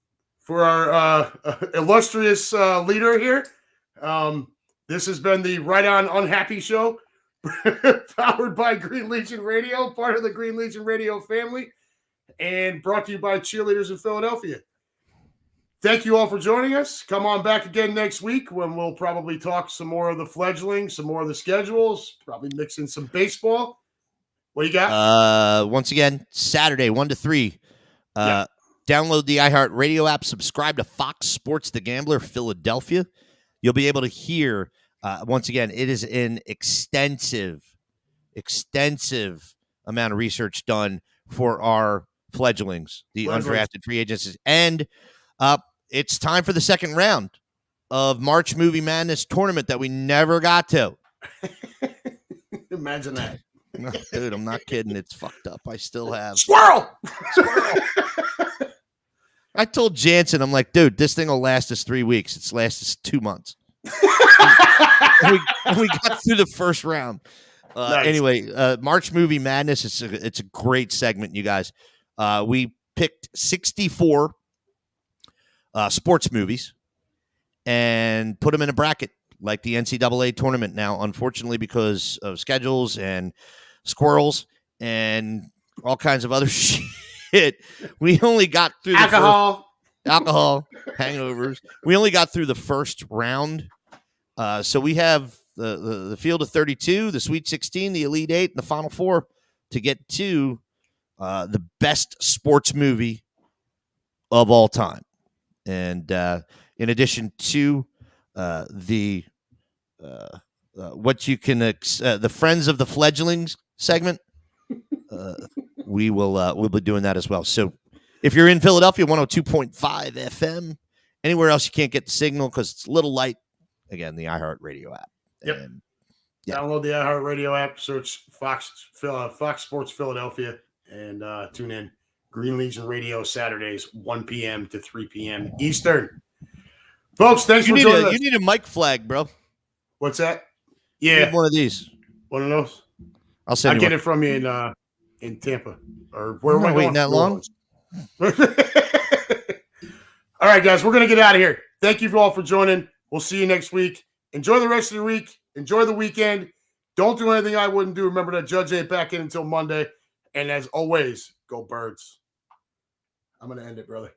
for our illustrious leader here. This has been the Right On Unhappy Show, powered by Green Legion Radio, part of the Green Legion Radio family, and brought to you by Cheerleaders in Philadelphia. Thank you all for joining us. Come on back again next week when we'll probably talk some more of the fledglings, some more of the schedules, probably mix in some baseball. What you got? Once again, Saturday, 1 to 3. Download the iHeart Radio app. Subscribe to Fox Sports The Gambler, Philadelphia. You'll be able to hear, once again, it is an extensive amount of research done for our fledglings, the undrafted free agents. And it's time for the second round of March Movie Madness tournament that we never got to. Imagine that. No, dude, I'm not kidding. It's fucked up. I still have. Squirrel! I told Jansen, I'm like, dude, this thing will last us 3 weeks. It's last us 2 months. we got through the first round. Nice. Anyway, March Movie Madness, it's a great segment, you guys. We picked 64 sports movies and put them in a bracket like the NCAA tournament now, unfortunately, because of schedules and squirrels and all kinds of other shit. We only got through alcohol, hangovers. We only got through the first round. So we have the field of 32, the Sweet 16, the Elite 8, and the Final Four to get to the best sports movie of all time. And in addition to the what you can the Friends of the Fledglings segment, we'll be doing that as well. So if you're in Philadelphia, 102.5 FM, anywhere else you can't get the signal because it's a little light. Again, the iHeartRadio app. Yep. And, download the iHeartRadio app, search Fox Sports Philadelphia, and tune in. Green Legion Radio Saturdays, 1 p.m. to 3 p.m. Eastern. Folks, thanks for joining us. You need a mic flag, bro. What's that? You Yeah, need one of these. one of those. I'll get it from you in Tampa, or where am I waiting that long? All right, guys, we're gonna get out of here. Thank you all for joining. We'll see you next week. Enjoy the rest of the week. Enjoy the weekend. Don't do anything I wouldn't do. Remember that Judge ain't back in until Monday. And as always, go Birds. I'm gonna end it, brother.